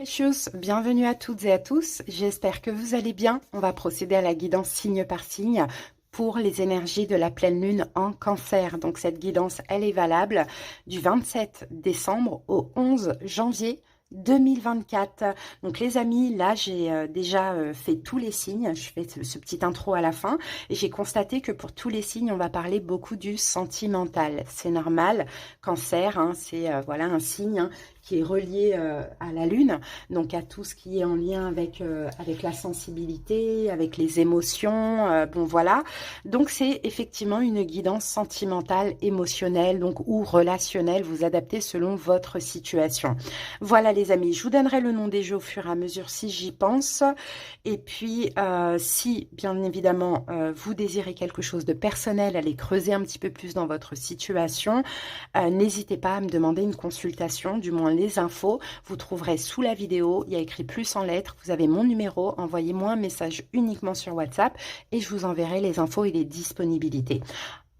Precious, bienvenue à toutes et à tous, j'espère que vous allez bien. On va procéder à la guidance signe par signe pour les énergies de la pleine lune en cancer. Donc cette guidance, elle est valable du 27 décembre au 11 janvier 2024. Donc les amis, là j'ai déjà fait tous les signes, je fais ce petit intro à la fin et j'ai constaté que pour tous les signes on va parler beaucoup du sentimental. C'est normal, cancer, hein, c'est voilà un signe hein, qui est relié à la lune, donc à tout ce qui est en lien avec la sensibilité, avec les émotions, bon voilà. Donc c'est effectivement une guidance sentimentale, émotionnelle, donc ou relationnelle, vous adaptez selon votre situation. Voilà les amis, je vous donnerai le nom des jeux au fur et à mesure si j'y pense. Et puis si bien évidemment vous désirez quelque chose de personnel, allez creuser un petit peu plus dans votre situation, n'hésitez pas à me demander une consultation, du moins les infos, vous trouverez sous la vidéo, il y a écrit plus en lettres, vous avez mon numéro, envoyez-moi un message uniquement sur WhatsApp et je vous enverrai les infos et les disponibilités.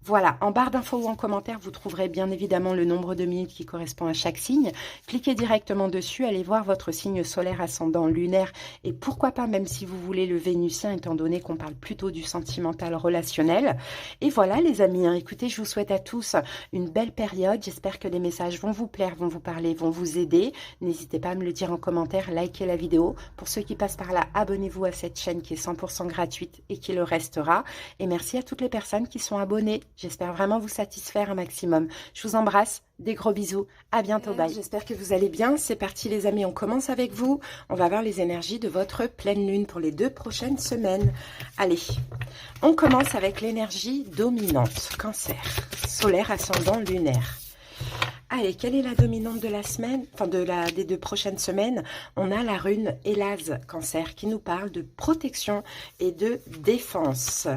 Voilà, en barre d'infos ou en commentaire, vous trouverez bien évidemment le nombre de minutes qui correspond à chaque signe. Cliquez directement dessus, allez voir votre signe solaire, ascendant, lunaire et pourquoi pas même si vous voulez le vénusien, étant donné qu'on parle plutôt du sentimental relationnel. Et voilà les amis, hein, écoutez, je vous souhaite à tous une belle période. J'espère que les messages vont vous plaire, vont vous parler, vont vous aider. N'hésitez pas à me le dire en commentaire, likez la vidéo. Pour ceux qui passent par là, abonnez-vous à cette chaîne qui est 100% gratuite et qui le restera. Et merci à toutes les personnes qui sont abonnées. J'espère vraiment vous satisfaire un maximum. Je vous embrasse, des gros bisous, à bientôt, bye. J'espère que vous allez bien. C'est parti les amis, on commence avec vous. On va voir les énergies de votre pleine lune pour les 2 prochaines semaines. Allez, on commence avec l'énergie dominante, cancer, solaire, ascendant, lunaire. Allez, quelle est la dominante de la semaine, enfin des 2 prochaines semaines? On a la rune Élase, cancer, qui nous parle de protection et de défense.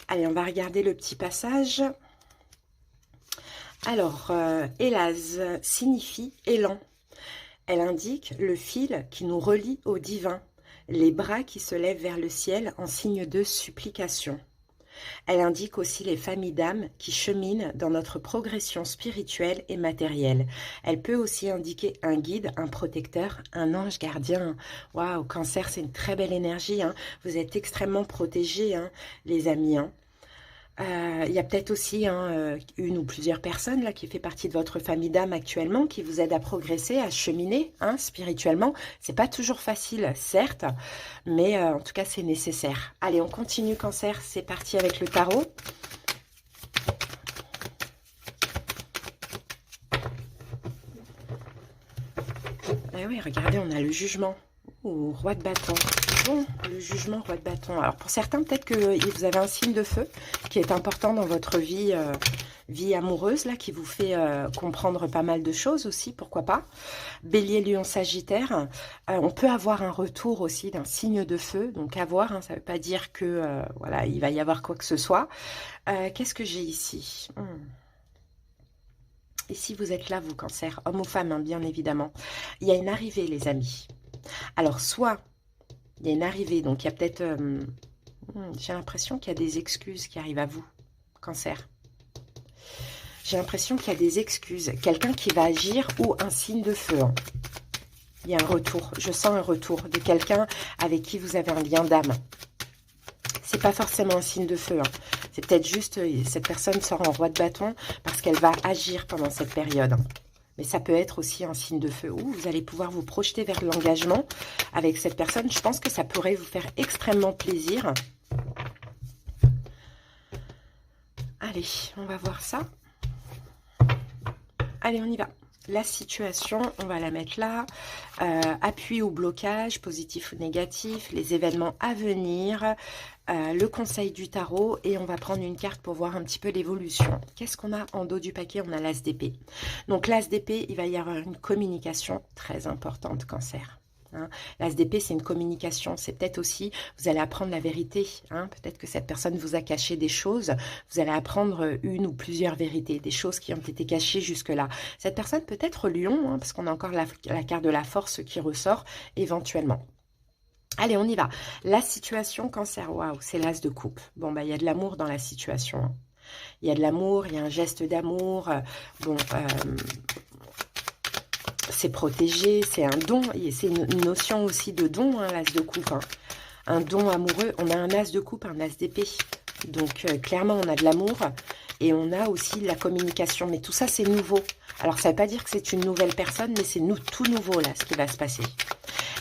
Allez, on va regarder le petit passage. Alors, Élase signifie élan. Elle indique le fil qui nous relie au divin, les bras qui se lèvent vers le ciel en signe de supplication. Elle indique aussi les familles d'âmes qui cheminent dans notre progression spirituelle et matérielle. Elle peut aussi indiquer un guide, un protecteur, un ange gardien. Waouh, cancer, c'est une très belle énergie. Hein. Vous êtes extrêmement protégés, hein, les amis. Hein. Il y a peut-être aussi hein, une ou plusieurs personnes là qui fait partie de votre famille d'âmes actuellement qui vous aident à progresser, à cheminer hein, spirituellement. C'est pas toujours facile, certes, mais en tout cas c'est nécessaire. Allez, on continue cancer, c'est parti avec le tarot. Eh oui, regardez, on a le jugement. Ouh, roi de bâton. Bon, le jugement, roi de bâton. Alors, pour certains, peut-être que vous avez un signe de feu qui est important dans votre vie, vie amoureuse, là, qui vous fait comprendre pas mal de choses aussi, pourquoi pas. Bélier, lion, sagittaire. On peut avoir un retour aussi d'un signe de feu. Donc, avoir, hein, ça ne veut pas dire que, voilà, il va y avoir quoi que ce soit. Qu'est-ce que j'ai ici Et si vous êtes là, vous, cancer, homme ou femme, hein, bien évidemment. Il y a une arrivée, les amis. Alors, soit il y a une arrivée, donc il y a peut-être... j'ai l'impression qu'il y a des excuses qui arrivent à vous, cancer. J'ai l'impression qu'il y a des excuses. Quelqu'un qui va agir ou un signe de feu. Hein. Il y a un retour. Je sens un retour de quelqu'un avec qui vous avez un lien d'âme. C'est pas forcément un signe de feu. Hein. C'est peut-être juste cette personne sort en roi de bâton parce qu'elle va agir pendant cette période. Hein. Mais ça peut être aussi un signe de feu où vous allez pouvoir vous projeter vers l'engagement avec cette personne. Je pense que ça pourrait vous faire extrêmement plaisir. Allez, on va voir ça. Allez, on y va. La situation, on va la mettre là. Appui ou blocage, positif ou négatif, les événements à venir, le conseil du tarot et on va prendre une carte pour voir un petit peu l'évolution. Qu'est-ce qu'on a en dos du paquet? On a l'as d'épée. Donc l'as d'épée, il va y avoir une communication très importante, cancer. Hein. L'as d'épée, c'est une communication. C'est peut-être aussi, vous allez apprendre la vérité. Hein. Peut-être que cette personne vous a caché des choses. Vous allez apprendre une ou plusieurs vérités, des choses qui ont été cachées jusque-là. Cette personne peut être lion, hein, parce qu'on a encore la carte de la force qui ressort éventuellement. Allez, on y va. La situation, cancer, waouh, c'est l'as de coupe. Bon, bah, il y a de l'amour dans la situation. Hein. Il y a de l'amour, il y a un geste d'amour. Bon, c'est protégé, c'est un don, et c'est une notion aussi de don, hein, l'as de coupe, hein. Un don amoureux, on a un as de coupe, un as d'épée. Donc, clairement, on a de l'amour et on a aussi de la communication. Mais tout ça, c'est nouveau. Alors, ça ne veut pas dire que c'est une nouvelle personne, mais c'est tout nouveau, là, ce qui va se passer.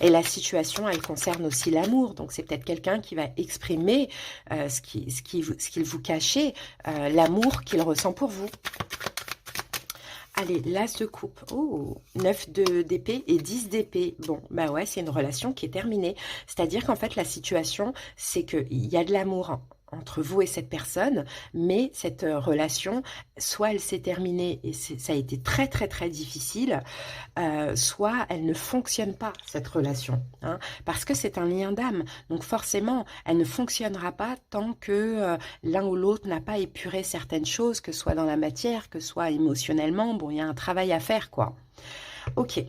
Et la situation, elle concerne aussi l'amour. Donc, c'est peut-être quelqu'un qui va exprimer ce qu'il vous cachait, l'amour qu'il ressent pour vous. Allez, l'as de coupe. Oh, 9 d'épée et 10 d'épée. Bon, bah ouais, c'est une relation qui est terminée. C'est-à-dire qu'en fait, la situation, c'est qu'il y a de l'amour entre vous et cette personne, mais cette relation, soit elle s'est terminée et ça a été très très très difficile, soit elle ne fonctionne pas, cette relation, hein, parce que c'est un lien d'âme. Donc forcément, elle ne fonctionnera pas tant que l'un ou l'autre n'a pas épuré certaines choses, que ce soit dans la matière, que ce soit émotionnellement. Bon, il y a un travail à faire, quoi. Ok.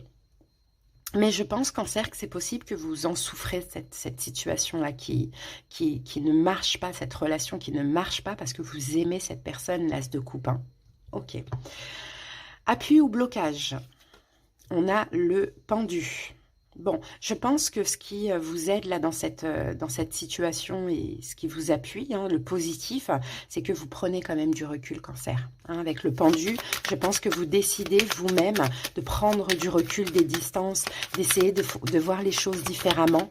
Mais je pense, Cancer, que c'est possible que vous en souffrez, cette situation-là qui ne marche pas, cette relation qui ne marche pas parce que vous aimez cette personne, l'as de coupe, hein. Ok. Appui ou blocage. On a le pendu. Bon, je pense que ce qui vous aide là dans cette situation et ce qui vous appuie, hein, le positif, c'est que vous prenez quand même du recul, Cancer. Hein, avec le pendu, je pense que vous décidez vous-même de prendre du recul, des distances, d'essayer de voir les choses différemment.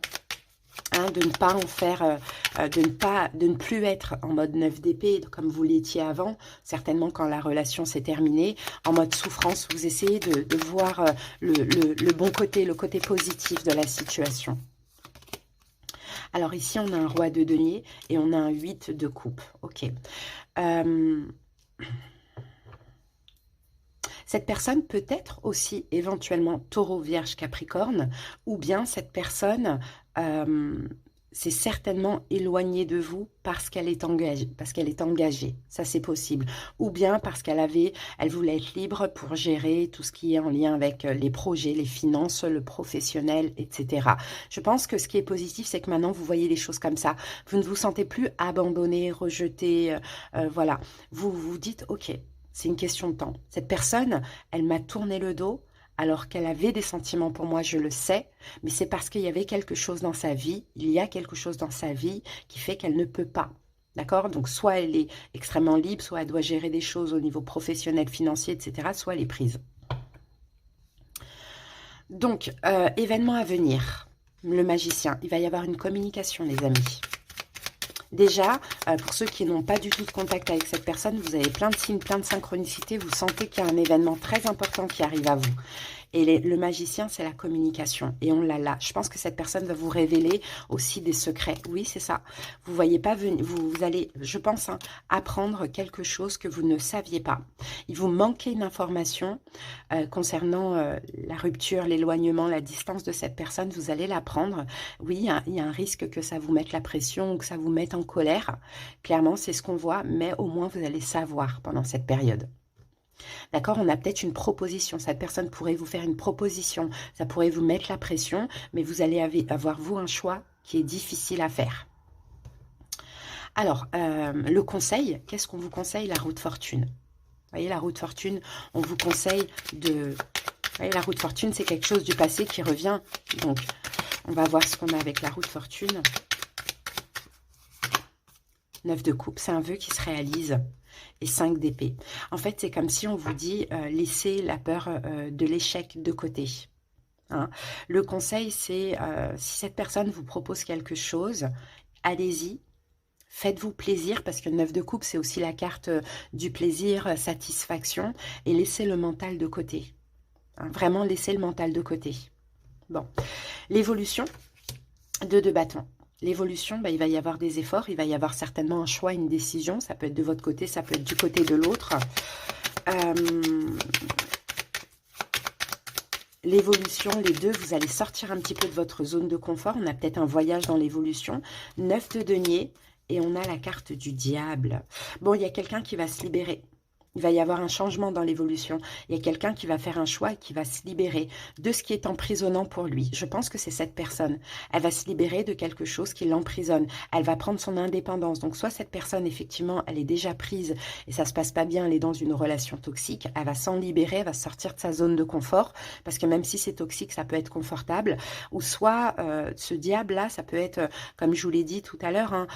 Hein, de ne pas en faire, de ne plus être en mode 9 d'épée comme vous l'étiez avant, certainement quand la relation s'est terminée, en mode souffrance. Vous essayez de voir le bon côté, le côté positif de la situation. Alors ici, on a un roi de denier et on a un 8 de coupe. Ok. Cette personne peut être aussi éventuellement taureau, vierge, capricorne, ou bien cette personne s'est certainement éloignée de vous parce qu'elle est engagée. Ça, c'est possible. Ou bien parce elle voulait être libre pour gérer tout ce qui est en lien avec les projets, les finances, le professionnel, etc. Je pense que ce qui est positif, c'est que maintenant, vous voyez les choses comme ça. Vous ne vous sentez plus abandonné, rejeté. Voilà. Vous vous dites, ok, c'est une question de temps. Cette personne, elle m'a tourné le dos alors qu'elle avait des sentiments pour moi, je le sais, mais c'est parce qu'il y avait quelque chose dans sa vie, il y a quelque chose dans sa vie qui fait qu'elle ne peut pas. D'accord? Donc, soit elle est extrêmement libre, soit elle doit gérer des choses au niveau professionnel, financier, etc., soit elle est prise. Donc, événement à venir. Le magicien, il va y avoir une communication, les amis. Déjà, pour ceux qui n'ont pas du tout de contact avec cette personne, vous avez plein de signes, plein de synchronicités. Vous sentez qu'il y a un événement très important qui arrive à vous. Et le magicien, c'est la communication. Et on l'a là. Je pense que cette personne va vous révéler aussi des secrets. Oui, c'est ça. Vous ne voyez pas venir. Vous allez, je pense, hein, apprendre quelque chose que vous ne saviez pas. Il vous manquait une information concernant la rupture, l'éloignement, la distance de cette personne. Vous allez l'apprendre. Oui, il y a un risque que ça vous mette la pression ou que ça vous mette en colère. Clairement, c'est ce qu'on voit. Mais au moins, vous allez savoir pendant cette période. D'accord, on a peut-être une proposition. Cette personne pourrait vous faire une proposition. Ça pourrait vous mettre la pression, mais vous allez avoir, vous, un choix qui est difficile à faire. Alors, le conseil, qu'est-ce qu'on vous conseille? La roue de fortune. Vous voyez, la roue de fortune, on vous conseille de... Vous voyez, la roue de fortune, c'est quelque chose du passé qui revient. Donc, on va voir ce qu'on a avec la roue de fortune. 9 de coupe, c'est un vœu qui se réalise. Et 5 d'épée. En fait, c'est comme si on vous dit laissez la peur de l'échec de côté. Hein. Le conseil, c'est si cette personne vous propose quelque chose, allez-y, faites-vous plaisir, parce que 9 de coupe, c'est aussi la carte du plaisir, satisfaction, et laissez le mental de côté. Hein, vraiment, laissez le mental de côté. Bon, l'évolution de 2 bâtons. L'évolution, il va y avoir des efforts, il va y avoir certainement un choix, une décision. Ça peut être de votre côté, ça peut être du côté de l'autre. L'évolution, les deux, vous allez sortir un petit peu de votre zone de confort. On a peut-être un voyage dans l'évolution. 9 de denier et on a la carte du diable. Bon, il y a quelqu'un qui va se libérer. Il va y avoir un changement dans l'évolution. Il y a quelqu'un qui va faire un choix et qui va se libérer de ce qui est emprisonnant pour lui. Je pense que c'est cette personne. Elle va se libérer de quelque chose qui l'emprisonne. Elle va prendre son indépendance. Donc, soit cette personne, effectivement, elle est déjà prise et ça se passe pas bien, elle est dans une relation toxique. Elle va s'en libérer, elle va sortir de sa zone de confort parce que même si c'est toxique, ça peut être confortable. Ou soit, ce diable-là, ça peut être, comme je vous l'ai dit tout à l'heure, hein,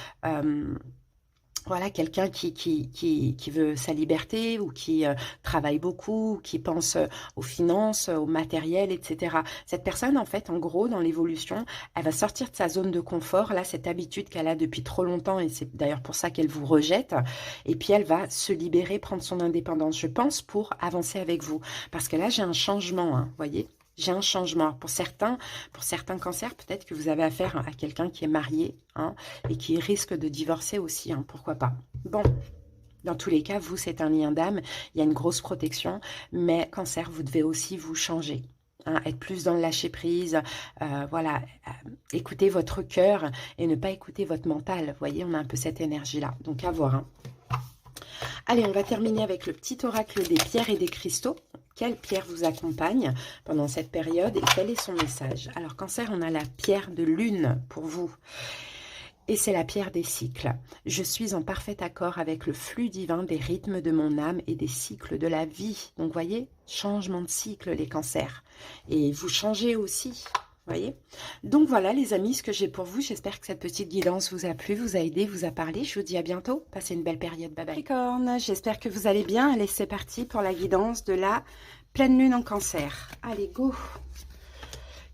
voilà, quelqu'un qui veut sa liberté ou qui travaille beaucoup, ou qui pense aux finances, au matériel, etc. Cette personne, en fait, en gros, dans l'évolution, elle va sortir de sa zone de confort, là, cette habitude qu'elle a depuis trop longtemps, et c'est d'ailleurs pour ça qu'elle vous rejette, et puis elle va se libérer, prendre son indépendance, je pense, pour avancer avec vous. Parce que là, j'ai un changement, hein, voyez ? J'ai un changement. Pour certains cancers, peut-être que vous avez affaire à quelqu'un qui est marié, hein, et qui risque de divorcer aussi, hein, pourquoi pas. Bon, dans tous les cas, vous, c'est un lien d'âme, il y a une grosse protection, mais cancer, vous devez aussi vous changer. Hein, être plus dans le lâcher-prise, voilà, écouter votre cœur et ne pas écouter votre mental. Vous voyez, on a un peu cette énergie-là, donc à voir. Hein. Allez, on va terminer avec le petit oracle des pierres et des cristaux. Quelle pierre vous accompagne pendant cette période et quel est son message? Alors, cancer, on a la pierre de lune pour vous. Et c'est la pierre des cycles. Je suis en parfait accord avec le flux divin des rythmes de mon âme et des cycles de la vie. Donc, voyez, changement de cycle, les cancers. Et vous changez aussi. Voyez. Donc voilà les amis, ce que j'ai pour vous. J'espère que cette petite guidance vous a plu, vous a aidé, vous a parlé. Je vous dis à bientôt. Passez une belle période. Bye bye. Capricorne, j'espère que vous allez bien. Allez, c'est parti pour la guidance de la pleine lune en cancer. Allez, go.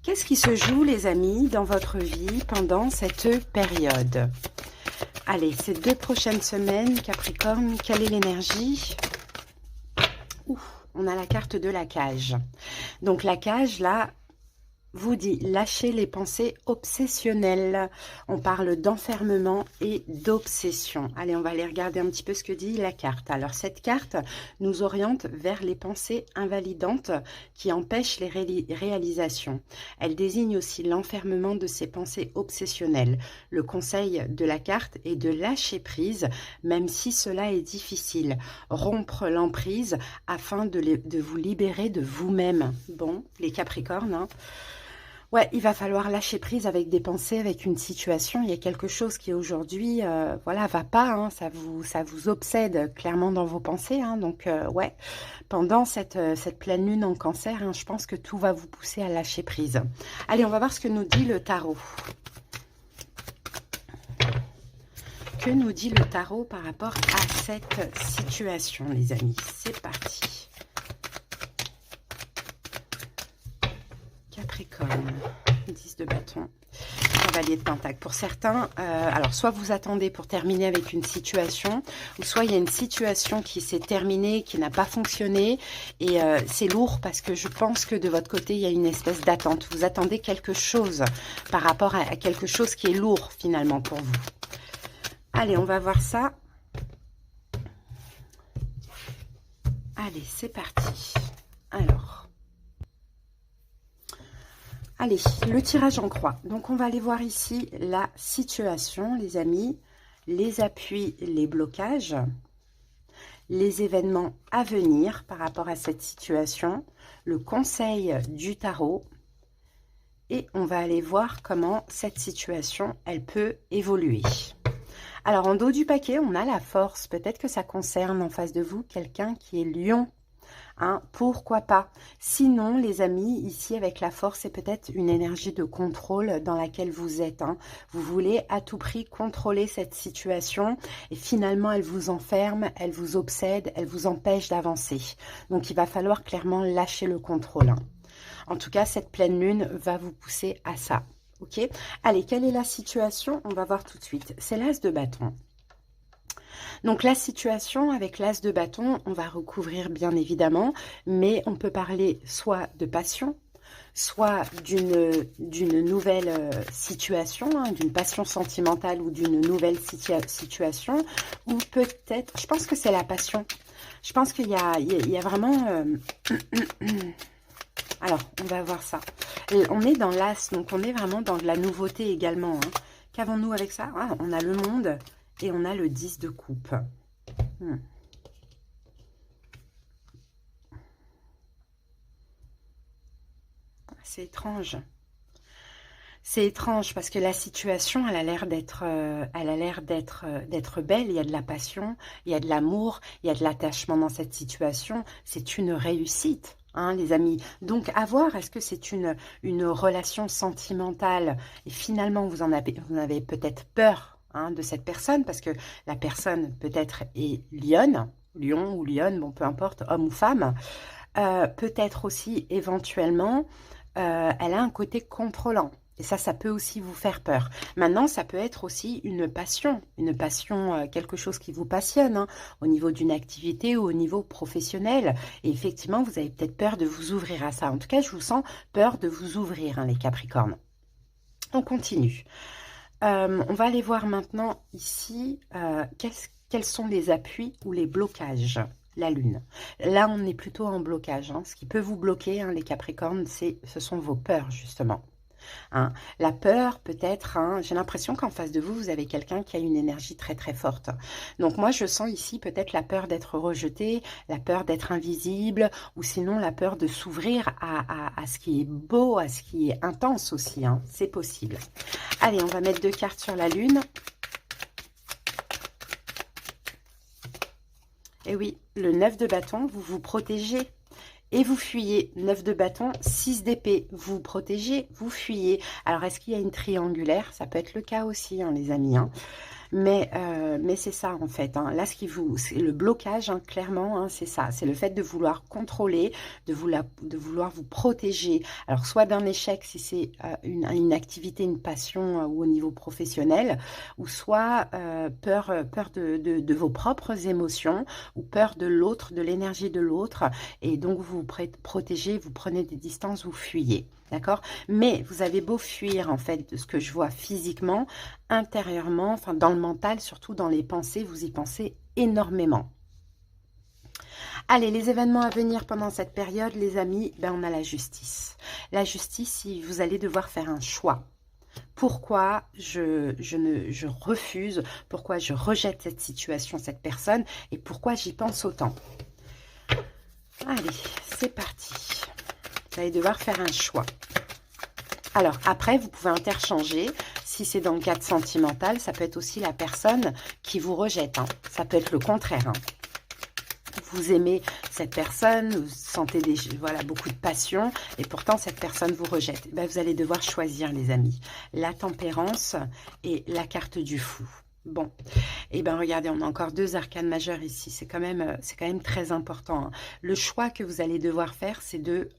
Qu'est-ce qui se joue les amis dans votre vie pendant cette période? Allez, ces 2 prochaines semaines, Capricorne, quelle est l'énergie? On a la carte de la cage. Donc la cage là vous dit lâchez les pensées obsessionnelles. On parle d'enfermement et d'obsession. Allez, on va aller regarder un petit peu ce que dit la carte. Alors, cette carte nous oriente vers les pensées invalidantes qui empêchent les réalisations. Elle désigne aussi l'enfermement de ces pensées obsessionnelles. Le conseil de la carte est de lâcher prise, même si cela est difficile. Rompre l'emprise afin de vous libérer de vous-même. Bon, les Capricornes, hein. Ouais, il va falloir lâcher prise avec des pensées, avec une situation. Il y a quelque chose qui aujourd'hui, voilà, va pas. Hein, ça vous obsède clairement dans vos pensées. Hein, donc, ouais, pendant cette pleine lune en cancer, hein, je pense que tout va vous pousser à lâcher prise. Allez, on va voir ce que nous dit le tarot. Que nous dit le tarot par rapport à cette situation, les amis? C'est parti. Capricorne, 10 de bâton, cavalier de pentacle. Pour certains, alors soit vous attendez pour terminer avec une situation, ou soit il y a une situation qui s'est terminée, qui n'a pas fonctionné, et c'est lourd parce que je pense que de votre côté, il y a une espèce d'attente. Vous attendez quelque chose par rapport à quelque chose qui est lourd finalement pour vous. Allez, on va voir ça. Allez, c'est parti. Alors... Allez, le tirage en croix. Donc, on va aller voir ici la situation, les amis, les appuis, les blocages, les événements à venir par rapport à cette situation, le conseil du tarot. Et on va aller voir comment cette situation, elle peut évoluer. Alors, en dos du paquet, on a la force. Peut-être que ça concerne en face de vous quelqu'un qui est lion. Hein, pourquoi pas? Sinon, les amis, ici avec la force, c'est peut-être une énergie de contrôle dans laquelle vous êtes. Hein. Vous voulez à tout prix contrôler cette situation et finalement, elle vous enferme, elle vous obsède, elle vous empêche d'avancer. Donc, il va falloir clairement lâcher le contrôle. Hein. En tout cas, cette pleine lune va vous pousser à ça. Ok? Allez, quelle est la situation? On va voir tout de suite. C'est l'as de bâton. Donc la situation avec l'as de bâton, on va recouvrir bien évidemment, mais on peut parler soit de passion, soit d'une nouvelle situation, hein, d'une passion sentimentale ou d'une nouvelle situation, ou peut-être, je pense que c'est la passion. Je pense qu'il y a vraiment... Alors, on va voir ça. On est dans l'as, donc on est vraiment dans de la nouveauté également. Hein. Qu'avons-nous avec ça? Ah, on a le monde... Et on a le 10 de coupe. c'est étrange. C'est étrange parce que la situation, elle a l'air d'être belle. Il y a de la passion, il y a de l'amour, il y a de l'attachement dans cette situation. C'est une réussite, hein, les amis. Donc, à voir, est-ce que c'est une relation sentimentale et finalement, vous avez peut-être peur, hein, de cette personne parce que la personne peut-être est lionne, lion ou lionne, bon, peu importe, homme ou femme. Peut-être aussi, éventuellement, elle a un côté contrôlant. Et ça peut aussi vous faire peur. Maintenant, ça peut être aussi une passion, quelque chose qui vous passionne, hein, au niveau d'une activité ou au niveau professionnel. Et effectivement, vous avez peut-être peur de vous ouvrir à ça. En tout cas, je vous sens peur de vous ouvrir, hein, les Capricornes. On continue. On va aller voir maintenant ici quels sont les appuis ou les blocages. La Lune. Là, on est plutôt en blocage, hein. Ce qui peut vous bloquer, hein, les Capricornes, ce sont vos peurs, justement. Hein. La peur, peut-être, hein, j'ai l'impression qu'en face de vous, vous avez quelqu'un qui a une énergie très très forte. Donc moi, je sens ici peut-être la peur d'être rejeté, la peur d'être invisible, ou sinon la peur de s'ouvrir à ce qui est beau, à ce qui est intense aussi. Hein. C'est possible. Allez, on va mettre 2 cartes sur la Lune. Et oui, le 9 de bâton, vous vous protégez. Et vous fuyez. 9 de bâton, 6 d'épée. Vous protégez, vous fuyez. Alors, est-ce qu'il y a une triangulaire? Ça peut être le cas aussi, hein, les amis. Hein. Mais c'est ça, en fait. Hein. Là, c'est le blocage, hein, clairement, hein, c'est ça. C'est le fait de vouloir contrôler, de vouloir vous protéger. Alors, soit d'un échec, si c'est une activité, une passion ou au niveau professionnel, ou soit peur de vos propres émotions, ou peur de l'autre, de l'énergie de l'autre. Et donc, vous vous protégez, vous prenez des distances, vous fuyez. D'accord? Mais vous avez beau fuir, en fait, de ce que je vois physiquement, intérieurement, enfin dans le mental, surtout dans les pensées, vous y pensez énormément. Allez, les événements à venir pendant cette période, les amis, ben on a la justice. La justice, vous allez devoir faire un choix. Pourquoi je refuse, pourquoi je rejette cette situation, cette personne, et pourquoi j'y pense autant. Allez, c'est parti. Vous allez devoir faire un choix. Alors, après, vous pouvez interchanger. Si c'est dans le cadre sentimental, ça peut être aussi la personne qui vous rejette. Hein. Ça peut être le contraire. Hein. Vous aimez cette personne, vous sentez voilà, beaucoup de passion, et pourtant cette personne vous rejette. Ben, vous allez devoir choisir, les amis. La tempérance et la carte du fou. Bon, et bien regardez, on a encore 2 arcanes majeures ici. C'est quand même très important. Hein. Le choix que vous allez devoir faire, c'est de...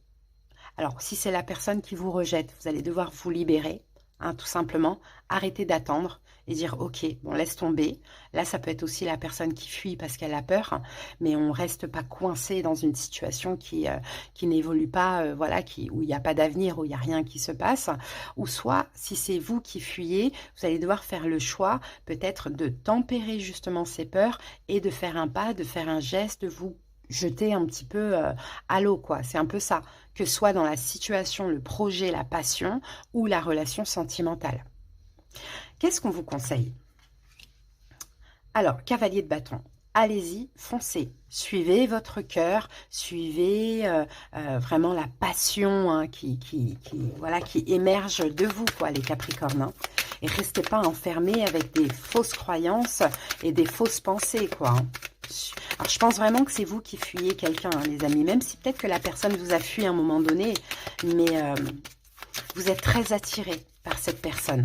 Alors, si c'est la personne qui vous rejette, vous allez devoir vous libérer, hein, tout simplement. Arrêter d'attendre et dire, ok, bon, laisse tomber. Là, ça peut être aussi la personne qui fuit parce qu'elle a peur, hein, mais on ne reste pas coincé dans une situation qui n'évolue pas, voilà, où il n'y a pas d'avenir, où il n'y a rien qui se passe. Ou soit, si c'est vous qui fuyez, vous allez devoir faire le choix, peut-être de tempérer justement ces peurs et de faire un pas, de faire un geste, de vous jeter un petit peu à l'eau, quoi. C'est un peu ça, que ce soit dans la situation, le projet, la passion ou la relation sentimentale. Qu'est-ce qu'on vous conseille? Alors, cavalier de bâton, allez-y, foncez. Suivez votre cœur, suivez vraiment la passion, hein, voilà, qui émerge de vous, quoi, les Capricornes. Hein. Et restez pas enfermés avec des fausses croyances et des fausses pensées, quoi. Hein. Alors, je pense vraiment que c'est vous qui fuyez quelqu'un, hein, les amis. Même si peut-être que la personne vous a fui à un moment donné, mais vous êtes très attirés par cette personne.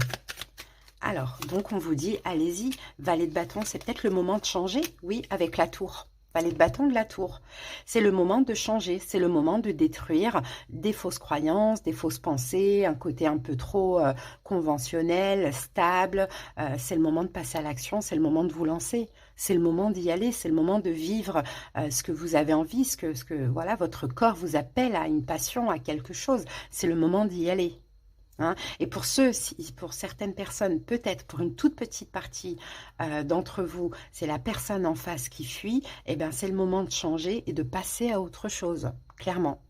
Alors, donc on vous dit, allez-y, valet de bâton, c'est peut-être le moment de changer, oui, avec la tour. Valet de bâton de la tour. C'est le moment de changer, c'est le moment de détruire des fausses croyances, des fausses pensées, un côté un peu trop conventionnel, stable. C'est le moment de passer à l'action, c'est le moment de vous lancer. C'est le moment d'y aller, c'est le moment de vivre ce que vous avez envie, ce que voilà, votre corps vous appelle à une passion, à quelque chose. C'est le moment d'y aller. Hein. Et pour certaines personnes, peut-être pour une toute petite partie d'entre vous, c'est la personne en face qui fuit, et bien c'est le moment de changer et de passer à autre chose, clairement.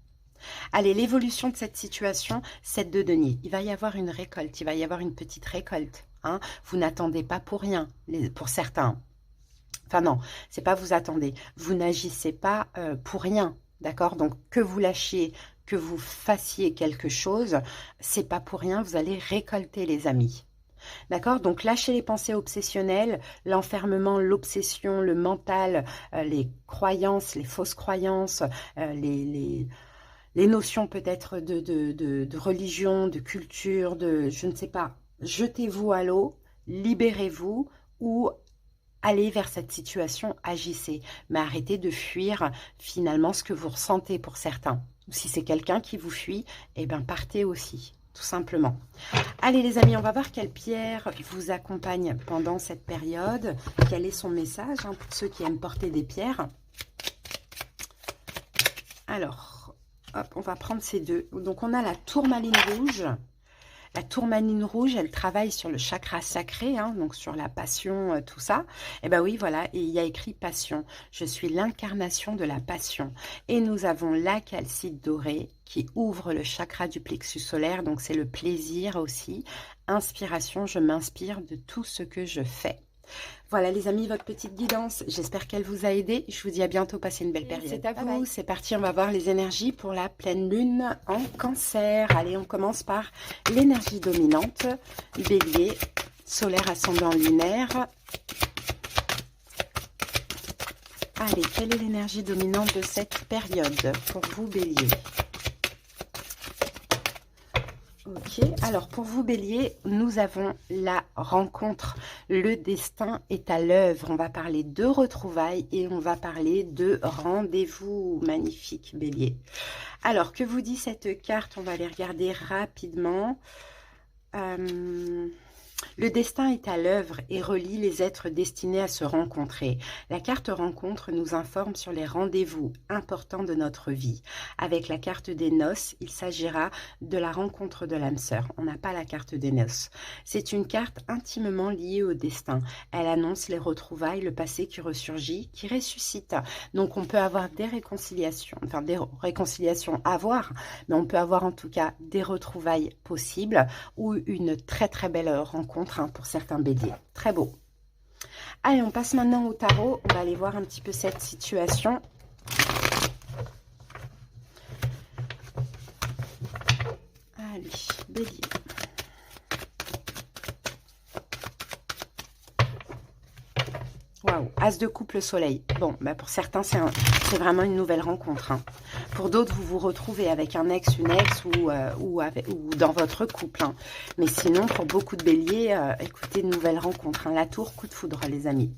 Allez, l'évolution de cette situation, 7 de denier. Il va y avoir une récolte, il va y avoir une petite récolte. Hein. Vous n'attendez pas pour rien, pour certains. Enfin non, c'est pas vous attendez. Vous n'agissez pas pour rien. D'accord? Donc, que vous lâchiez que vous fassiez quelque chose, c'est pas pour rien, vous allez récolter les amis. D'accord? Donc, lâchez les pensées obsessionnelles, l'enfermement, l'obsession, le mental, les croyances, les fausses croyances, les notions peut-être de religion, de culture, de je ne sais pas. Jetez-vous à l'eau, libérez-vous ou allez vers cette situation, agissez. Mais arrêtez de fuir finalement ce que vous ressentez pour certains. Ou si c'est quelqu'un qui vous fuit, eh bien partez aussi, tout simplement. Allez les amis, on va voir quelle pierre vous accompagne pendant cette période. Quel est son message hein, pour ceux qui aiment porter des pierres. Alors, hop, on va prendre ces deux. Donc on a la tourmaline rouge. La tourmaline rouge, elle travaille sur le chakra sacré, hein, donc sur la passion, tout ça. Et ben oui, voilà, et il y a écrit passion. Je suis l'incarnation de la passion. Et nous avons la calcite dorée qui ouvre le chakra du plexus solaire, donc c'est le plaisir aussi. Inspiration, je m'inspire de tout ce que je fais. Voilà les amis, votre petite guidance, j'espère qu'elle vous a aidé. Je vous dis à bientôt, passez une belle période. C'est à vous, c'est parti, on va voir les énergies pour la pleine lune en cancer. Allez, on commence par l'énergie dominante, bélier, solaire ascendant lunaire. Allez, quelle est l'énergie dominante de cette période pour vous bélier? Ok, alors pour vous bélier, nous avons la rencontre. Le destin est à l'œuvre. On va parler de retrouvailles et on va parler de rendez-vous. Magnifique bélier. Alors, que vous dit cette carte? On va les regarder rapidement. Le destin est à l'œuvre et relie les êtres destinés à se rencontrer. La carte rencontre nous informe sur les rendez-vous importants de notre vie. Avec la carte des noces, il s'agira de la rencontre de l'âme sœur. On n'a pas la carte des noces. C'est une carte intimement liée au destin. Elle annonce les retrouvailles, le passé qui ressurgit, qui ressuscite. Donc on peut avoir des réconciliations, enfin des réconciliations à voir, mais on peut avoir en tout cas des retrouvailles possibles ou une très très belle rencontre pour certains béliers. Très beau. Allez, on passe maintenant au tarot. On va aller voir un petit peu cette situation. Allez, bélier. Waouh, as de coupe, le soleil. Bon, bah pour certains, c'est vraiment une nouvelle rencontre. Hein. Pour d'autres, vous vous retrouvez avec un ex, une ex ou dans votre couple. Hein. Mais sinon, pour beaucoup de béliers, écoutez, une nouvelle rencontre. Hein. La tour, coup de foudre, les amis.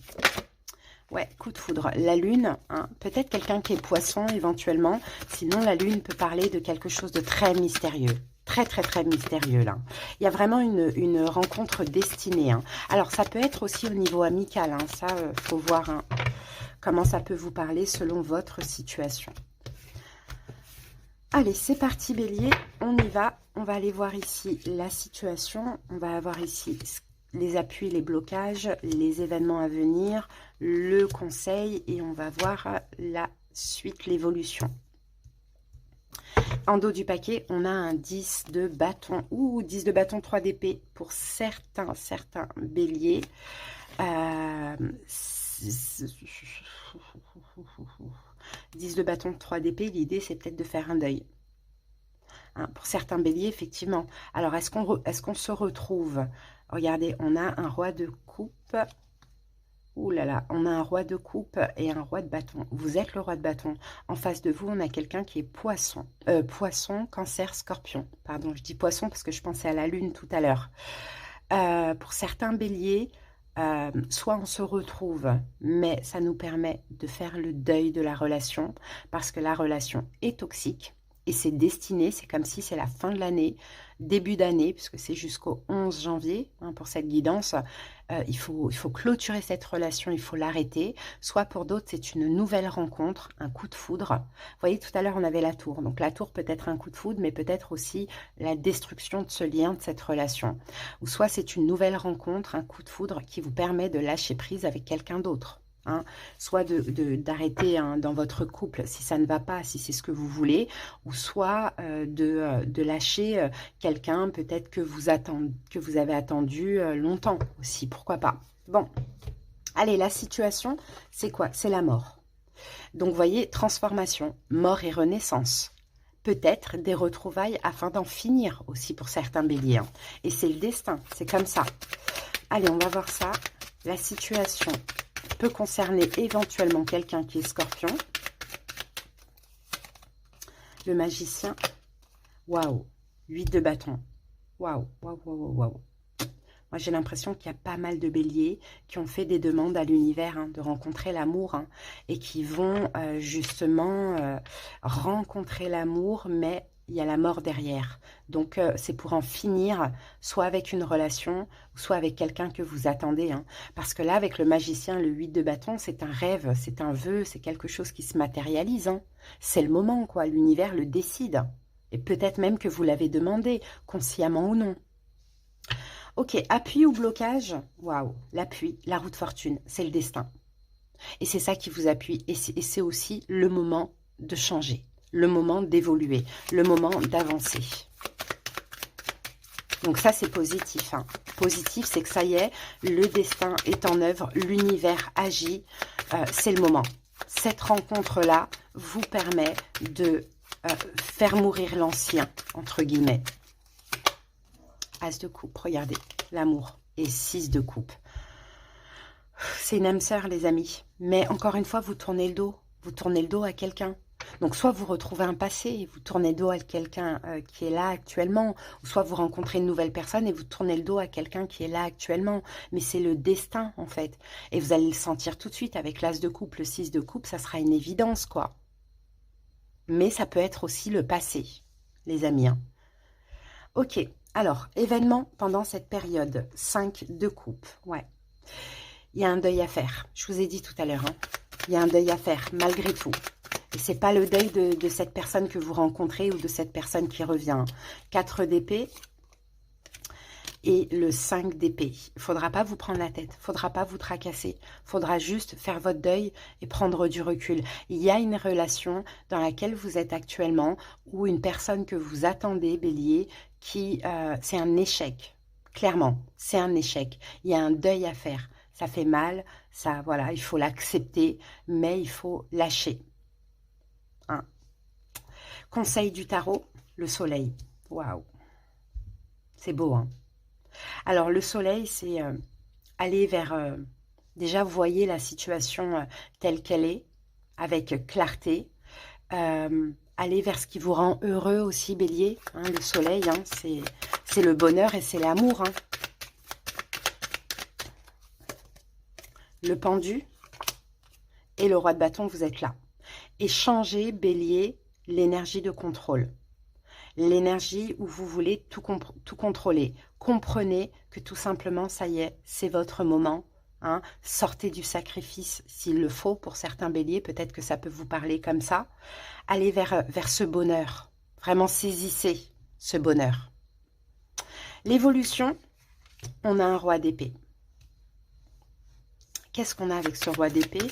Ouais, coup de foudre. La lune, hein, peut-être quelqu'un qui est poisson éventuellement. Sinon, la lune peut parler de quelque chose de très mystérieux. Très, très, très mystérieux, là. Il y a vraiment une rencontre destinée. Hein. Alors, ça peut être aussi au niveau amical. Hein. Ça, faut voir hein, comment ça peut vous parler selon votre situation. Allez, c'est parti, bélier. On y va. On va aller voir ici la situation. On va avoir ici les appuis, les blocages, les événements à venir, le conseil. Et on va voir la suite, l'évolution. En dos du paquet, on a un 10 de bâton. Ouh, 10 de bâton, 3 d'épée pour certains béliers. 10 de bâton, 3 d'épée, l'idée c'est peut-être de faire un deuil. Hein, pour certains béliers, effectivement. Alors, est-ce qu'on se retrouve? Regardez, on a un roi de coupe. Ouh là là, on a un roi de coupe et un roi de bâton. Vous êtes le roi de bâton. En face de vous, on a quelqu'un qui est poisson. Poisson, cancer, scorpion. Pardon, je dis poisson parce que je pensais à la lune tout à l'heure. Pour certains béliers, soit on se retrouve, mais ça nous permet de faire le deuil de la relation parce que la relation est toxique. Et c'est destiné, c'est comme si c'est la fin de l'année, début d'année, puisque c'est jusqu'au 11 janvier hein, pour cette guidance. Il faut clôturer cette relation, il faut l'arrêter. Soit pour d'autres, c'est une nouvelle rencontre, un coup de foudre. Vous voyez, tout à l'heure, on avait la tour. Donc la tour peut être un coup de foudre, mais peut-être aussi la destruction de ce lien, de cette relation. Ou soit c'est une nouvelle rencontre, un coup de foudre qui vous permet de lâcher prise avec quelqu'un d'autre. Hein, soit d'arrêter hein, dans votre couple si ça ne va pas, si c'est ce que vous voulez, ou soit de lâcher quelqu'un peut-être que vous avez attendu longtemps aussi, pourquoi pas. Bon, allez, la situation, c'est quoi? C'est la mort. Donc, vous voyez, transformation, mort et renaissance. peut-être des retrouvailles afin d'en finir aussi pour certains béliers. Hein. Et c'est le destin, c'est comme ça. Allez, on va voir ça. La situation peut concerner éventuellement quelqu'un qui est scorpion. Le magicien. Waouh. 8 de bâton. Waouh, waouh, waouh, waouh. Moi, j'ai l'impression qu'il y a pas mal de béliers qui ont fait des demandes à l'univers hein, de rencontrer l'amour hein, et qui vont justement rencontrer l'amour, mais il y a la mort derrière. Donc, c'est pour en finir, soit avec une relation, soit avec quelqu'un que vous attendez. Hein. Parce que là, avec le magicien, le 8 de bâton, c'est un rêve, c'est un vœu, c'est quelque chose qui se matérialise. Hein. C'est le moment, quoi. L'univers le décide. Et peut-être même que vous l'avez demandé, consciemment ou non. Ok, appui ou blocage? Waouh, l'appui, la roue de fortune, c'est le destin. Et c'est ça qui vous appuie. Et c'est aussi le moment de changer, le moment d'évoluer, le moment d'avancer. Donc ça, c'est positif. Hein. Positif, c'est que ça y est, le destin est en œuvre, l'univers agit, c'est le moment. Cette rencontre-là vous permet de faire mourir l'ancien, entre guillemets. As de coupe, regardez, l'amour. Et 6 de coupe. C'est une âme sœur, les amis. Mais encore une fois, vous tournez le dos. Vous tournez le dos à quelqu'un. Donc, soit vous retrouvez un passé et vous tournez le dos à quelqu'un qui est là actuellement. Ou soit vous rencontrez une nouvelle personne et vous tournez le dos à quelqu'un qui est là actuellement. Mais c'est le destin, en fait. Et vous allez le sentir tout de suite avec l'as de coupe, le 6 de coupe. Ça sera une évidence, quoi. Mais ça peut être aussi le passé, les amis. Hein. Ok. Alors, événement pendant cette période, 5 de coupe, ouais. Il y a un deuil à faire, je vous ai dit tout à l'heure, hein. Il y a un deuil à faire, malgré tout. Et ce n'est pas le deuil de cette personne que vous rencontrez ou de cette personne qui revient. 4 d'épée et le 5 d'épée. Il ne faudra pas vous prendre la tête, il ne faudra pas vous tracasser. Il faudra juste faire votre deuil et prendre du recul. Il y a une relation dans laquelle vous êtes actuellement ou une personne que vous attendez, bélier, qui c'est un échec, clairement, c'est un échec. Il y a un deuil à faire, ça fait mal, ça, voilà, il faut l'accepter, mais il faut lâcher. Hein. Conseil du tarot, le soleil, waouh, c'est beau, hein. Alors, le soleil, c'est aller vers, déjà, vous voyez la situation telle qu'elle est, avec clarté, aller vers ce qui vous rend heureux aussi, bélier. Hein, le soleil, hein, c'est le bonheur et c'est l'amour. Hein. Le pendu et le roi de bâton, vous êtes là. Et changez, bélier, l'énergie de contrôle. L'énergie où vous voulez tout contrôler. Comprenez que tout simplement, ça y est, c'est votre moment. Hein. Sortez du sacrifice s'il le faut. Pour certains béliers, peut-être que ça peut vous parler comme ça. Allez vers ce bonheur. Vraiment, saisissez ce bonheur. L'évolution, on a un roi d'épée. Qu'est-ce qu'on a avec ce roi d'épée?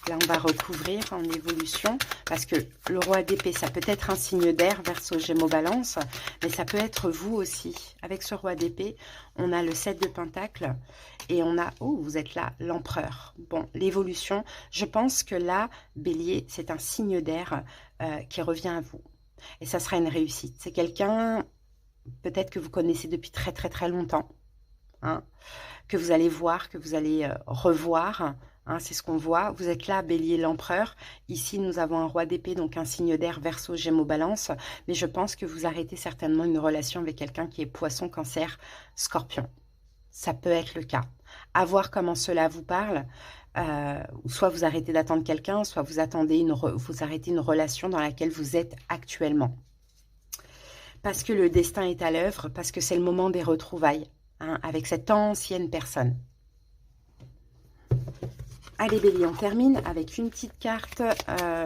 Là, on va recouvrir en évolution, parce que le roi d'épée, ça peut être un signe d'air, Verseau, Gémeaux, Balance, mais ça peut être vous aussi. Avec ce roi d'épée, on a le 7 de Pentacle, et on a, oh, vous êtes là, l'empereur. Bon, l'évolution, je pense que là, Bélier, c'est un signe d'air qui revient à vous. Et ça sera une réussite. C'est quelqu'un, peut-être que vous connaissez depuis très, très, très longtemps, hein, que vous allez voir, que vous allez revoir. Hein, c'est ce qu'on voit. Vous êtes là, Bélier, l'empereur. Ici, nous avons un roi d'épée, donc un signe d'air, Verseau, Gémeaux, Balance. Mais je pense que vous arrêtez certainement une relation avec quelqu'un qui est Poisson, Cancer, Scorpion. Ça peut être le cas. À voir comment cela vous parle. Soit vous arrêtez d'attendre quelqu'un, soit vous arrêtez une relation dans laquelle vous êtes actuellement. Parce que le destin est à l'œuvre, parce que c'est le moment des retrouvailles, hein, avec cette ancienne personne. Allez, Bélier, on termine avec une petite carte.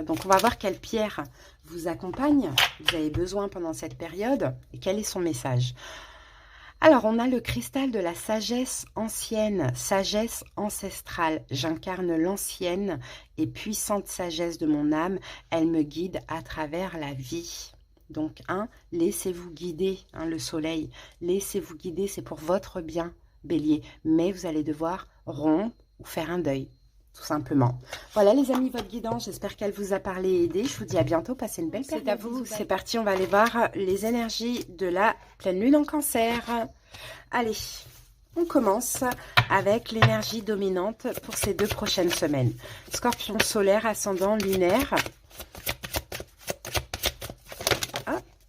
Donc, on va voir quelle pierre vous accompagne, vous avez besoin pendant cette période, et quel est son message. Alors, on a le cristal de la sagesse ancienne, sagesse ancestrale. J'incarne l'ancienne et puissante sagesse de mon âme. Elle me guide à travers la vie. Donc, laissez-vous guider, le soleil. Laissez-vous guider, c'est pour votre bien, Bélier. Mais vous allez devoir rompre ou faire un deuil. tout simplement. Voilà les amis, votre guidance, j'espère qu'elle vous a parlé et aidé. Je vous dis à bientôt, passez une belle période. C'est à vous, c'est parti, on va aller voir les énergies de la pleine lune en cancer. Allez, on commence avec l'énergie dominante pour ces 2 prochaines semaines. Scorpion solaire, ascendant lunaire.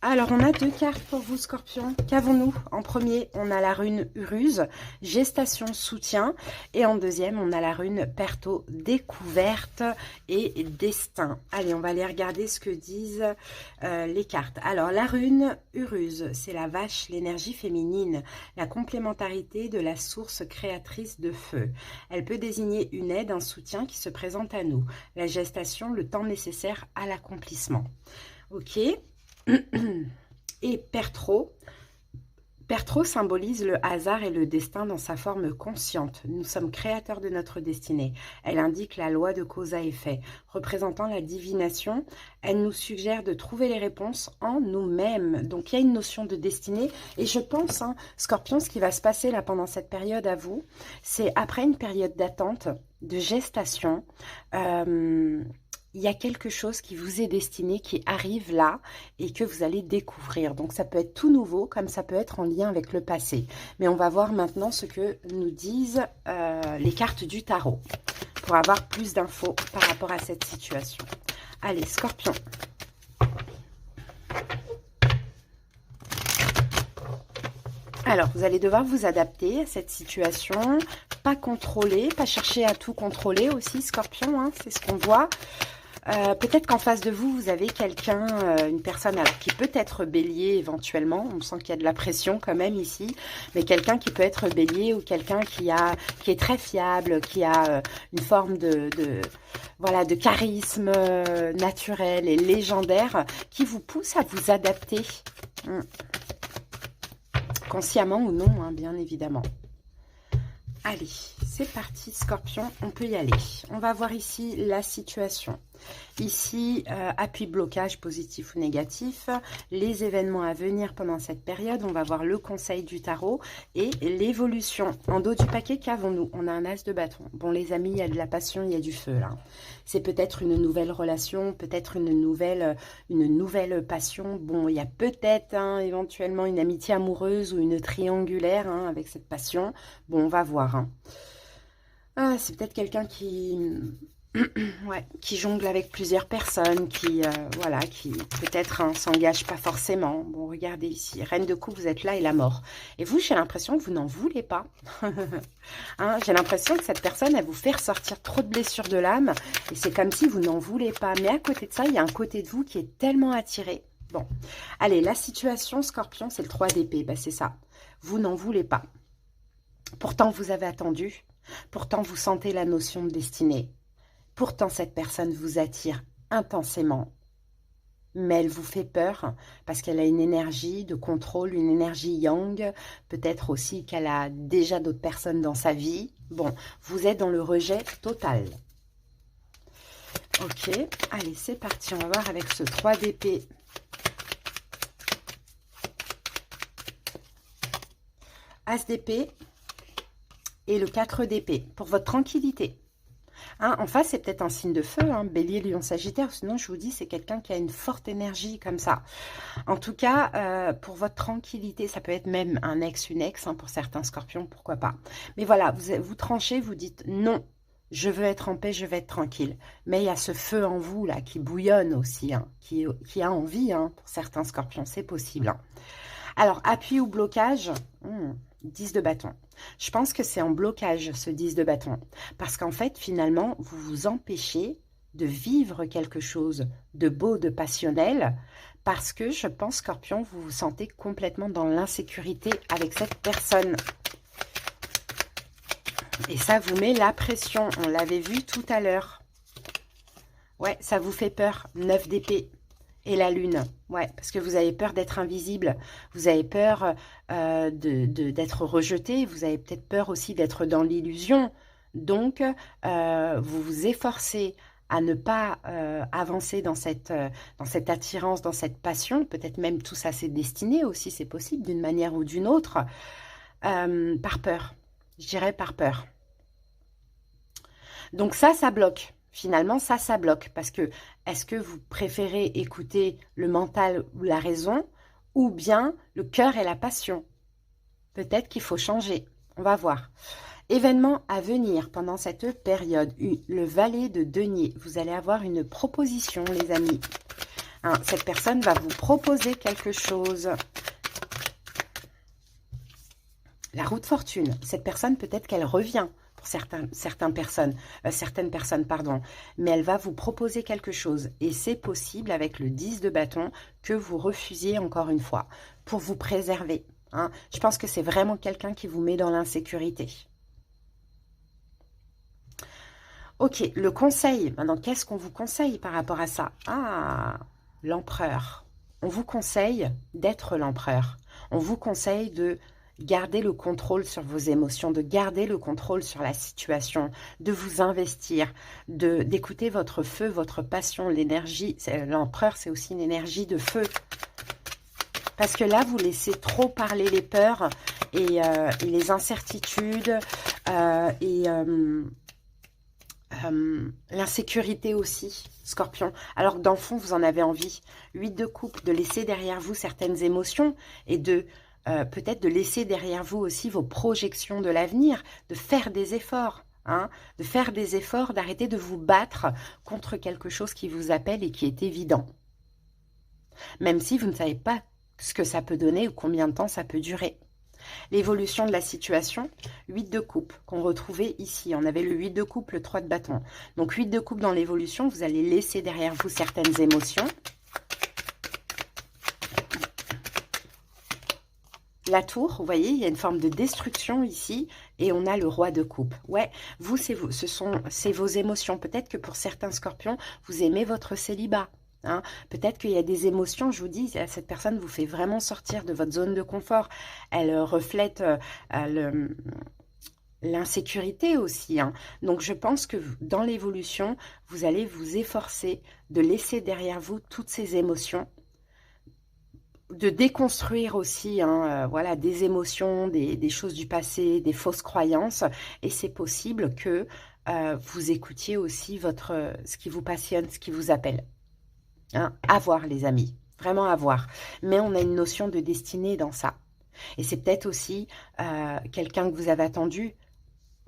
Alors, on a 2 cartes pour vous, Scorpion. Qu'avons-nous? En premier, on a la rune Uruse, gestation, soutien. Et en deuxième, on a la rune Perto, découverte et destin. Allez, on va aller regarder ce que disent les cartes. Alors, la rune Uruse, c'est la vache, l'énergie féminine, la complémentarité de la source créatrice de feu. Elle peut désigner une aide, un soutien qui se présente à nous. La gestation, le temps nécessaire à l'accomplissement. Ok. Et Pertro symbolise le hasard et le destin dans sa forme consciente. Nous sommes créateurs de notre destinée. Elle indique la loi de cause à effet. Représentant la divination, elle nous suggère de trouver les réponses en nous-mêmes. Donc il y a une notion de destinée. Et je pense, Scorpion, ce qui va se passer là pendant cette période à vous, c'est après une période d'attente, de gestation, il y a quelque chose qui vous est destiné, qui arrive là et que vous allez découvrir. Donc, ça peut être tout nouveau, comme ça peut être en lien avec le passé. Mais on va voir maintenant ce que nous disent les cartes du tarot pour avoir plus d'infos par rapport à cette situation. Allez, Scorpion. Alors, vous allez devoir vous adapter à cette situation, pas contrôler, pas chercher à tout contrôler aussi, Scorpion, c'est ce qu'on voit. Peut-être qu'en face de vous, vous avez quelqu'un, une personne alors, qui peut être bélier éventuellement. On sent qu'il y a de la pression quand même ici. Mais quelqu'un qui peut être bélier ou quelqu'un qui est très fiable, qui a une forme voilà, de charisme naturel et légendaire qui vous pousse à vous adapter. Consciemment ou non, bien évidemment. Allez, c'est parti, Scorpion, on peut y aller. On va voir ici la situation. Ici, appui, blocage, positif ou négatif, les événements à venir pendant cette période. On va voir le conseil du tarot et l'évolution. En dos du paquet, qu'avons-nous? On a un as de bâton. Bon, les amis, il y a de la passion, il y a du feu, là. C'est peut-être une nouvelle relation, peut-être une nouvelle passion. Bon, il y a peut-être, éventuellement, une amitié amoureuse ou une triangulaire, avec cette passion. Bon, on va voir, c'est peut-être quelqu'un qui jongle avec plusieurs personnes, qui peut-être s'engage pas forcément. Bon, regardez ici, reine de coupe, vous êtes là et la mort. Et vous, j'ai l'impression que vous n'en voulez pas. J'ai l'impression que cette personne, elle vous fait ressortir trop de blessures de l'âme, et c'est comme si vous n'en voulez pas. Mais à côté de ça, il y a un côté de vous qui est tellement attiré. Bon, allez, la situation, Scorpion, c'est le 3 d'épée, c'est ça. Vous n'en voulez pas. Pourtant, vous avez attendu. Pourtant, vous sentez la notion de destinée. Pourtant, cette personne vous attire intensément, mais elle vous fait peur parce qu'elle a une énergie de contrôle, une énergie yang, peut-être aussi qu'elle a déjà d'autres personnes dans sa vie. Bon, vous êtes dans le rejet total. Ok, allez, c'est parti, on va voir avec ce 3 d'épée. As d'épée et le 4 d'épée pour votre tranquillité. En face, c'est peut-être un signe de feu, Bélier, Lion, Sagittaire. Sinon, je vous dis, c'est quelqu'un qui a une forte énergie comme ça. En tout cas, pour votre tranquillité, ça peut être même un ex, une ex, pour certains Scorpions, pourquoi pas. Mais voilà, vous tranchez, vous dites non, je veux être en paix, je veux être tranquille. Mais il y a ce feu en vous, là, qui bouillonne aussi, qui a envie, pour certains Scorpions, c'est possible. Alors, appui ou blocage 10 de bâton. Je pense que c'est en blocage, ce 10 de bâton. Parce qu'en fait, finalement, vous vous empêchez de vivre quelque chose de beau, de passionnel. Parce que je pense, Scorpion, vous vous sentez complètement dans l'insécurité avec cette personne. Et ça vous met la pression. On l'avait vu tout à l'heure. Ouais, ça vous fait peur. 9 d'épée. Et la lune, ouais, parce que vous avez peur d'être invisible, vous avez peur d'être rejeté, vous avez peut-être peur aussi d'être dans l'illusion. Donc, vous vous efforcez à ne pas avancer dans cette attirance, dans cette passion. Peut-être même tout ça, c'est destiné aussi, c'est possible d'une manière ou d'une autre, par peur. Je dirais par peur. Donc ça bloque. Finalement, ça bloque. Parce que, est-ce que vous préférez écouter le mental ou la raison, ou bien le cœur et la passion? Peut-être qu'il faut changer. On va voir. Événement à venir pendant cette période. Le valet de denier. Vous allez avoir une proposition, les amis. Hein, cette personne va vous proposer quelque chose. La roue de fortune. Cette personne, peut-être qu'elle revient pour certaines personnes, pardon. Mais elle va vous proposer quelque chose. Et c'est possible avec le 10 de bâton que vous refusiez encore une fois pour vous préserver. Hein. Je pense que c'est vraiment quelqu'un qui vous met dans l'insécurité. Ok, le conseil. Maintenant, qu'est-ce qu'on vous conseille par rapport à ça? Ah, l'empereur. On vous conseille d'être l'empereur. On vous conseille de garder le contrôle sur vos émotions, de garder le contrôle sur la situation, de vous investir, d'écouter votre feu, votre passion, l'énergie. L'empereur, c'est aussi une énergie de feu. Parce que là, vous laissez trop parler les peurs et les incertitudes l'insécurité aussi, Scorpion. Alors que dans le fond, vous en avez envie. 8 de coupe, de laisser derrière vous certaines émotions et de peut-être de laisser derrière vous aussi vos projections de l'avenir, de faire des efforts. Hein, de faire des efforts, d'arrêter de vous battre contre quelque chose qui vous appelle et qui est évident. Même si vous ne savez pas ce que ça peut donner ou combien de temps ça peut durer. L'évolution de la situation, 8 de coupe, qu'on retrouvait ici. On avait le 8 de coupe, le 3 de bâton. Donc 8 de coupe dans l'évolution, vous allez laisser derrière vous certaines émotions. La tour, vous voyez, il y a une forme de destruction ici. Et on a le roi de coupe. Ouais, vous, c'est vos émotions. Peut-être que pour certains scorpions, vous aimez votre célibat. Hein, peut-être qu'il y a des émotions, je vous dis, cette personne vous fait vraiment sortir de votre zone de confort. Elle reflète l'insécurité aussi. Hein. Donc, je pense que dans l'évolution, vous allez vous efforcer de laisser derrière vous toutes ces émotions, de déconstruire aussi voilà, des émotions, des choses du passé, des fausses croyances. Et c'est possible que vous écoutiez aussi ce qui vous passionne, ce qui vous appelle. Hein, à voir les amis, vraiment à voir. Mais on a une notion de destinée dans ça. Et c'est peut-être aussi quelqu'un que vous avez attendu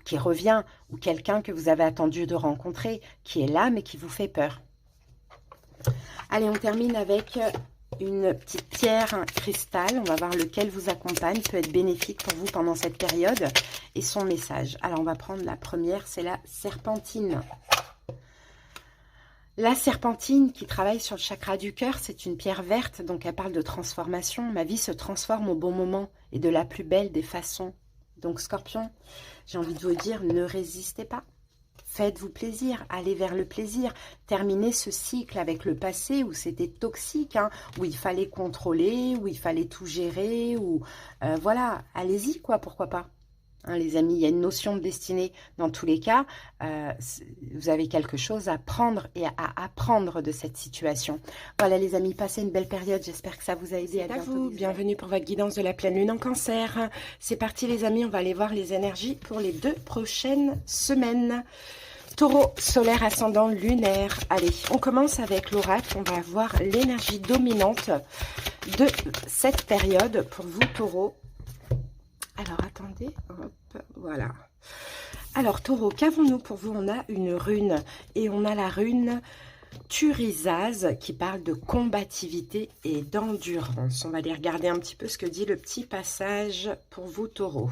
qui revient ou quelqu'un que vous avez attendu de rencontrer qui est là mais qui vous fait peur. Allez, on termine avec une petite pierre, un cristal. On va voir lequel vous accompagne, peut être bénéfique pour vous pendant cette période et son message. Alors, on va prendre la première, c'est la serpentine. La serpentine qui travaille sur le chakra du cœur, c'est une pierre verte, donc elle parle de transformation. Ma vie se transforme au bon moment et de la plus belle des façons. Donc Scorpion, j'ai envie de vous dire, ne résistez pas. Faites-vous plaisir, allez vers le plaisir. Terminez ce cycle avec le passé où c'était toxique, hein, où il fallait contrôler, où il fallait tout gérer, où voilà, allez-y quoi, pourquoi pas. Hein, les amis, il y a une notion de destinée dans tous les cas. Vous avez quelque chose à prendre et à apprendre de cette situation. Voilà les amis, passez une belle période. J'espère que ça vous a aidé. À bientôt. Bienvenue pour votre guidance de la pleine lune en cancer. C'est parti les amis, on va aller voir les énergies pour les 2 prochaines semaines. Taureau, solaire, ascendant, lunaire. Allez, on commence avec l'oracle. On va voir l'énergie dominante de cette période pour vous Taureau. Alors, attendez, hop, voilà. Alors, Taureau, qu'avons-nous pour vous? On a une rune, et on a la rune Turisase qui parle de combativité et d'endurance. On va aller regarder un petit peu ce que dit le petit passage pour vous, Taureau.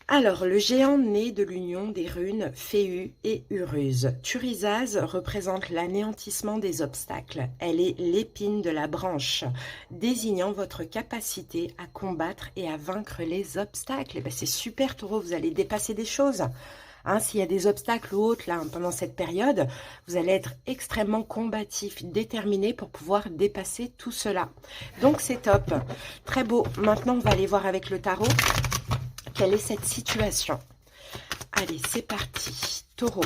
Alors, le géant né de l'union des runes Féu et Uruse. Turisase représente l'anéantissement des obstacles. Elle est l'épine de la branche, désignant votre capacité à combattre et à vaincre les obstacles. Et ben, c'est super, Taureau, vous allez dépasser des choses. Hein, s'il y a des obstacles ou autres là, pendant cette période, vous allez être extrêmement combatif, déterminé pour pouvoir dépasser tout cela. Donc, c'est top. Très beau. Maintenant, on va aller voir avec le tarot. Quelle est cette situation? Allez, c'est parti. Taureau.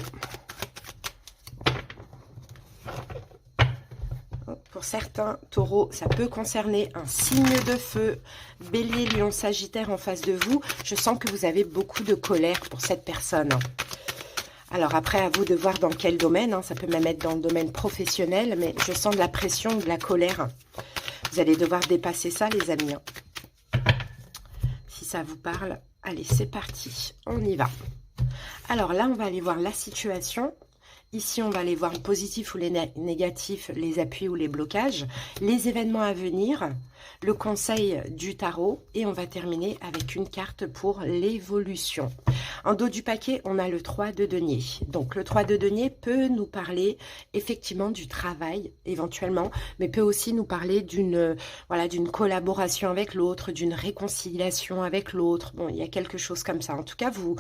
Pour certains taureaux, ça peut concerner un signe de feu. Bélier, lion, sagittaire en face de vous. Je sens que vous avez beaucoup de colère pour cette personne. Alors après, à vous de voir dans quel domaine, hein, ça peut même être dans le domaine professionnel, mais je sens de la pression, de la colère. Vous allez devoir dépasser ça, les amis. Hein. Si ça vous parle, allez, c'est parti, on y va. Alors là, on va aller voir la situation. Ici, on va aller voir le positif ou les négatifs, les appuis ou les blocages, les événements à venir, le conseil du tarot et on va terminer avec une carte pour l'évolution. En dos du paquet, on a le 3 de denier. Donc, le 3 de denier peut nous parler effectivement du travail, éventuellement, mais peut aussi nous parler d'une voilà, d'une collaboration avec l'autre, d'une réconciliation avec l'autre. Bon, il y a quelque chose comme ça. En tout cas, vous,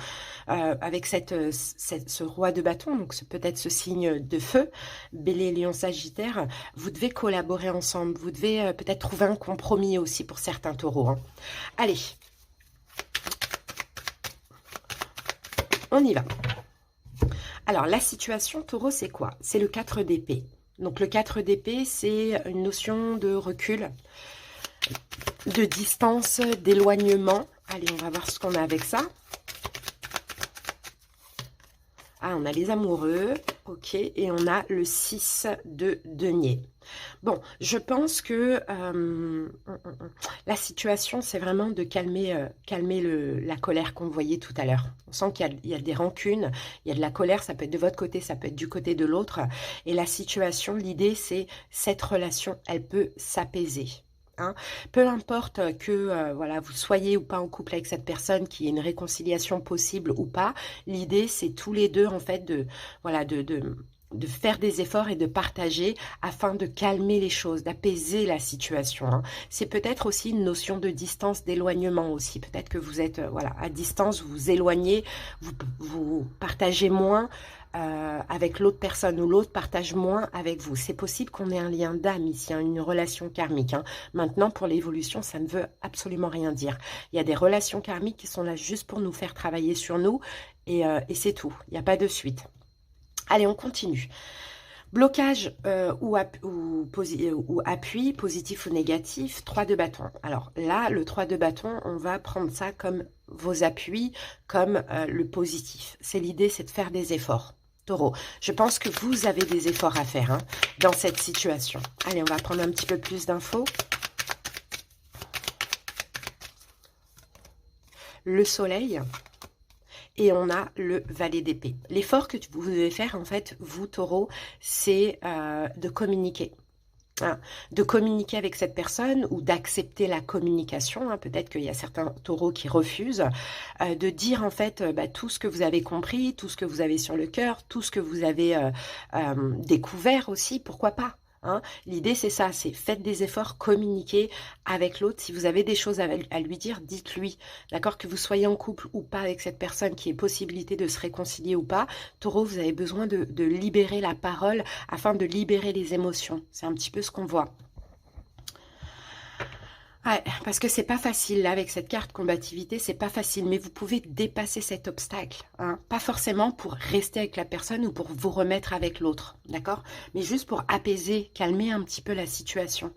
avec ce roi de bâton, donc peut-être ce signe de feu, Bélier, Lion, Sagittaire, vous devez collaborer ensemble. Vous devez peut-être trouver un compromis aussi pour certains taureaux. Hein. Allez, on y va. Alors, la situation taureau, c'est quoi? C'est le 4 d'épée. Donc, le 4 d'épée, c'est une notion de recul, de distance, d'éloignement. Allez, on va voir ce qu'on a avec ça. Ah, on a les amoureux, ok, et on a le 6 de denier. Bon, je pense que la situation, c'est vraiment de calmer, la colère qu'on voyait tout à l'heure. On sent qu'il y a des rancunes, il y a de la colère, ça peut être de votre côté, ça peut être du côté de l'autre. Et la situation, l'idée, c'est cette relation, elle peut s'apaiser. Hein. Peu importe que voilà, vous soyez ou pas en couple avec cette personne, qu'il y ait une réconciliation possible ou pas, l'idée c'est tous les deux en fait voilà, de faire des efforts et de partager afin de calmer les choses, d'apaiser la situation. Hein. C'est peut-être aussi une notion de distance, d'éloignement aussi. Peut-être que vous êtes voilà, à distance, vous vous éloignez, vous partagez moins avec l'autre personne ou l'autre partage moins avec vous. C'est possible qu'on ait un lien d'âme ici, hein, une relation karmique. Hein. Maintenant, pour l'évolution, ça ne veut absolument rien dire. Il y a des relations karmiques qui sont là juste pour nous faire travailler sur nous et c'est tout. Il n'y a pas de suite. Allez, on continue. Blocage ou appui, positif ou négatif, 3 de bâton. Alors là, le 3 de bâton, on va prendre ça comme vos appuis, comme le positif. C'est l'idée, c'est de faire des efforts. Taureau, je pense que vous avez des efforts à faire hein, dans cette situation. Allez, on va prendre un petit peu plus d'infos. Le soleil. Et on a le valet d'épée. L'effort que vous devez faire, en fait, vous, taureau, c'est de communiquer. Hein, de communiquer avec cette personne ou d'accepter la communication. Hein, peut-être qu'il y a certains taureaux qui refusent. De dire, en fait, tout ce que vous avez compris, tout ce que vous avez sur le cœur, tout ce que vous avez découvert aussi, pourquoi pas. Hein. L'idée, c'est ça, c'est faites des efforts, communiquez avec l'autre. Si vous avez des choses à lui dire, dites-lui. D'accord, que vous soyez en couple ou pas avec cette personne, qui ait possibilité de se réconcilier ou pas. Taureau, vous avez besoin de libérer la parole afin de libérer les émotions. C'est un petit peu ce qu'on voit. Ouais, parce que c'est pas facile, là, avec cette carte combativité, c'est pas facile, mais vous pouvez dépasser cet obstacle, hein. Pas forcément pour rester avec la personne ou pour vous remettre avec l'autre, d'accord? Mais juste pour apaiser, calmer un petit peu la situation.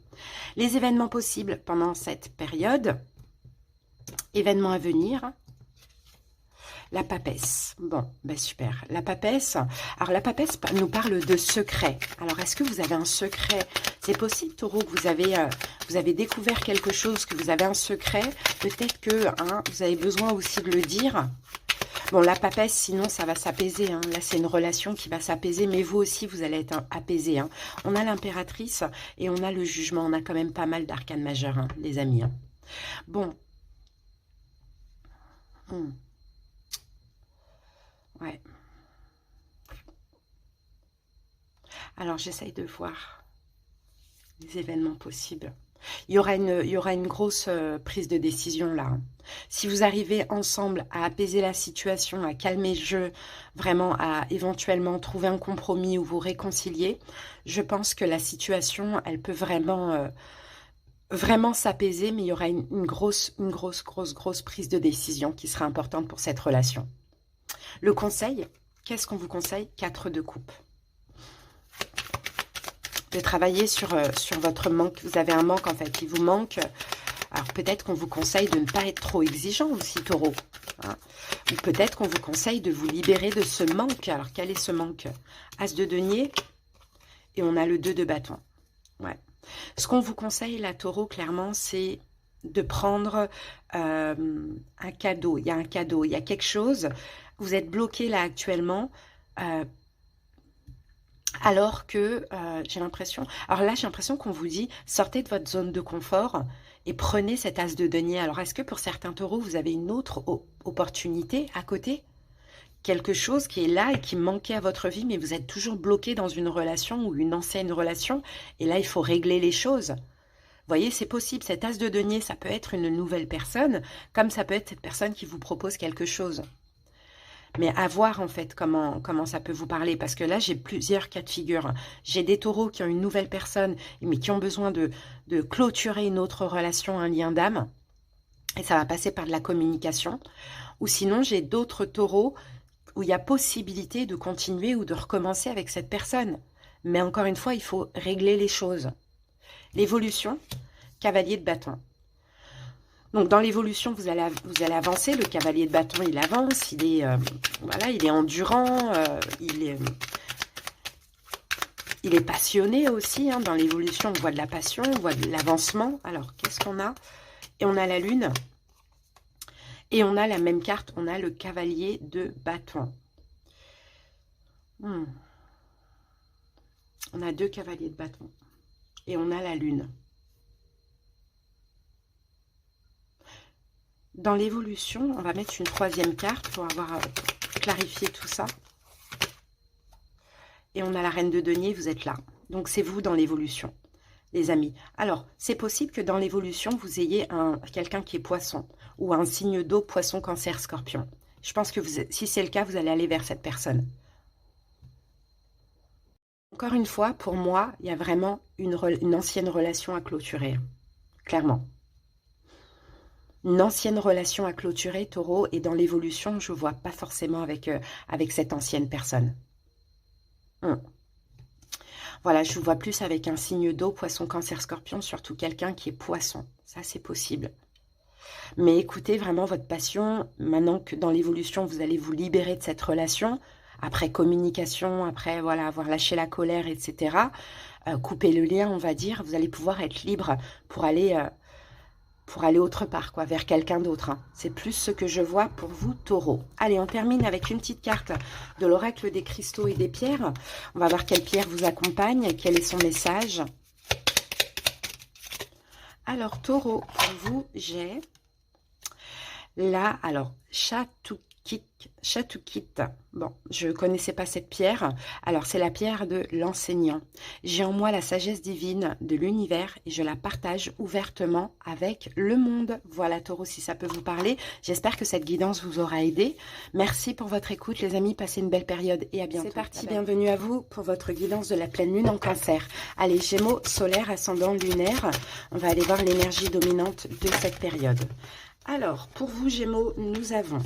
Les événements possibles pendant cette période, événements à venir, la papesse. Bon, ben super. La papesse, alors la papesse nous parle de secret. Alors, est-ce que vous avez un secret? C'est possible, taureau, que vous avez découvert quelque chose, que vous avez un secret. Peut-être que hein, vous avez besoin aussi de le dire. Bon, la papesse, sinon, ça va s'apaiser. Hein. Là, c'est une relation qui va s'apaiser, mais vous aussi, vous allez être apaisé. Hein. On a l'impératrice et on a le jugement. On a quand même pas mal d'arcanes majeures, hein, les amis. Hein. Bon. Ouais. Alors, j'essaye de voir les événements possibles. Il y aura une grosse prise de décision là. Hein. Si vous arrivez ensemble à apaiser la situation, à calmer le jeu, vraiment à éventuellement trouver un compromis ou vous réconcilier, je pense que la situation, elle peut vraiment s'apaiser, mais il y aura une grosse prise de décision qui sera importante pour cette relation. Le conseil, qu'est-ce qu'on vous conseille? 4 de coupe. De travailler sur votre manque. Vous avez un manque en fait, il vous manque Alors peut-être qu'on vous conseille de ne pas être trop exigeant aussi, Taureau. Hein. Ou peut-être qu'on vous conseille de vous libérer de ce manque. Alors quel est ce manque? As de denier et on a le 2 de bâton. Ouais. Ce qu'on vous conseille là, Taureau, clairement, c'est de prendre un cadeau. Il y a un cadeau, il y a quelque chose. Vous êtes bloqué là actuellement. Alors que j'ai l'impression... Alors là, j'ai l'impression qu'on vous dit, sortez de votre zone de confort et prenez cet as de denier. Alors, est-ce que pour certains taureaux, vous avez une autre opportunité à côté? Quelque chose qui est là et qui manquait à votre vie, mais vous êtes toujours bloqué dans une relation ou une ancienne relation. Et là, il faut régler les choses. Vous voyez, c'est possible. Cet as de denier, ça peut être une nouvelle personne, comme ça peut être cette personne qui vous propose quelque chose. Mais à voir en fait comment ça peut vous parler. Parce que là, j'ai plusieurs cas de figure. J'ai des taureaux qui ont une nouvelle personne, mais qui ont besoin de clôturer une autre relation, un lien d'âme. Et ça va passer par de la communication. Ou sinon, j'ai d'autres taureaux où il y a possibilité de continuer ou de recommencer avec cette personne. Mais encore une fois, il faut régler les choses. L'évolution, cavalier de bâton. Donc, dans l'évolution, vous allez avancer. Le cavalier de bâton, il avance. Il est, voilà, il est endurant. Il est passionné aussi. Hein. Dans l'évolution, on voit de la passion, on voit de l'avancement. Alors, qu'est-ce qu'on a? Et on a la lune. Et on a la même carte. On a le cavalier de bâton. On a 2 cavaliers de bâton. Et on a la lune. Dans l'évolution, on va mettre une 3e carte pour avoir clarifié tout ça. Et on a la reine de denier, vous êtes là. Donc, c'est vous dans l'évolution, les amis. Alors, c'est possible que dans l'évolution, vous ayez quelqu'un qui est poisson ou un signe d'eau, poisson, cancer, scorpion. Je pense que si c'est le cas, vous allez aller vers cette personne. Encore une fois, pour moi, il y a vraiment une ancienne relation à clôturer. Clairement. Une ancienne relation à clôturer, Taureau, et dans l'évolution, je ne vois pas forcément avec cette ancienne personne. Voilà, je vous vois plus avec un signe d'eau, poisson, cancer, scorpion, surtout quelqu'un qui est poisson. Ça, c'est possible. Mais écoutez vraiment votre passion. Maintenant que dans l'évolution, vous allez vous libérer de cette relation, après communication, après voilà, avoir lâché la colère, etc., couper le lien, on va dire, vous allez pouvoir être libre pour aller autre part, quoi, vers quelqu'un d'autre. Hein. C'est plus ce que je vois pour vous, Taureau. Allez, on termine avec une petite carte de l'oracle des cristaux et des pierres. On va voir quelle pierre vous accompagne, quel est son message. Alors, Taureau, pour vous, j'ai là, alors, Chatoukit. Bon, je ne connaissais pas cette pierre. Alors, c'est la pierre de l'enseignant. J'ai en moi la sagesse divine de l'univers et je la partage ouvertement avec le monde. Voilà, Taureau, si ça peut vous parler. J'espère que cette guidance vous aura aidé. Merci pour votre écoute, les amis. Passez une belle période et à bientôt. C'est parti, bienvenue à vous pour votre guidance de la pleine lune en cancer. Allez, Gémeaux, solaire, ascendant, lunaire. On va aller voir l'énergie dominante de cette période. Alors, pour vous, Gémeaux, nous avons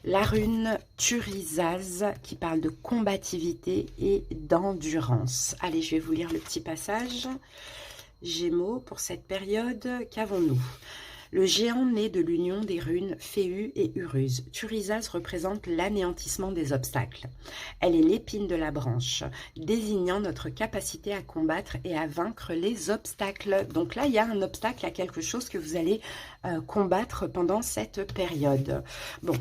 la rune Turisaz qui parle de combativité et d'endurance. Allez, je vais vous lire le petit passage. Gémeaux, pour cette période, qu'avons-nous? Le géant né de l'union des runes Féu et Uruz. Turisaz représente l'anéantissement des obstacles. Elle est l'épine de la branche, désignant notre capacité à combattre et à vaincre les obstacles. Donc là, il y a un obstacle, il y a quelque chose que vous allez combattre pendant cette période. Bon,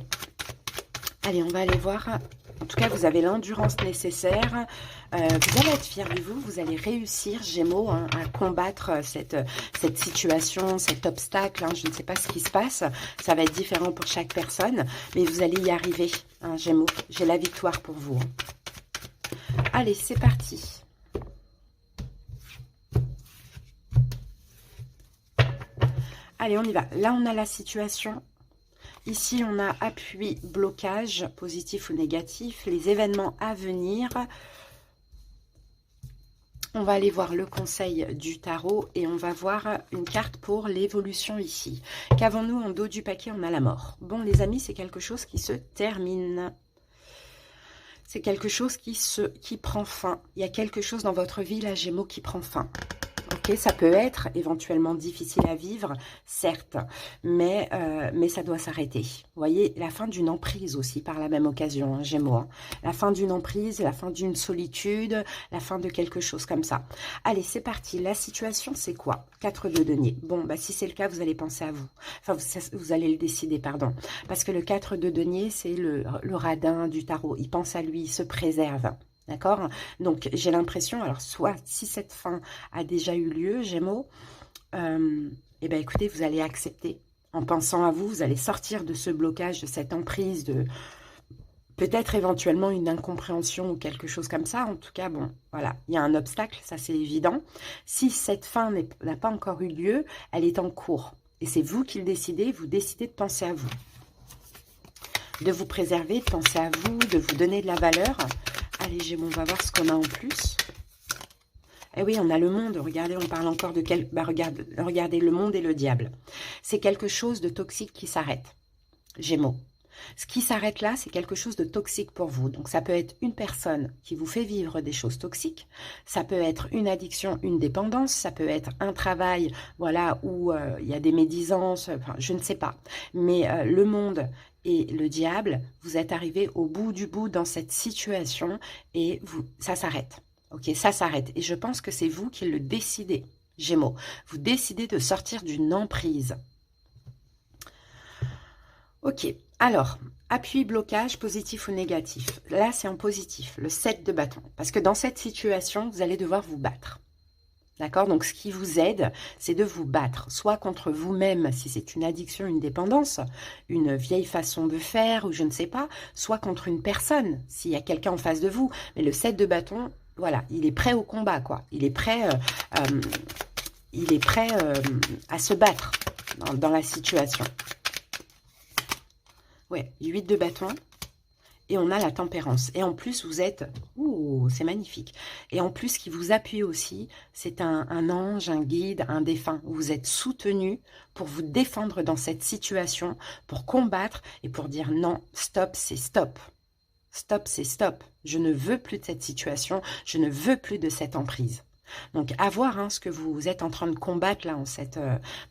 allez, on va aller voir. En tout cas, vous avez l'endurance nécessaire. Vous allez être fiers de vous. Vous allez réussir, Gémeaux, hein, à combattre cette situation, cet obstacle. Hein. Je ne sais pas ce qui se passe. Ça va être différent pour chaque personne. Mais vous allez y arriver, hein, Gémeaux. J'ai la victoire pour vous. Hein. Allez, c'est parti. Allez, on y va. Là, on a la situation. Ici, on a appui, blocage, positif ou négatif, les événements à venir. On va aller voir le conseil du tarot et on va voir une carte pour l'évolution ici. Qu'avons-nous en dos du paquet? On a la mort. Bon, les amis, c'est quelque chose qui se termine. C'est quelque chose qui prend fin. Il y a quelque chose dans votre vie, là, Gémeaux, qui prend fin. Ok, ça peut être éventuellement difficile à vivre, certes, mais ça doit s'arrêter. Vous voyez, la fin d'une emprise aussi par la même occasion, hein, Gémeaux. Hein. La fin d'une emprise, la fin d'une solitude, la fin de quelque chose comme ça. Allez, c'est parti. La situation, c'est quoi? 4 de denier. Bon, bah, si c'est le cas, vous allez penser à vous. Enfin, vous allez le décider, pardon. Parce que le 4 de denier, c'est le radin du tarot. Il pense à lui, il se préserve. D'accord? Donc, j'ai l'impression, alors, soit si cette fin a déjà eu lieu, Gémeaux, eh bien, écoutez, vous allez accepter. En pensant à vous, vous allez sortir de ce blocage, de cette emprise, de peut-être éventuellement une incompréhension ou quelque chose comme ça. En tout cas, bon, voilà, il y a un obstacle, ça c'est évident. Si cette fin n'a pas encore eu lieu, elle est en cours. Et c'est vous qui le décidez, vous décidez de penser à vous. De vous préserver, de penser à vous, de vous donner de la valeur. Allez, Gémeaux, on va voir ce qu'on a en plus. Eh oui, on a le monde. Regardez, on parle encore de quel... Bah, regardez, le monde et le diable. C'est quelque chose de toxique qui s'arrête. Gémeaux. Ce qui s'arrête là, c'est quelque chose de toxique pour vous. Donc, ça peut être une personne qui vous fait vivre des choses toxiques. Ça peut être une addiction, une dépendance. Ça peut être un travail, voilà, où il y a des médisances. Enfin, je ne sais pas. Mais le monde et le diable, vous êtes arrivés au bout du bout dans cette situation et ça s'arrête. Ok, ça s'arrête. Et je pense que c'est vous qui le décidez, Gémeaux. Vous décidez de sortir d'une emprise. Ok, alors, appui, blocage, positif ou négatif. Là, c'est en positif, le 7 de bâton. Parce que dans cette situation, vous allez devoir vous battre. D'accord? Donc, ce qui vous aide, c'est de vous battre, soit contre vous-même, si c'est une addiction, une dépendance, une vieille façon de faire, ou je ne sais pas, soit contre une personne, s'il y a quelqu'un en face de vous. Mais le 7 de bâton, voilà, il est prêt au combat, quoi. Il est prêt, à se battre dans la situation. Ouais, 8 de bâton. Et on a la tempérance. Et en plus, vous êtes... Ouh, c'est magnifique. Et en plus, ce qui vous appuie aussi, c'est un ange, un guide, un défunt. Vous êtes soutenu pour vous défendre dans cette situation, pour combattre et pour dire non, stop, c'est stop. Stop, c'est stop. Je ne veux plus de cette situation. Je ne veux plus de cette emprise. Donc, à voir hein, ce que vous êtes en train de combattre là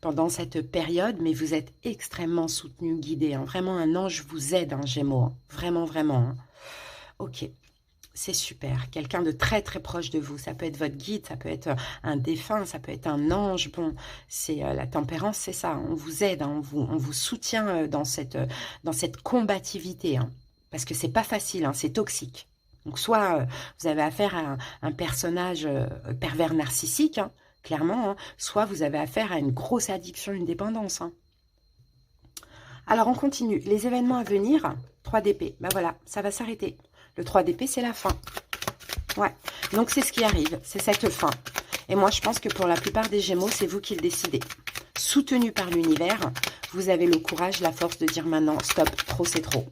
pendant cette période, mais vous êtes extrêmement soutenu, guidé. Hein. Vraiment, un ange vous aide, hein, Gémeaux. Hein. Vraiment, vraiment. Hein. Ok, c'est super. Quelqu'un de très, très proche de vous. Ça peut être votre guide, ça peut être un défunt, ça peut être un ange. Bon, c'est la tempérance, c'est ça. On vous aide, hein, on vous soutient dans cette combativité. Hein, parce que c'est pas facile, hein, c'est toxique. Donc, soit vous avez affaire à un personnage pervers narcissique, hein, clairement, hein, soit vous avez affaire à une grosse addiction, une dépendance. Hein. Alors, on continue. Les événements à venir, 3 d'épée. Ben voilà, ça va s'arrêter. Le 3 d'épée, c'est la fin. Ouais, donc c'est ce qui arrive, c'est cette fin. Et moi, je pense que pour la plupart des Gémeaux, c'est vous qui le décidez. Soutenu par l'univers, vous avez le courage, la force de dire maintenant, stop, trop c'est trop.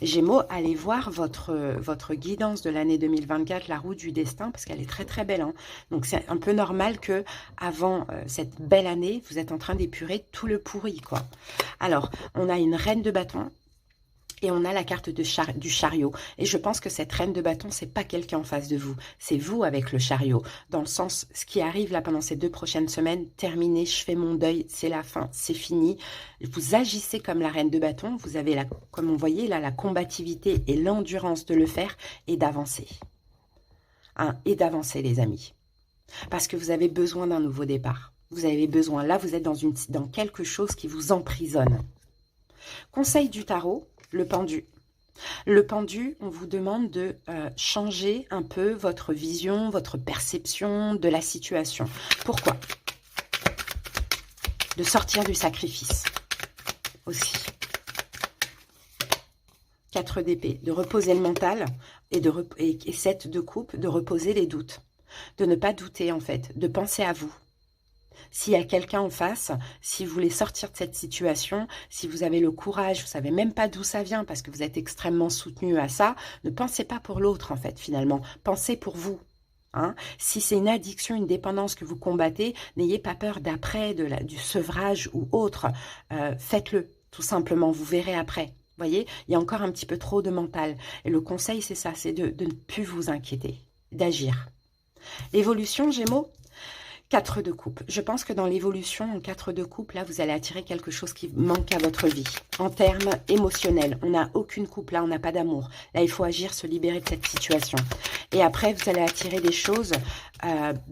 Gémeaux, allez voir votre guidance de l'année 2024, la roue du destin, parce qu'elle est très très belle. Hein. Donc c'est un peu normal que avant cette belle année, vous êtes en train d'épurer tout le pourri, quoi. Alors, on a une reine de bâton. Et on a la carte du chariot. Et je pense que cette reine de bâton, c'est pas quelqu'un en face de vous. C'est vous avec le chariot. Dans le sens, ce qui arrive là pendant ces 2 prochaines semaines, terminé, je fais mon deuil, c'est la fin, c'est fini. Vous agissez comme la reine de bâton. Vous avez, comme on voyait là, la combativité et l'endurance de le faire et d'avancer. Hein, et d'avancer, les amis. Parce que vous avez besoin d'un nouveau départ. Vous avez besoin, là, vous êtes dans quelque chose qui vous emprisonne. Conseil du tarot. Le pendu. Le pendu, on vous demande de changer un peu votre vision, votre perception de la situation. Pourquoi? De sortir du sacrifice aussi. 4 d'épée, de reposer le mental et 7 de coupe, de reposer les doutes. De ne pas douter en fait, de penser à vous. S'il y a quelqu'un en face, si vous voulez sortir de cette situation, si vous avez le courage, vous ne savez même pas d'où ça vient parce que vous êtes extrêmement soutenu à ça, ne pensez pas pour l'autre en fait finalement, pensez pour vous. Hein. Si c'est une addiction, une dépendance que vous combattez, n'ayez pas peur d'après, du sevrage ou autre, faites-le tout simplement, vous verrez après. Vous voyez, il y a encore un petit peu trop de mental. Et le conseil c'est ça, c'est de ne plus vous inquiéter, d'agir. L'évolution Gémeaux, 4 de coupe. Je pense que dans l'évolution, en 4 de coupe, là, vous allez attirer quelque chose qui manque à votre vie. En termes émotionnels, on n'a aucune coupe, là, on n'a pas d'amour. Là, il faut agir, se libérer de cette situation. Et après, vous allez attirer des choses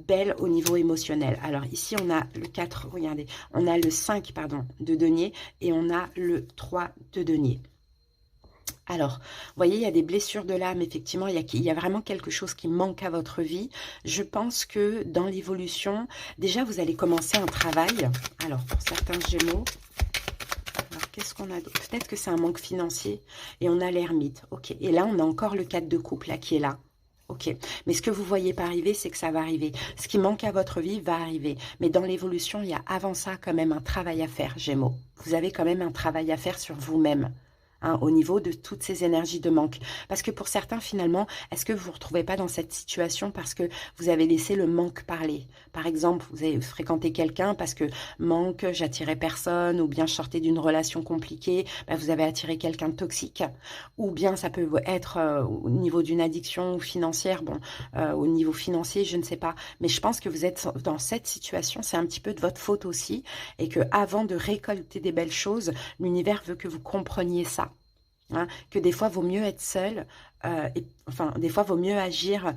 belles au niveau émotionnel. Alors, ici, on a le 4, regardez, on a le 5, pardon, de denier et on a le 3 de denier. Alors, vous voyez, il y a des blessures de l'âme, effectivement, il y a vraiment quelque chose qui manque à votre vie. Je pense que dans l'évolution, déjà, vous allez commencer un travail. Alors, pour certains Gémeaux, alors qu'est-ce qu'on a d'autre? Peut-être que c'est un manque financier et on a l'ermite. Ok, et là, on a encore le 4 de coupe, là, qui est là. Ok, mais ce que vous voyez pas arriver, c'est que ça va arriver. Ce qui manque à votre vie va arriver. Mais dans l'évolution, il y a avant ça quand même un travail à faire, Gémeaux. Vous avez quand même un travail à faire sur vous-même. Hein, au niveau de toutes ces énergies de manque. Parce que pour certains, finalement, est-ce que vous ne vous retrouvez pas dans cette situation parce que vous avez laissé le manque parler? Par exemple, vous avez fréquenté quelqu'un parce que manque, j'attirais personne, ou bien je sortais d'une relation compliquée, ben vous avez attiré quelqu'un de toxique. Ou bien ça peut être au niveau d'une addiction ou financière, bon, au niveau financier, je ne sais pas. Mais je pense que vous êtes dans cette situation, c'est un petit peu de votre faute aussi, et que avant de récolter des belles choses, l'univers veut que vous compreniez ça. Hein, que des fois, vaut mieux être seul, enfin, des fois, vaut mieux agir,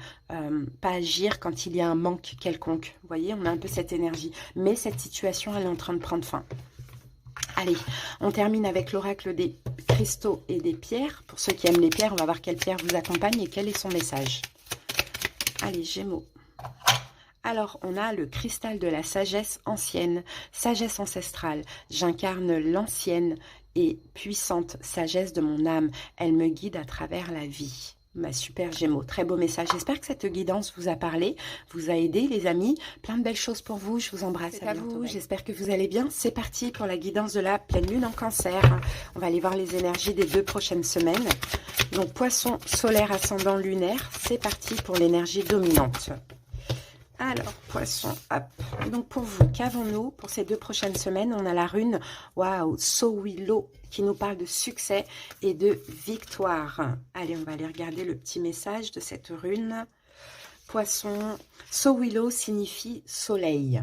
pas agir quand il y a un manque quelconque. Vous voyez, on a un peu cette énergie. Mais cette situation, elle est en train de prendre fin. Allez, on termine avec l'oracle des cristaux et des pierres. Pour ceux qui aiment les pierres, on va voir quelle pierre vous accompagne et quel est son message. Allez, Gémeaux. Alors, on a le cristal de la sagesse ancienne, sagesse ancestrale. J'incarne l'ancienne et puissante sagesse de mon âme. Elle me guide à travers la vie. Ma super Gémeaux, très beau message. J'espère que cette guidance vous a parlé, vous a aidé, les amis. Plein de belles choses pour vous. Je vous embrasse. C'est à vous. J'espère que vous allez bien. C'est parti pour la guidance de la pleine lune en cancer. On va aller voir les énergies des 2 prochaines semaines. Donc, poisson solaire ascendant lunaire. C'est parti pour l'énergie dominante. Alors, poisson, hop. Donc, pour vous, qu'avons-nous pour ces 2 prochaines semaines? On a la rune, waouh, Sowilo, qui nous parle de succès et de victoire. Allez, on va aller regarder le petit message de cette rune. Poisson, Sowilo signifie soleil.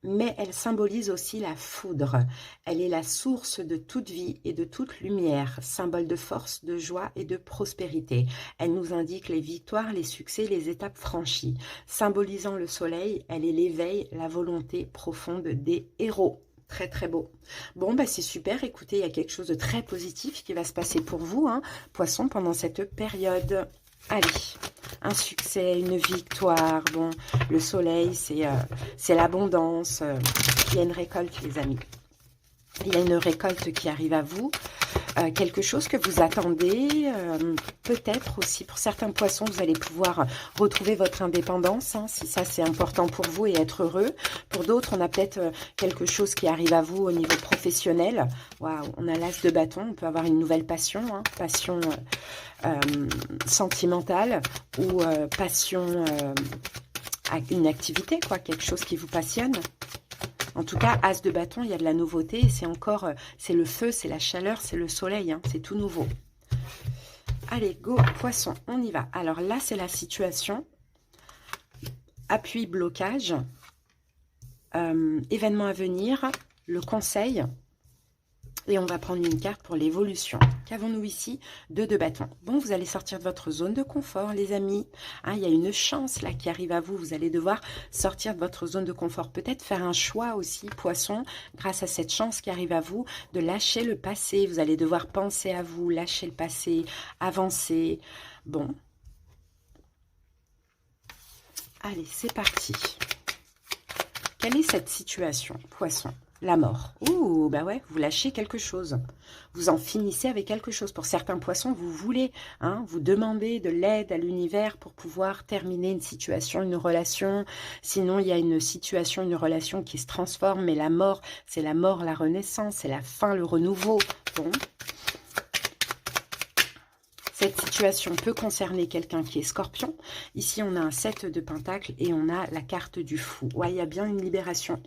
Mais elle symbolise aussi la foudre. Elle est la source de toute vie et de toute lumière, symbole de force, de joie et de prospérité. Elle nous indique les victoires, les succès, les étapes franchies. Symbolisant le soleil, elle est l'éveil, la volonté profonde des héros. Très très beau. Bon, bah c'est super. Écoutez, il y a quelque chose de très positif qui va se passer pour vous, hein, Poisson, pendant cette période. Allez, un succès, une victoire. Bon, le soleil, c'est l'abondance. Il y a une récolte, les amis. Il y a une récolte qui arrive à vous. Quelque chose que vous attendez. Peut-être aussi, pour certains poissons, vous allez pouvoir retrouver votre indépendance. Hein, si ça, c'est important pour vous et être heureux. Pour d'autres, on a peut-être quelque chose qui arrive à vous au niveau professionnel. Waouh, on a l'as de bâton. On peut avoir une nouvelle passion. Hein, passion sentimentale ou passion à une activité, quoi, quelque chose qui vous passionne. En tout cas, as de bâton, il y a de la nouveauté. C'est encore, c'est le feu, c'est la chaleur, c'est le soleil. Hein, c'est tout nouveau. Allez, go, poisson, on y va. Alors là, c'est la situation. Appui, blocage. Événement à venir. Le conseil. Et on va prendre une carte pour l'évolution. Qu'avons-nous ici? 2 de bâton. Bon, vous allez sortir de votre zone de confort, les amis. Hein, il y a une chance là qui arrive à vous. Vous allez devoir sortir de votre zone de confort. Peut-être faire un choix aussi, poisson, grâce à cette chance qui arrive à vous, de lâcher le passé. Vous allez devoir penser à vous, lâcher le passé, avancer. Bon. Allez, c'est parti. Quelle est cette situation, poisson? La mort. Ouh, bah ouais, vous lâchez quelque chose. Vous en finissez avec quelque chose. Pour certains poissons, vous voulez, hein, vous demandez de l'aide à l'univers pour pouvoir terminer une situation, une relation. Sinon, il y a une situation, une relation qui se transforme. Mais la mort, c'est la mort, la renaissance, c'est la fin, le renouveau. Bon. Cette situation peut concerner quelqu'un qui est scorpion. Ici, on a un 7 de pentacle et on a la carte du fou. Ouais, il y a bien une libération.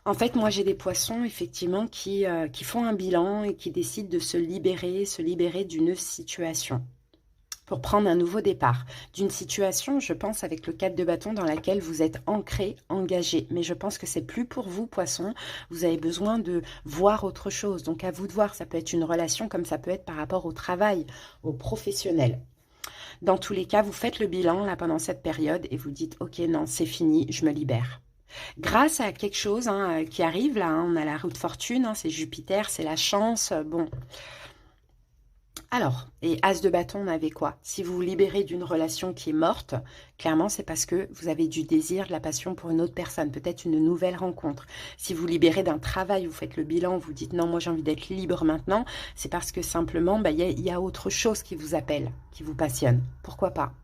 En fait, moi, j'ai des poissons, effectivement, qui font un bilan et qui décident de se libérer d'une situation. pour prendre un nouveau départ d'une situation, je pense, avec le 4 de bâton dans laquelle vous êtes ancré, engagé. Mais je pense que c'est plus pour vous, poisson. Vous avez besoin de voir autre chose. Donc, à vous de voir. Ça peut être une relation comme ça peut être par rapport au travail, au professionnel. Dans tous les cas, vous faites le bilan là pendant cette période et vous dites « Ok, non, c'est fini, je me libère ». Grâce à quelque chose qui arrive là, on a la roue de fortune, c'est Jupiter, c'est la chance, bon... Alors, et As de bâton, on avait quoi? Si vous vous libérez d'une relation qui est morte, clairement, c'est parce que vous avez du désir, de la passion pour une autre personne, peut-être une nouvelle rencontre. Si vous vous libérez d'un travail, vous faites le bilan, vous dites non, moi j'ai envie d'être libre maintenant, c'est parce que simplement, il y a autre chose qui vous appelle, qui vous passionne. Pourquoi pas?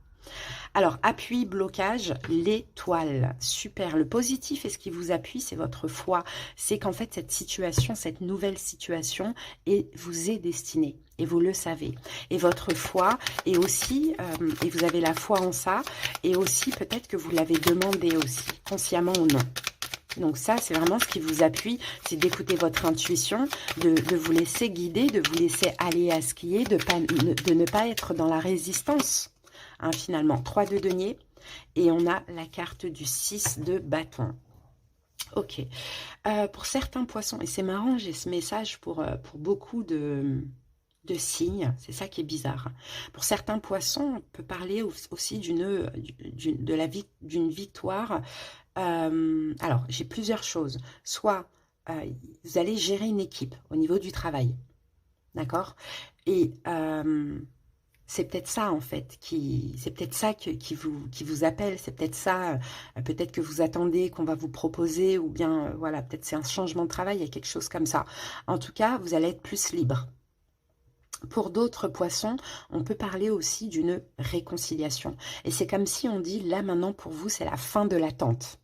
Alors, appui, blocage, l'étoile. Super. Le positif et ce qui vous appuie, c'est votre foi. C'est qu'en fait, cette situation, cette nouvelle situation vous est destinée. Et vous le savez. Et votre foi est aussi, et vous avez la foi en ça, et aussi peut-être que vous l'avez demandé aussi, consciemment ou non. Donc ça, c'est vraiment ce qui vous appuie, c'est d'écouter votre intuition, de vous laisser guider, de vous laisser aller à ce qui est, de ne pas être dans la résistance. Finalement, 3 de denier et on a la carte du 6 de bâton. Ok. Pour certains poissons, et c'est marrant, j'ai ce message pour beaucoup de signes, c'est ça qui est bizarre. Pour certains poissons, on peut parler aussi d'une victoire. Alors, j'ai plusieurs choses. Soit vous allez gérer une équipe au niveau du travail, d'accord? Et... c'est peut-être ça en fait, c'est peut-être ça qui vous appelle, c'est peut-être ça, peut-être que vous attendez qu'on va vous proposer, ou bien voilà, peut-être c'est un changement de travail, il y a quelque chose comme ça. En tout cas, vous allez être plus libre. Pour d'autres poissons, on peut parler aussi d'une réconciliation. Et c'est comme si on dit, là maintenant pour vous, c'est la fin de l'attente.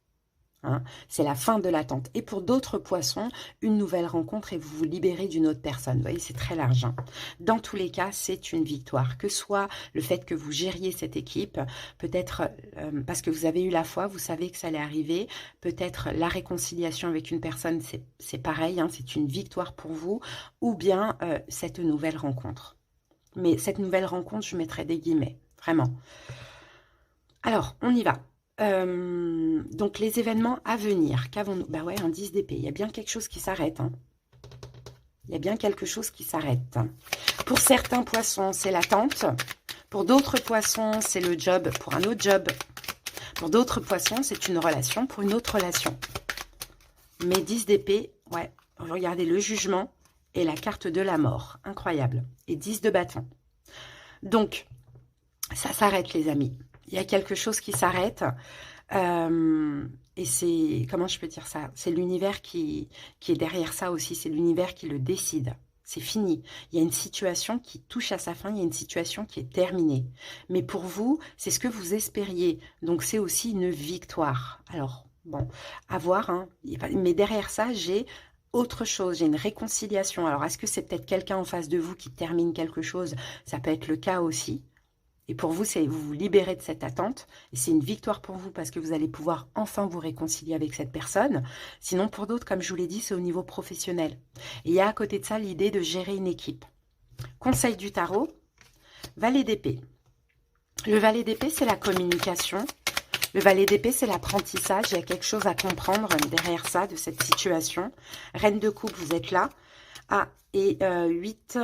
C'est la fin de l'attente. Et pour d'autres poissons, une nouvelle rencontre et vous vous libérez d'une autre personne. Vous voyez, c'est très large. Dans tous les cas, c'est une victoire. Que soit le fait que vous gériez cette équipe, peut-être parce que vous avez eu la foi, vous savez que ça allait arriver. Peut-être la réconciliation avec une personne, c'est pareil, c'est une victoire pour vous. Ou bien cette nouvelle rencontre. Mais cette nouvelle rencontre, je mettrai des guillemets, vraiment. Alors, on y va. Donc les événements à venir, qu'avons-nous? Bah ouais, un 10 d'épée, il y a bien quelque chose qui s'arrête. Il y a bien quelque chose qui s'arrête. Pour certains poissons, c'est l'attente. Pour d'autres poissons, c'est le job pour un autre job. Pour d'autres poissons, c'est une relation pour une autre relation. Mais 10 d'épée, ouais, regardez le jugement et la carte de la mort. Incroyable. Et 10 de bâton. Donc, ça s'arrête les amis. Il y a quelque chose qui s'arrête et c'est, comment je peux dire ça? C'est l'univers qui est derrière ça aussi, c'est l'univers qui le décide. C'est fini. Il y a une situation qui touche à sa fin, il y a une situation qui est terminée. Mais pour vous, c'est ce que vous espériez. Donc c'est aussi une victoire. Alors, bon, à voir. Mais derrière ça, j'ai autre chose, j'ai une réconciliation. Alors, est-ce que c'est peut-être quelqu'un en face de vous qui termine quelque chose? Ça peut être le cas aussi. Et pour vous, c'est vous vous libérez de cette attente. Et c'est une victoire pour vous parce que vous allez pouvoir enfin vous réconcilier avec cette personne. Sinon, pour d'autres, comme je vous l'ai dit, c'est au niveau professionnel. Et il y a à côté de ça l'idée de gérer une équipe. Conseil du tarot, valet d'épée. Le valet d'épée, c'est la communication. Le valet d'épée, c'est l'apprentissage. Il y a quelque chose à comprendre derrière ça, de cette situation. Reine de coupe, vous êtes là. Ah, et 8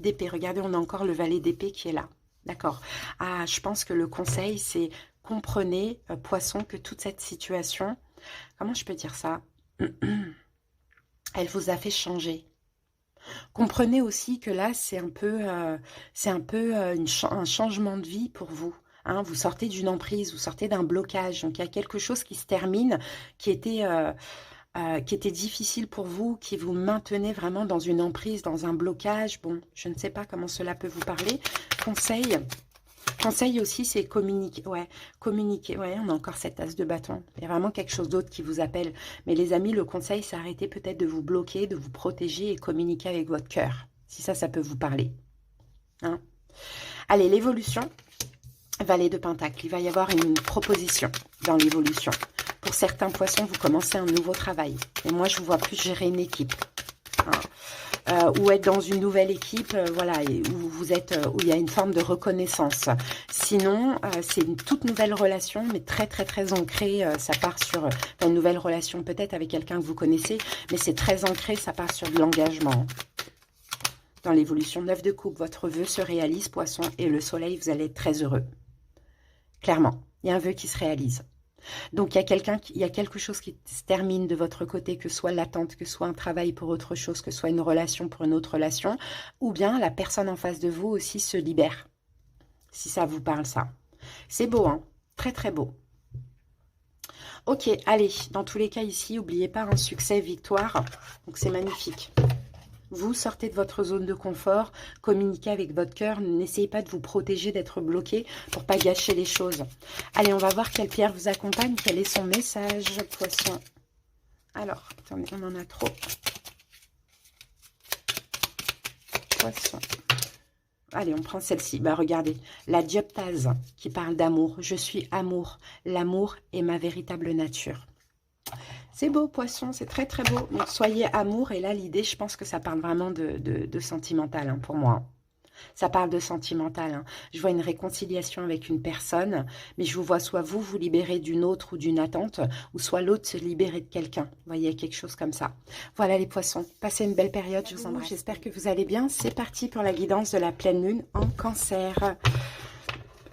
d'épée. Regardez, on a encore le valet d'épée qui est là. D'accord. Ah, je pense que le conseil, c'est comprenez, poisson, que toute cette situation, comment je peux dire ça? Elle vous a fait changer. Comprenez aussi que là, c'est un peu un changement de vie pour vous. Vous sortez d'une emprise, vous sortez d'un blocage. Donc, il y a quelque chose qui se termine, qui était difficile pour vous, qui vous maintenait vraiment dans une emprise, dans un blocage. Bon, je ne sais pas comment cela peut vous parler. Conseil aussi, c'est communiquer. Ouais, communiquer. Ouais, on a encore cette as de bâton. Il y a vraiment quelque chose d'autre qui vous appelle. Mais les amis, le conseil, c'est arrêter peut-être de vous bloquer, de vous protéger et communiquer avec votre cœur. Si ça peut vous parler. Allez, l'évolution. Valet de Pentacle. Il va y avoir une proposition dans l'évolution. Pour certains poissons, vous commencez un nouveau travail. Et moi, je vous vois plus gérer une équipe. ou être dans une nouvelle équipe, voilà, et où vous êtes, où il y a une forme de reconnaissance. Sinon, c'est une toute nouvelle relation, mais très très très ancrée. Ça part sur une nouvelle relation peut-être avec quelqu'un que vous connaissez, mais c'est très ancré, ça part sur de l'engagement. Dans l'évolution 9 de coupe, votre vœu se réalise, poisson, et le soleil, vous allez être très heureux. Clairement, il y a un vœu qui se réalise. Donc, il y a quelque chose qui se termine de votre côté, que ce soit l'attente, que ce soit un travail pour autre chose, que ce soit une relation pour une autre relation, ou bien la personne en face de vous aussi se libère, si ça vous parle ça. C'est beau, hein? Très, très beau. Ok, allez, dans tous les cas ici, n'oubliez pas un succès, victoire, donc c'est magnifique. Vous sortez de votre zone de confort, communiquez avec votre cœur, n'essayez pas de vous protéger, d'être bloqué pour pas gâcher les choses. Allez, on va voir quelle pierre vous accompagne, quel est son message, poisson. Alors, attendez, on en a trop. Poisson. Allez, on prend celle-ci. Bah, regardez, la dioptase qui parle d'amour. Je suis amour. L'amour est ma véritable nature. C'est beau, poisson, c'est très très beau. Donc, soyez amour. Et là, l'idée, je pense que ça parle vraiment de sentimental hein, pour moi. Ça parle de sentimental. Hein. Je vois une réconciliation avec une personne, mais je vous vois soit vous vous libérer d'une autre ou d'une attente, ou soit l'autre se libérer de quelqu'un. Vous voyez, quelque chose comme ça. Voilà les poissons, passez une belle période, je vous embrasse. J'espère que vous allez bien. C'est parti pour la guidance de la pleine lune en cancer.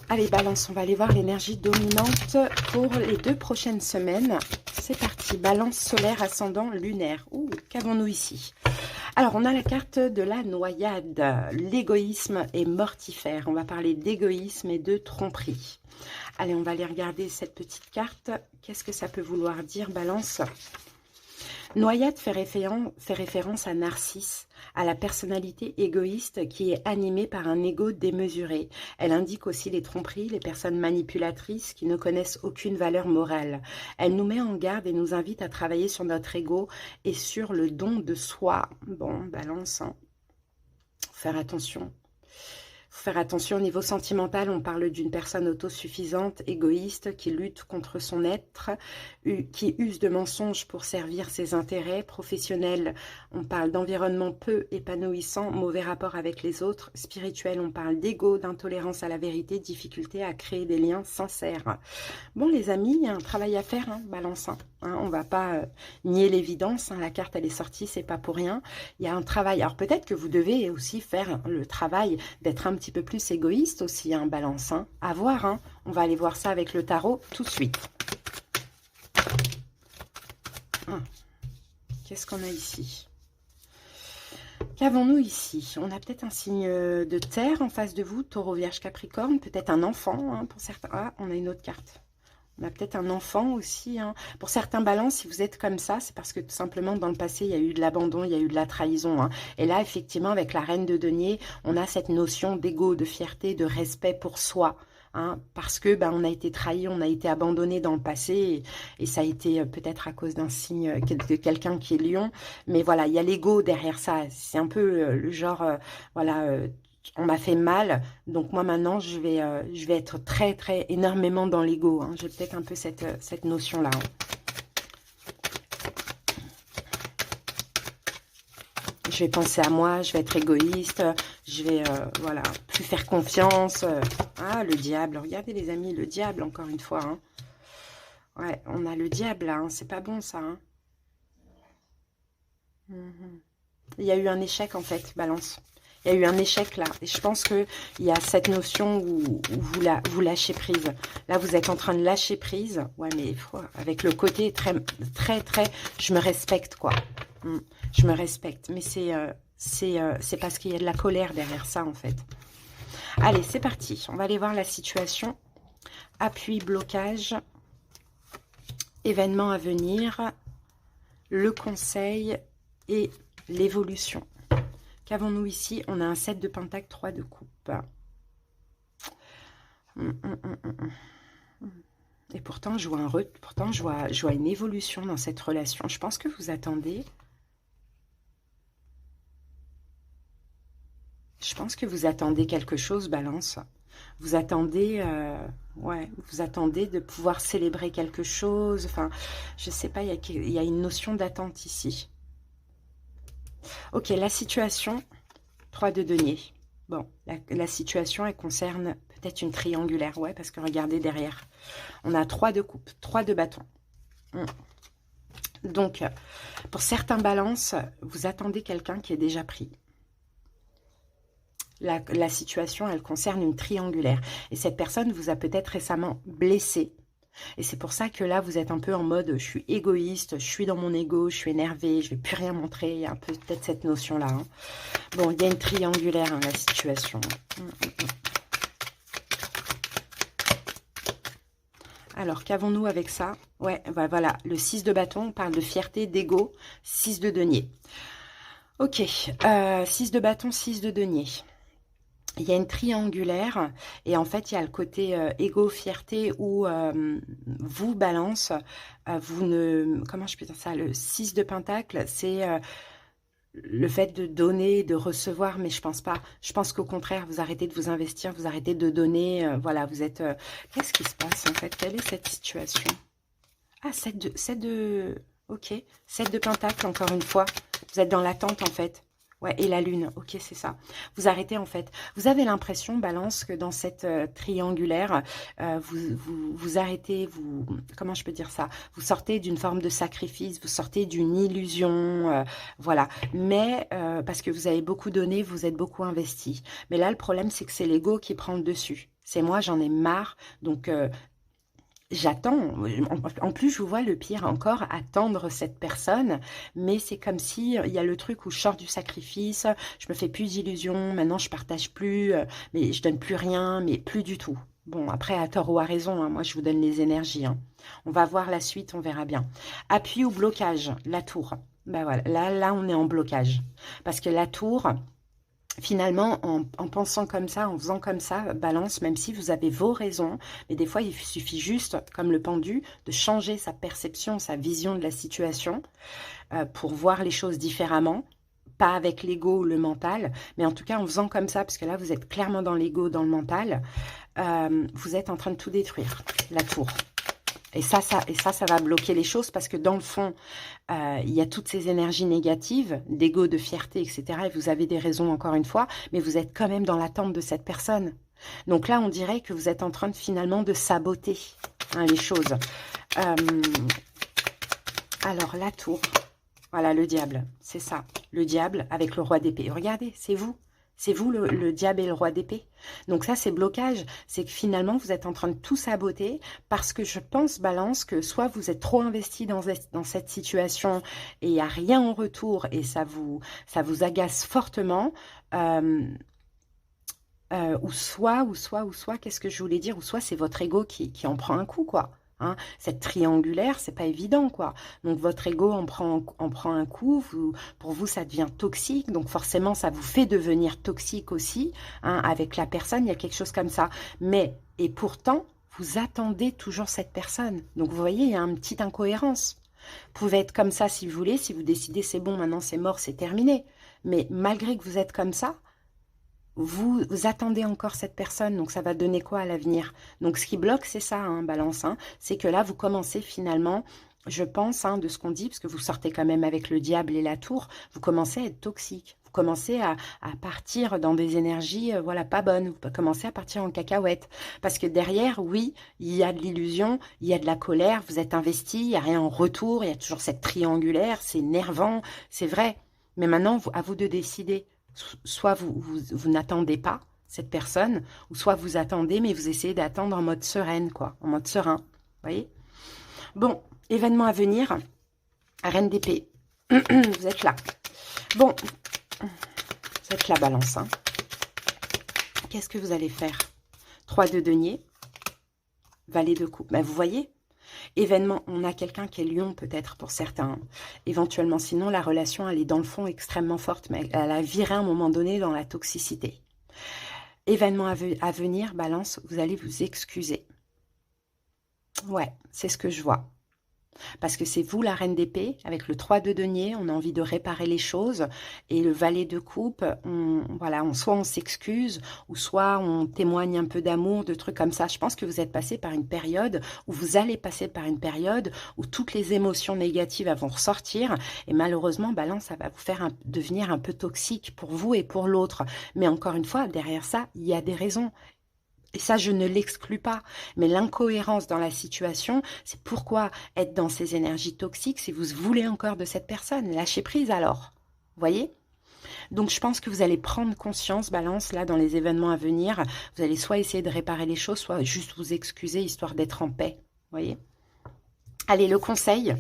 Allez, balance, on va aller voir l'énergie dominante pour les 2 prochaines semaines. C'est parti, balance solaire, ascendant, lunaire. Ouh, qu'avons-nous ici? Alors, on a la carte de la noyade. L'égoïsme est mortifère. On va parler d'égoïsme et de tromperie. Allez, on va aller regarder cette petite carte. Qu'est-ce que ça peut vouloir dire, balance? Noyade fait référence à Narcisse, à la personnalité égoïste qui est animée par un ego démesuré. Elle indique aussi les tromperies, les personnes manipulatrices qui ne connaissent aucune valeur morale. Elle nous met en garde et nous invite à travailler sur notre ego et sur le don de soi. Bon, balance, hein. Faire attention. Faire attention au niveau sentimental, on parle d'une personne autosuffisante, égoïste, qui lutte contre son être, qui use de mensonges pour servir ses intérêts. Professionnel, on parle d'environnement peu épanouissant, mauvais rapport avec les autres. Spirituel, on parle d'ego, d'intolérance à la vérité, difficulté à créer des liens sincères. Bon les amis, il y a un travail à faire, hein, balance. Hein, on ne va pas nier l'évidence, hein, la carte elle est sortie, c'est pas pour rien. Il y a un travail, alors peut-être que vous devez aussi faire le travail d'être un petit peu plus égoïste aussi, hein, balance, hein, à voir, hein. On va aller voir ça avec le tarot tout de suite. Qu'est-ce qu'on a ici? Qu'avons-nous ici? On a peut-être un signe de terre en face de vous, taureau, vierge, capricorne, peut-être un enfant, hein, pour certains. Ah, on a une autre carte. On a peut-être un enfant aussi. Hein. Pour certains balances, si vous êtes comme ça, c'est parce que tout simplement, dans le passé, il y a eu de l'abandon, il y a eu de la trahison. Hein. Et là, effectivement, avec la reine de denier, on a cette notion d'ego, de fierté, de respect pour soi. Hein, parce que on a été trahi, on a été abandonné dans le passé. Et ça a été peut-être à cause d'un signe de quelqu'un qui est lion. Mais voilà, il y a l'ego derrière ça. C'est un peu le genre, voilà... on m'a fait mal, donc moi maintenant je vais être très très énormément dans l'ego. Hein. J'ai peut-être un peu cette notion-là. Hein. Je vais penser à moi, je vais être égoïste, je vais voilà, plus faire confiance. Ah, le diable, regardez les amis, le diable encore une fois. Hein. Ouais, on a le diable là, hein. C'est pas bon ça. Hein. Il y a eu un échec en fait, balance. Il y a eu un échec là. Et je pense qu'il y a cette notion où vous lâchez prise. Là, vous êtes en train de lâcher prise. Ouais, mais avec le côté très, très, très... Je me respecte, quoi. Je me respecte. Mais c'est parce qu'il y a de la colère derrière ça, en fait. Allez, c'est parti. On va aller voir la situation. Appui, blocage. Événements à venir. Le conseil et l'évolution. Qu'avons-nous ici? On a un 7 de pentacle, 3 de coupe. Et pourtant, je vois une évolution dans cette relation. Je pense que vous attendez... Je pense que vous attendez quelque chose, balance. Vous attendez... ouais, vous attendez de pouvoir célébrer quelque chose. Enfin, je sais pas, il y a une notion d'attente ici. Ok, la situation, 3 de denier. Bon, la situation, elle concerne peut-être une triangulaire. Ouais, parce que regardez derrière. On a 3 de coupe, 3 de bâton. Donc, pour certains balances, vous attendez quelqu'un qui est déjà pris. La situation, elle concerne une triangulaire. Et cette personne vous a peut-être récemment blessé. Et c'est pour ça que là, vous êtes un peu en mode, je suis égoïste, je suis dans mon ego, je suis énervée, je vais plus rien montrer. Il y a un peu peut-être cette notion-là. Hein. Bon, il y a une triangulaire, hein, la situation. Alors, qu'avons-nous avec ça? Ouais, bah voilà, le 6 de bâton, on parle de fierté, d'ego, 6 de denier. Ok, 6 de bâton, 6 de denier. Il y a une triangulaire et en fait, il y a le côté égo, fierté où vous, balance, vous ne... Comment je peux dire ça? Le 6 de pentacle, c'est le fait de donner, de recevoir, mais je pense pas. Je pense qu'au contraire, vous arrêtez de vous investir, vous arrêtez de donner. Voilà, vous êtes... Qu'est-ce qui se passe en fait? Quelle est cette situation? Ah, 7 de... Ok, 7 de pentacle, encore une fois. Vous êtes dans l'attente en fait. Ouais, et la lune, ok, c'est ça. Vous arrêtez en fait. Vous avez l'impression, balance, que dans cette triangulaire, vous arrêtez, comment je peux dire ça? Vous sortez d'une forme de sacrifice, vous sortez d'une illusion, voilà. Mais, parce que vous avez beaucoup donné, vous êtes beaucoup investi. Mais là, le problème, c'est que c'est l'ego qui prend le dessus. C'est moi, j'en ai marre, donc... j'attends. En plus, je vous vois le pire encore, attendre cette personne. Mais c'est comme si il y a le truc où je sors du sacrifice, je me fais plus d'illusions, maintenant je partage plus, mais je donne plus rien, mais plus du tout. Bon, après, à tort ou à raison, hein, moi je vous donne les énergies. Hein. On va voir la suite, on verra bien. Appui ou blocage, la tour. Ben voilà, là on est en blocage. Parce que la tour... Finalement, en pensant comme ça, en faisant comme ça, balance, même si vous avez vos raisons, mais des fois, il suffit juste, comme le pendu, de changer sa perception, sa vision de la situation pour voir les choses différemment, pas avec l'ego ou le mental, mais en tout cas en faisant comme ça, parce que là, vous êtes clairement dans l'ego, dans le mental, vous êtes en train de tout détruire, la tour. Et ça va bloquer les choses parce que dans le fond, il y a toutes ces énergies négatives, d'ego, de fierté, etc. Et vous avez des raisons encore une fois, mais vous êtes quand même dans l'attente de cette personne. Donc là, on dirait que vous êtes en train de finalement de saboter hein, les choses. Alors, la tour. Voilà, le diable, c'est ça. Le diable avec le roi d'épée. Regardez, c'est vous. C'est vous le diable et le roi d'épée. Donc ça, c'est blocage. C'est que finalement, vous êtes en train de tout saboter parce que je pense, balance, que soit vous êtes trop investi dans cette situation et il n'y a rien en retour et ça vous agace fortement. Ou soit, qu'est-ce que je voulais dire? Ou soit c'est votre ego qui en prend un coup, quoi. Hein, cette triangulaire, c'est pas évident, quoi. Donc, votre ego en prend un coup. Pour vous, ça devient toxique. Donc, forcément, ça vous fait devenir toxique aussi. Hein, avec la personne, il y a quelque chose comme ça. Mais, et pourtant, vous attendez toujours cette personne. Donc, vous voyez, il y a une petite incohérence. Vous pouvez être comme ça si vous voulez. Si vous décidez, c'est bon, maintenant, c'est mort, c'est terminé. Mais malgré que vous êtes comme ça, vous attendez encore cette personne, donc ça va donner quoi à l'avenir? Donc ce qui bloque, c'est ça, hein, balance, hein, c'est que là, vous commencez finalement, je pense, hein, de ce qu'on dit, parce que vous sortez quand même avec le diable et la tour, vous commencez à être toxique, vous commencez à partir dans des énergies, voilà, pas bonnes, vous commencez à partir en cacahuète, parce que derrière, oui, il y a de l'illusion, il y a de la colère, vous êtes investi, il n'y a rien en retour, il y a toujours cette triangulaire, c'est énervant, c'est vrai, mais maintenant, à vous de décider. Soit vous n'attendez pas cette personne, ou soit vous attendez, mais vous essayez d'attendre en mode sereine, quoi, en mode serein. Vous voyez? Bon, événement à venir, reine d'épée. Vous êtes là. Bon, vous êtes là, balance. Hein. Qu'est-ce que vous allez faire? 3 de denier, valet de coupe. Ben, vous voyez? Événement, on a quelqu'un qui est lion peut-être pour certains. Éventuellement, sinon la relation, elle est dans le fond extrêmement forte, mais elle a viré à un moment donné dans la toxicité. Événement à venir, balance, vous allez vous excuser. Ouais, c'est ce que je vois. Parce que c'est vous la reine d'épée, avec le 3 de denier, on a envie de réparer les choses. Et le valet de coupe, voilà, soit on s'excuse, ou soit on témoigne un peu d'amour, de trucs comme ça. Je pense que vous êtes passé par une période, ou vous allez passer par une période, où toutes les émotions négatives vont ressortir. Et malheureusement, Balance, ça va vous faire devenir un peu toxique pour vous et pour l'autre. Mais encore une fois, derrière ça, il y a des raisons. Et ça, je ne l'exclus pas. Mais l'incohérence dans la situation, c'est pourquoi être dans ces énergies toxiques si vous voulez encore de cette personne. Lâchez prise alors. Vous voyez? Donc, je pense que vous allez prendre conscience, Balance, là, dans les événements à venir. Vous allez soit essayer de réparer les choses, soit juste vous excuser, histoire d'être en paix. Vous voyez? Allez, le conseil.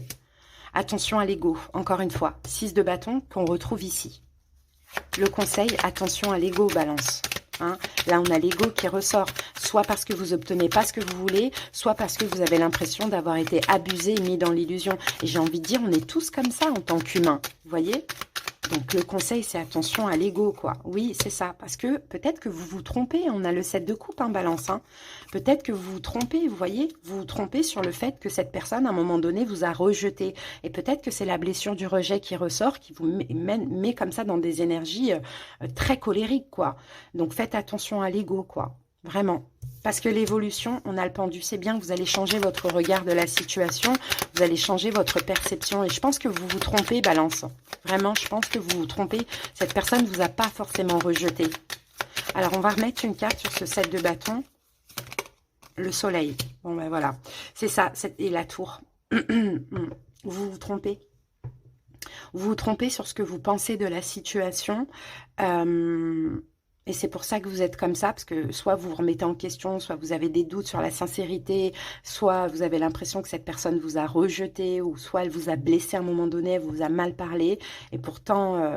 Attention à l'ego. Encore une fois, 6 de bâton qu'on retrouve ici. Le conseil, attention à l'ego, Balance. Hein, là, on a l'ego qui ressort, soit parce que vous obtenez pas ce que vous voulez, soit parce que vous avez l'impression d'avoir été abusé et mis dans l'illusion. Et j'ai envie de dire, on est tous comme ça en tant qu'humains, vous voyez? Donc, le conseil, c'est attention à l'ego, quoi. Oui, c'est ça. Parce que peut-être que vous vous trompez. On a le 7 de coupe, hein, Balance. Hein. Peut-être que vous vous trompez, vous voyez. Vous vous trompez sur le fait que cette personne, à un moment donné, vous a rejeté. Et peut-être que c'est la blessure du rejet qui ressort, qui vous met comme ça dans des énergies très colériques, quoi. Donc, faites attention à l'ego, quoi. Vraiment. Parce que l'évolution, on a le pendu. C'est bien que vous allez changer votre regard de la situation. Vous allez changer votre perception. Et je pense que vous vous trompez, Balance. Vraiment, je pense que vous vous trompez. Cette personne ne vous a pas forcément rejeté. Alors, on va remettre une carte sur ce 7 de bâton. Le soleil. Bon, ben voilà. C'est ça. Et la tour. Vous vous trompez. Vous vous trompez sur ce que vous pensez de la situation. Et c'est pour ça que vous êtes comme ça, parce que soit vous vous remettez en question, soit vous avez des doutes sur la sincérité, soit vous avez l'impression que cette personne vous a rejeté, ou soit elle vous a blessé à un moment donné, elle vous a mal parlé, et pourtant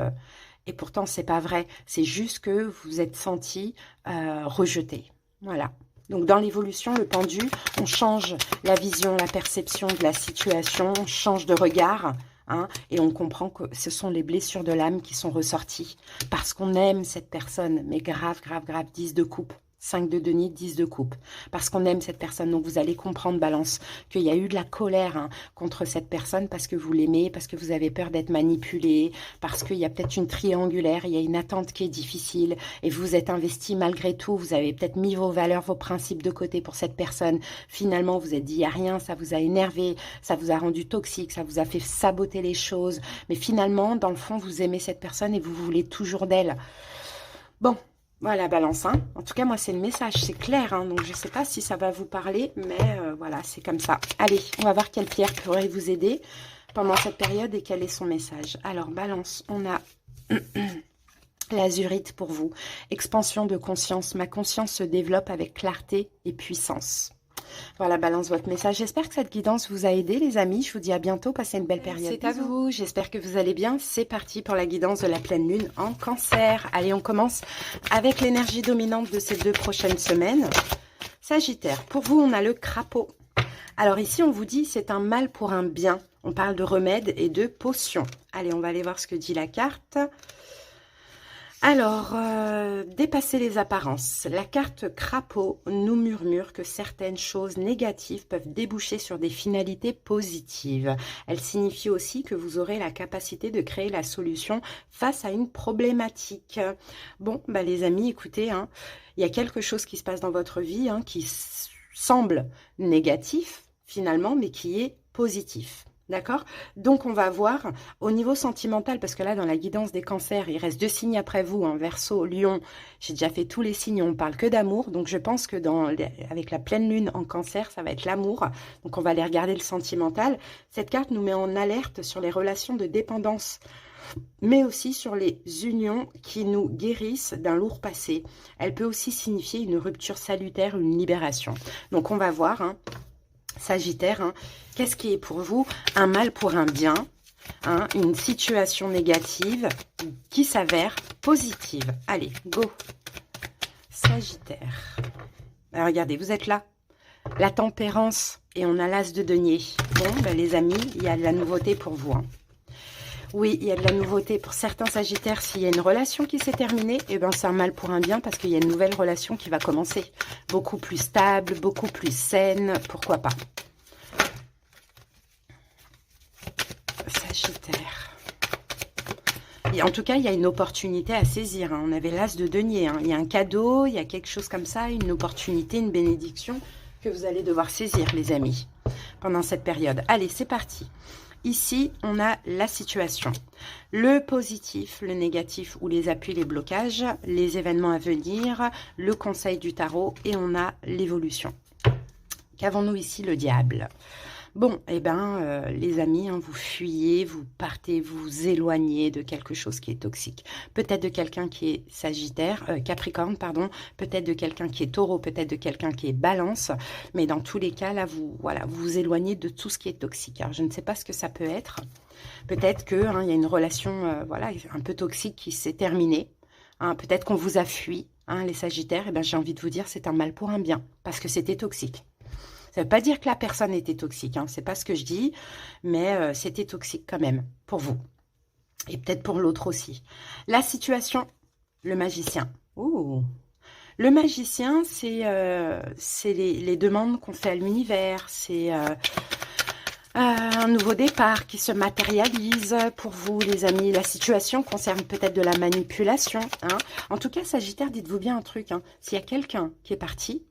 c'est pas vrai. C'est juste que vous vous êtes senti rejeté. Voilà. Donc dans l'évolution, le pendu, on change la vision, la perception de la situation, on change de regard. Hein, et on comprend que ce sont les blessures de l'âme qui sont ressorties. Parce qu'on aime cette personne. Mais grave, grave, grave. 10 de coupe. 5 de denier, 10 de coupe. Parce qu'on aime cette personne. Donc vous allez comprendre, Balance, qu'il y a eu de la colère contre cette personne parce que vous l'aimez, parce que vous avez peur d'être manipulé, parce qu'il y a peut-être une triangulaire, il y a une attente qui est difficile et vous êtes investi malgré tout. Vous avez peut-être mis vos valeurs, vos principes de côté pour cette personne. Finalement, vous êtes dit, il n'y a rien, ça vous a énervé, ça vous a rendu toxique, ça vous a fait saboter les choses. Mais finalement, dans le fond, vous aimez cette personne et vous voulez toujours d'elle. Bon. Voilà, Balance. Hein. En tout cas, moi, c'est le message. C'est clair. Hein, donc, je ne sais pas si ça va vous parler. Mais voilà, c'est comme ça. Allez, on va voir quelle pierre pourrait vous aider pendant cette période et quel est son message. Alors, Balance, on a l'azurite pour vous. Expansion de conscience. Ma conscience se développe avec clarté et puissance. Voilà, Balance, votre message. J'espère que cette guidance vous a aidé, les amis. Je vous dis à bientôt. Passez une belle période. C'est à vous. J'espère que vous allez bien. C'est parti pour la guidance de la pleine lune en Cancer. Allez, on commence avec l'énergie dominante de ces 2 prochaines semaines. Sagittaire, pour vous, on a le crapaud. Alors ici, on vous dit c'est un mal pour un bien. On parle de remèdes et de potions. Allez, on va aller voir ce que dit la carte. Alors, dépasser les apparences. La carte crapaud nous murmure que certaines choses négatives peuvent déboucher sur des finalités positives. Elle signifie aussi que vous aurez la capacité de créer la solution face à une problématique. Bon, bah les amis, écoutez, hein, il y a quelque chose qui se passe dans votre vie qui semble négatif finalement, mais qui est positif. D'accord? Donc, on va voir au niveau sentimental, parce que là, dans la guidance des cancers, il reste 2 signes après vous, Verseau, Lion. J'ai déjà fait tous les signes, on parle que d'amour. Donc, je pense que avec la pleine lune en cancer, ça va être l'amour. Donc, on va aller regarder le sentimental. Cette carte nous met en alerte sur les relations de dépendance, mais aussi sur les unions qui nous guérissent d'un lourd passé. Elle peut aussi signifier une rupture salutaire, une libération. Donc, on va voir, Sagittaire, qu'est-ce qui est pour vous un mal pour un bien, une situation négative qui s'avère positive. Allez, go. Sagittaire. Alors, regardez, vous êtes là. La tempérance et on a l'as de denier. Bon, ben, les amis, il y a de la nouveauté pour vous. Oui, il y a de la nouveauté pour certains Sagittaires. S'il y a une relation qui s'est terminée, eh ben, c'est un mal pour un bien parce qu'il y a une nouvelle relation qui va commencer. Beaucoup plus stable, beaucoup plus saine, pourquoi pas. Sagittaire. Et en tout cas, il y a une opportunité à saisir. Hein. On avait l'as de denier. Hein. Il y a un cadeau, il y a quelque chose comme ça, une opportunité, une bénédiction que vous allez devoir saisir, les amis, pendant cette période. Allez, c'est parti. Ici, on a la situation. Le positif, le négatif ou les appuis, les blocages, les événements à venir, le conseil du tarot et on a l'évolution. Qu'avons-nous ici? Le diable. Bon, eh ben, les amis, hein, vous fuyez, vous partez, vous éloignez de quelque chose qui est toxique. Peut-être de quelqu'un qui est Sagittaire, Capricorne, pardon, peut-être de quelqu'un qui est Taureau, peut-être de quelqu'un qui est Balance, mais dans tous les cas, là, voilà, vous vous éloignez de tout ce qui est toxique. Alors, je ne sais pas ce que ça peut être. Peut-être que hein, il y a une relation, voilà, un peu toxique qui s'est terminée. Hein, peut-être qu'on vous a fui, hein, les Sagittaires. Eh ben, j'ai envie de vous dire, c'est un mal pour un bien, parce que c'était toxique. Ça ne veut pas dire que la personne était toxique, hein, c'est pas ce que je dis, mais c'était toxique quand même, pour vous. Et peut-être pour l'autre aussi. La situation, le magicien. Ouh. Le magicien, c'est les demandes qu'on fait à l'univers, c'est un nouveau départ qui se matérialise pour vous, les amis. La situation concerne peut-être de la manipulation. Hein. En tout cas, Sagittaire, dites-vous bien un truc. Hein. S'il y a quelqu'un qui est parti,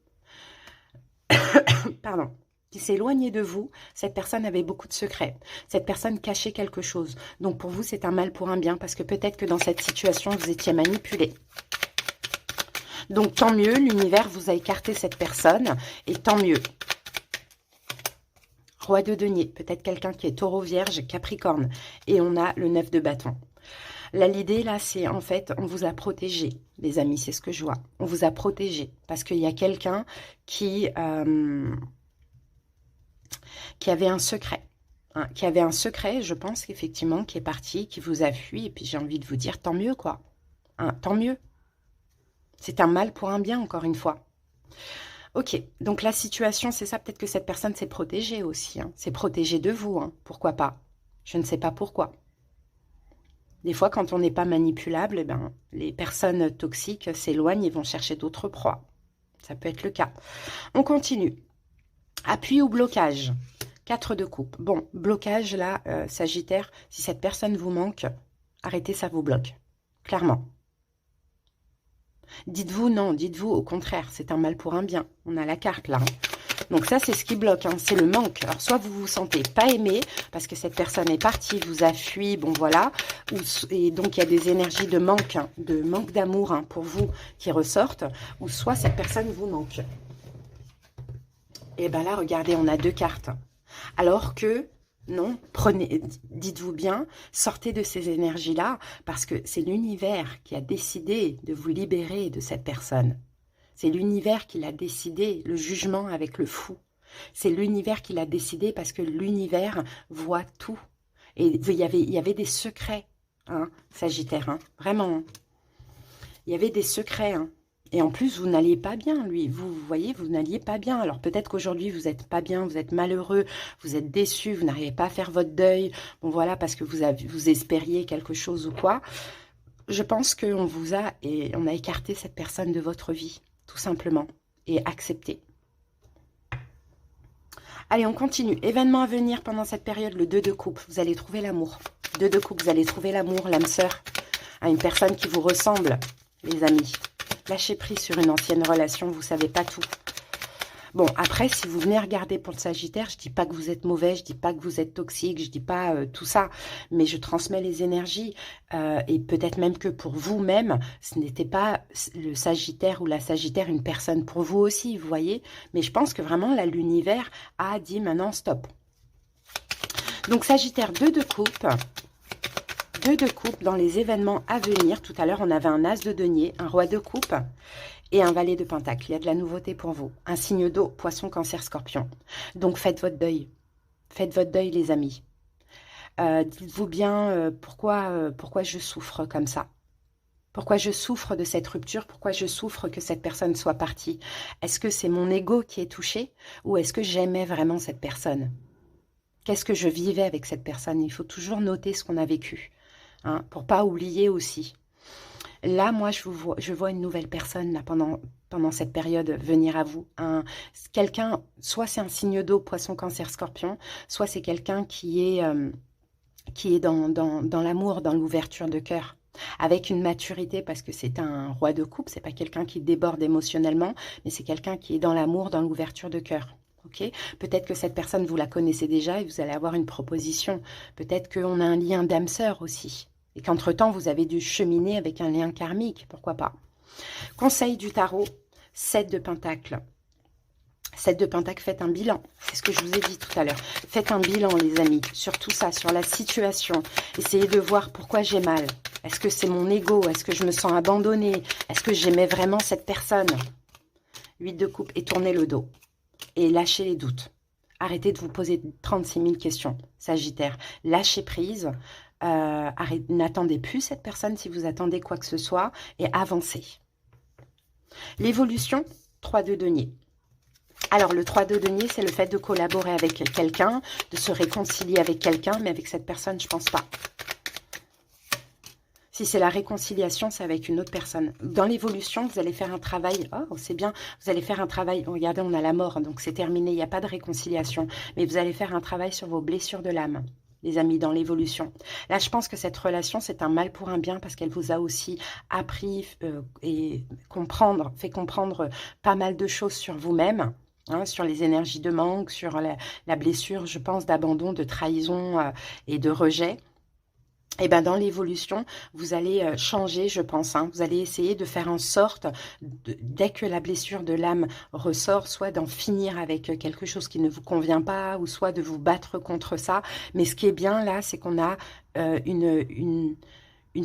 pardon, qui s'est éloigné de vous, cette personne avait beaucoup de secrets. Cette personne cachait quelque chose. Donc pour vous, c'est un mal pour un bien, parce que peut-être que dans cette situation, vous étiez manipulé. Donc tant mieux, l'univers vous a écarté cette personne, et tant mieux. Roi de denier, peut-être quelqu'un qui est Taureau, Vierge, Capricorne. Et on a le 9 de bâton. Là, l'idée, là, c'est en fait, on vous a protégé, les amis, c'est ce que je vois. On vous a protégé parce qu'il y a quelqu'un qui avait un secret. Hein, qui avait un secret, je pense, qu'effectivement, qui est parti, qui vous a fui. Et puis, j'ai envie de vous dire, tant mieux, quoi. Hein, tant mieux. C'est un mal pour un bien, encore une fois. Ok, donc la situation, c'est ça. Peut-être que cette personne s'est protégée aussi. Hein. C'est protégée de vous, hein. Pourquoi pas? Je ne sais pas pourquoi. Des fois, quand on n'est pas manipulable, eh ben, les personnes toxiques s'éloignent et vont chercher d'autres proies. Ça peut être le cas. On continue. Appui ou blocage. 4 de coupe. Bon, blocage là, Sagittaire, si cette personne vous manque, arrêtez, ça vous bloque. Clairement. Dites-vous non, dites-vous au contraire, c'est un mal pour un bien. On a la carte là. Donc ça, c'est ce qui bloque, hein, c'est le manque. Alors, soit vous vous sentez pas aimé, parce que cette personne est partie, vous a fui, bon voilà. Et donc, il y a des énergies de manque d'amour hein, pour vous qui ressortent. Ou soit cette personne vous manque. Et bien là, regardez, on a 2 cartes. Alors que, non, dites-vous bien, sortez de ces énergies-là, parce que c'est l'univers qui a décidé de vous libérer de cette personne. C'est l'univers qui l'a décidé, le jugement avec le fou. C'est l'univers qui l'a décidé parce que l'univers voit tout. Et il y avait des secrets, hein, Sagittaire, hein, vraiment. Hein. Il y avait des secrets. Hein. Et en plus, vous n'alliez pas bien, lui. Vous voyez, vous n'alliez pas bien. Alors peut-être qu'aujourd'hui, vous n'êtes pas bien, vous êtes malheureux, vous êtes déçu, vous n'arrivez pas à faire votre deuil. Bon voilà, parce que vous espériez quelque chose ou quoi. Je pense qu'on vous a, et on a écarté cette personne de votre vie. Tout simplement, et accepter. Allez, on continue. Événement à venir pendant cette période, le 2 de coupe. Vous allez trouver l'amour. 2 de coupe, vous allez trouver l'amour, l'âme sœur, à une personne qui vous ressemble, les amis. Lâchez prise sur une ancienne relation, vous ne savez pas tout. Bon, après, si vous venez regarder pour le Sagittaire, je ne dis pas que vous êtes mauvais, je ne dis pas que vous êtes toxique, je ne dis pas tout ça, mais je transmets les énergies et peut-être même que pour vous-même, ce n'était pas le Sagittaire ou la Sagittaire une personne pour vous aussi, vous voyez. Mais je pense que vraiment, là, l'univers a dit maintenant stop. Donc, Sagittaire, 2 de coupe. 2 de coupe dans les événements à venir. Tout à l'heure, on avait un as de denier, un roi de coupe. Et un valet de pentacle, il y a de la nouveauté pour vous. Un signe d'eau, poisson, cancer, scorpion. Donc faites votre deuil. Faites votre deuil, les amis. Dites-vous bien pourquoi je souffre comme ça. Pourquoi je souffre de cette rupture. Pourquoi je souffre que cette personne soit partie. Est-ce que c'est mon ego qui est touché ou est-ce que j'aimais vraiment cette personne? Qu'est-ce que je vivais avec cette personne? Il faut toujours noter ce qu'on a vécu. Hein, pour ne pas oublier aussi. Là, moi, je vois une nouvelle personne là, pendant cette période venir à vous. Quelqu'un, soit c'est un signe d'eau, poisson, cancer, scorpion, soit c'est quelqu'un qui est qui est dans l'amour, dans l'ouverture de cœur, avec une maturité, parce que c'est un roi de coupe, c'est pas quelqu'un qui déborde émotionnellement, mais c'est quelqu'un qui est dans l'amour, dans l'ouverture de cœur. Okay, peut-être que cette personne, vous la connaissez déjà et vous allez avoir une proposition. Peut-être qu'on a un lien d'âme sœur aussi. Et qu'entre-temps, vous avez dû cheminer avec un lien karmique. Pourquoi pas? Conseil du tarot, 7 de Pentacle. 7 de Pentacle, faites un bilan. C'est ce que je vous ai dit tout à l'heure. Faites un bilan, les amis, sur tout ça, sur la situation. Essayez de voir pourquoi j'ai mal. Est-ce que c'est mon ego? Est-ce que je me sens abandonnée? Est-ce que j'aimais vraiment cette personne? 8 de coupe et tournez le dos. Et lâchez les doutes. Arrêtez de vous poser 36 000 questions, Sagittaire. Lâchez prise. N'attendez plus cette personne si vous attendez quoi que ce soit. Et avancez. L'évolution, 3 de denier. Alors, le 3 de denier, c'est le fait de collaborer avec quelqu'un, de se réconcilier avec quelqu'un, mais avec cette personne, je ne pense pas. Si c'est la réconciliation, c'est avec une autre personne. Dans l'évolution, vous allez faire un travail. Oh, c'est bien. Vous allez faire un travail. Regardez, on a la mort, donc c'est terminé. Il n'y a pas de réconciliation. Mais vous allez faire un travail sur vos blessures de l'âme, les amis, dans l'évolution. Là, je pense que cette relation, c'est un mal pour un bien parce qu'elle vous a aussi appris et fait comprendre pas mal de choses sur vous-même. Hein, sur les énergies de manque, sur la blessure, je pense, d'abandon, de trahison et de rejet. Et bien, dans l'évolution, vous allez changer, je pense. Hein. Vous allez essayer de faire en sorte, dès que la blessure de l'âme ressort, soit d'en finir avec quelque chose qui ne vous convient pas, ou soit de vous battre contre ça. Mais ce qui est bien là, c'est qu'on a une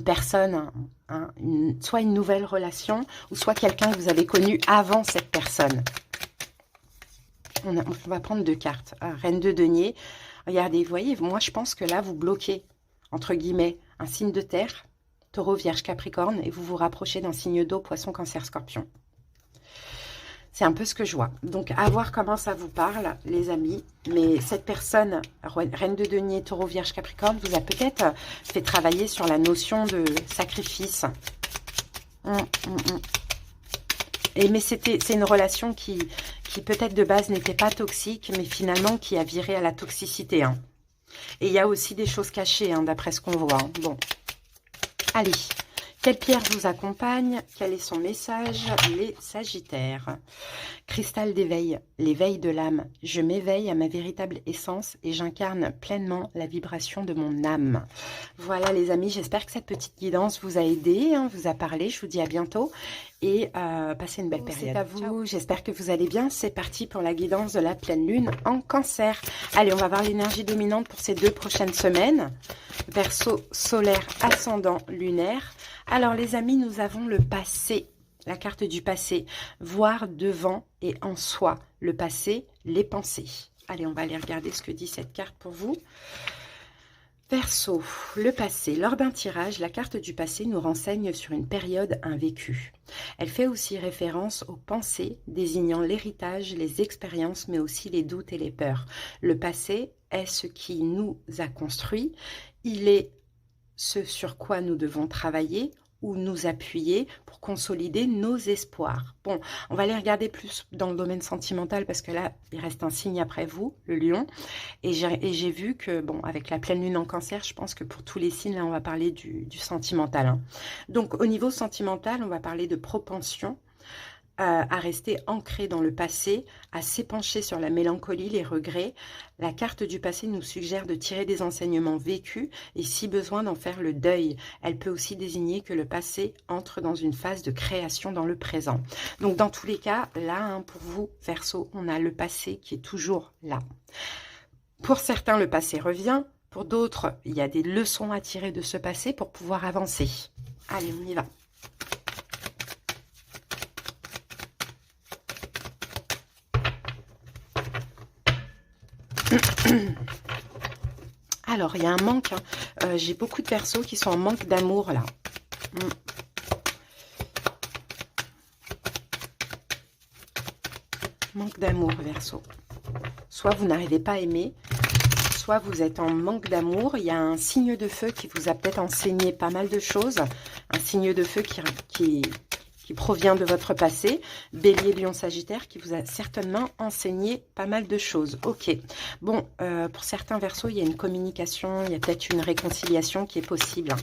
personne, hein, soit une nouvelle relation, ou soit quelqu'un que vous avez connu avant cette personne. On va prendre 2 cartes. Reine de denier. Regardez, vous voyez, moi je pense que là, vous bloquez, entre guillemets, un signe de terre, taureau, vierge, capricorne, et vous vous rapprochez d'un signe d'eau, poisson, cancer, scorpion. C'est un peu ce que je vois. Donc, à voir comment ça vous parle, les amis. Mais cette personne, reine de denier, taureau, vierge, capricorne, vous a peut-être fait travailler sur la notion de sacrifice. Mais c'est une relation qui peut-être de base n'était pas toxique, mais finalement qui a viré à la toxicité. Hein. Et il y a aussi des choses cachées, hein, d'après ce qu'on voit. Hein. Bon, allez. Quelle pierre vous accompagne? Quel est son message? Les Sagittaires. Cristal d'éveil, l'éveil de l'âme. Je m'éveille à ma véritable essence et j'incarne pleinement la vibration de mon âme. Voilà les amis, j'espère que cette petite guidance vous a aidé, hein, vous a parlé. Je vous dis à bientôt et passez une belle période. C'est à vous, j'espère que vous allez bien. C'est parti pour la guidance de la pleine lune en cancer. Allez, on va voir l'énergie dominante pour ces 2 prochaines semaines. Verseau solaire, ascendant lunaire. Alors les amis, nous avons le passé, la carte du passé, voir devant et en soi, le passé, les pensées. Allez, on va aller regarder ce que dit cette carte pour vous. Verseau, le passé. Lors d'un tirage, la carte du passé nous renseigne sur une période invécue. Elle fait aussi référence aux pensées, désignant l'héritage, les expériences, mais aussi les doutes et les peurs. Le passé est ce qui nous a construit. Il est ce sur quoi nous devons travailler ou nous appuyer pour consolider nos espoirs. Bon, on va aller regarder plus dans le domaine sentimental parce que là, il reste un signe après vous, le lion. Et j'ai vu que, bon, avec la pleine lune en cancer, je pense que pour tous les signes, là, on va parler du sentimental. Hein. Donc, au niveau sentimental, on va parler de propension à rester ancré dans le passé, à s'épancher sur la mélancolie, les regrets. La carte du passé nous suggère de tirer des enseignements vécus et si besoin d'en faire le deuil. Elle peut aussi désigner que le passé entre dans une phase de création dans le présent. Donc dans tous les cas, là, hein, pour vous, Verseau, on a le passé qui est toujours là. Pour certains, le passé revient. Pour d'autres, il y a des leçons à tirer de ce passé pour pouvoir avancer. Allez, on y va. Alors, il y a un manque. Hein. J'ai beaucoup de persos qui sont en manque d'amour, là. Manque d'amour, Verseau. Soit vous n'arrivez pas à aimer, soit vous êtes en manque d'amour. Il y a un signe de feu qui vous a peut-être enseigné pas mal de choses. Un signe de feu qui qui provient de votre passé. Bélier, Lion, Sagittaire, qui vous a certainement enseigné pas mal de choses. Ok. Bon, pour certains Verseaux, il y a une communication, il y a peut-être une réconciliation qui est possible.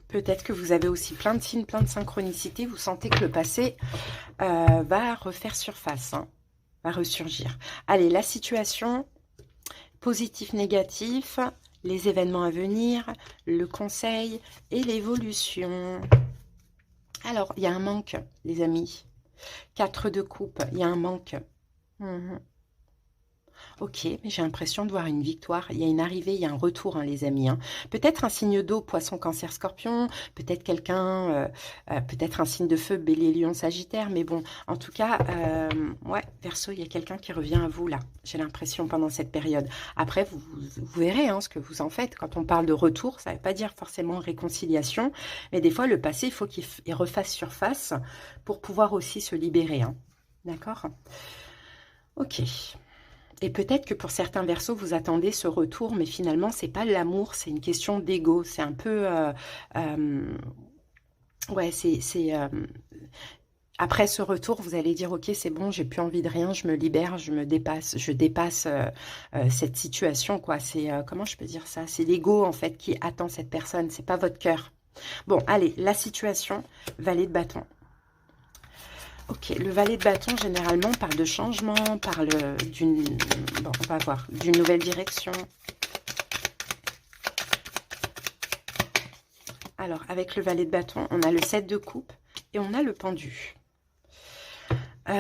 Peut-être que vous avez aussi plein de signes, plein de synchronicités. Vous sentez que le passé va refaire surface, hein, va ressurgir. Allez, la situation, positif, négatif, les événements à venir, le conseil et l'évolution. Alors, il y a un manque, les amis. 4 de coupe, il y a un manque. Ok, mais j'ai l'impression de voir une victoire. Il y a une arrivée, il y a un retour, hein, les amis. Hein. Peut-être un signe d'eau, poisson, cancer, scorpion. Peut-être quelqu'un, peut-être un signe de feu, bélier, lion, sagittaire. Mais bon, en tout cas, ouais, Verseau, il y a quelqu'un qui revient à vous, là. J'ai l'impression pendant cette période. Après, vous verrez hein, ce que vous en faites. Quand on parle de retour, ça ne veut pas dire forcément réconciliation. Mais des fois, le passé, il faut qu'il refasse surface pour pouvoir aussi se libérer. Hein. D'accord ? Ok. Et peut-être que pour certains Verseaux, vous attendez ce retour, mais finalement, c'est pas l'amour, c'est une question d'ego. C'est un peu... ouais, après ce retour, vous allez dire, ok, c'est bon, j'ai plus envie de rien, je me libère, je dépasse cette situation, quoi. C'est, comment je peux dire ça? C'est l'ego, en fait, qui attend cette personne, c'est pas votre cœur. Bon, allez, la situation, valet de bâton. Ok, le valet de bâton, généralement, parle de changement, parle d'une... Bon, on va voir, d'une nouvelle direction. Alors, avec le valet de bâton, on a le 7 de coupe et on a le pendu. Vous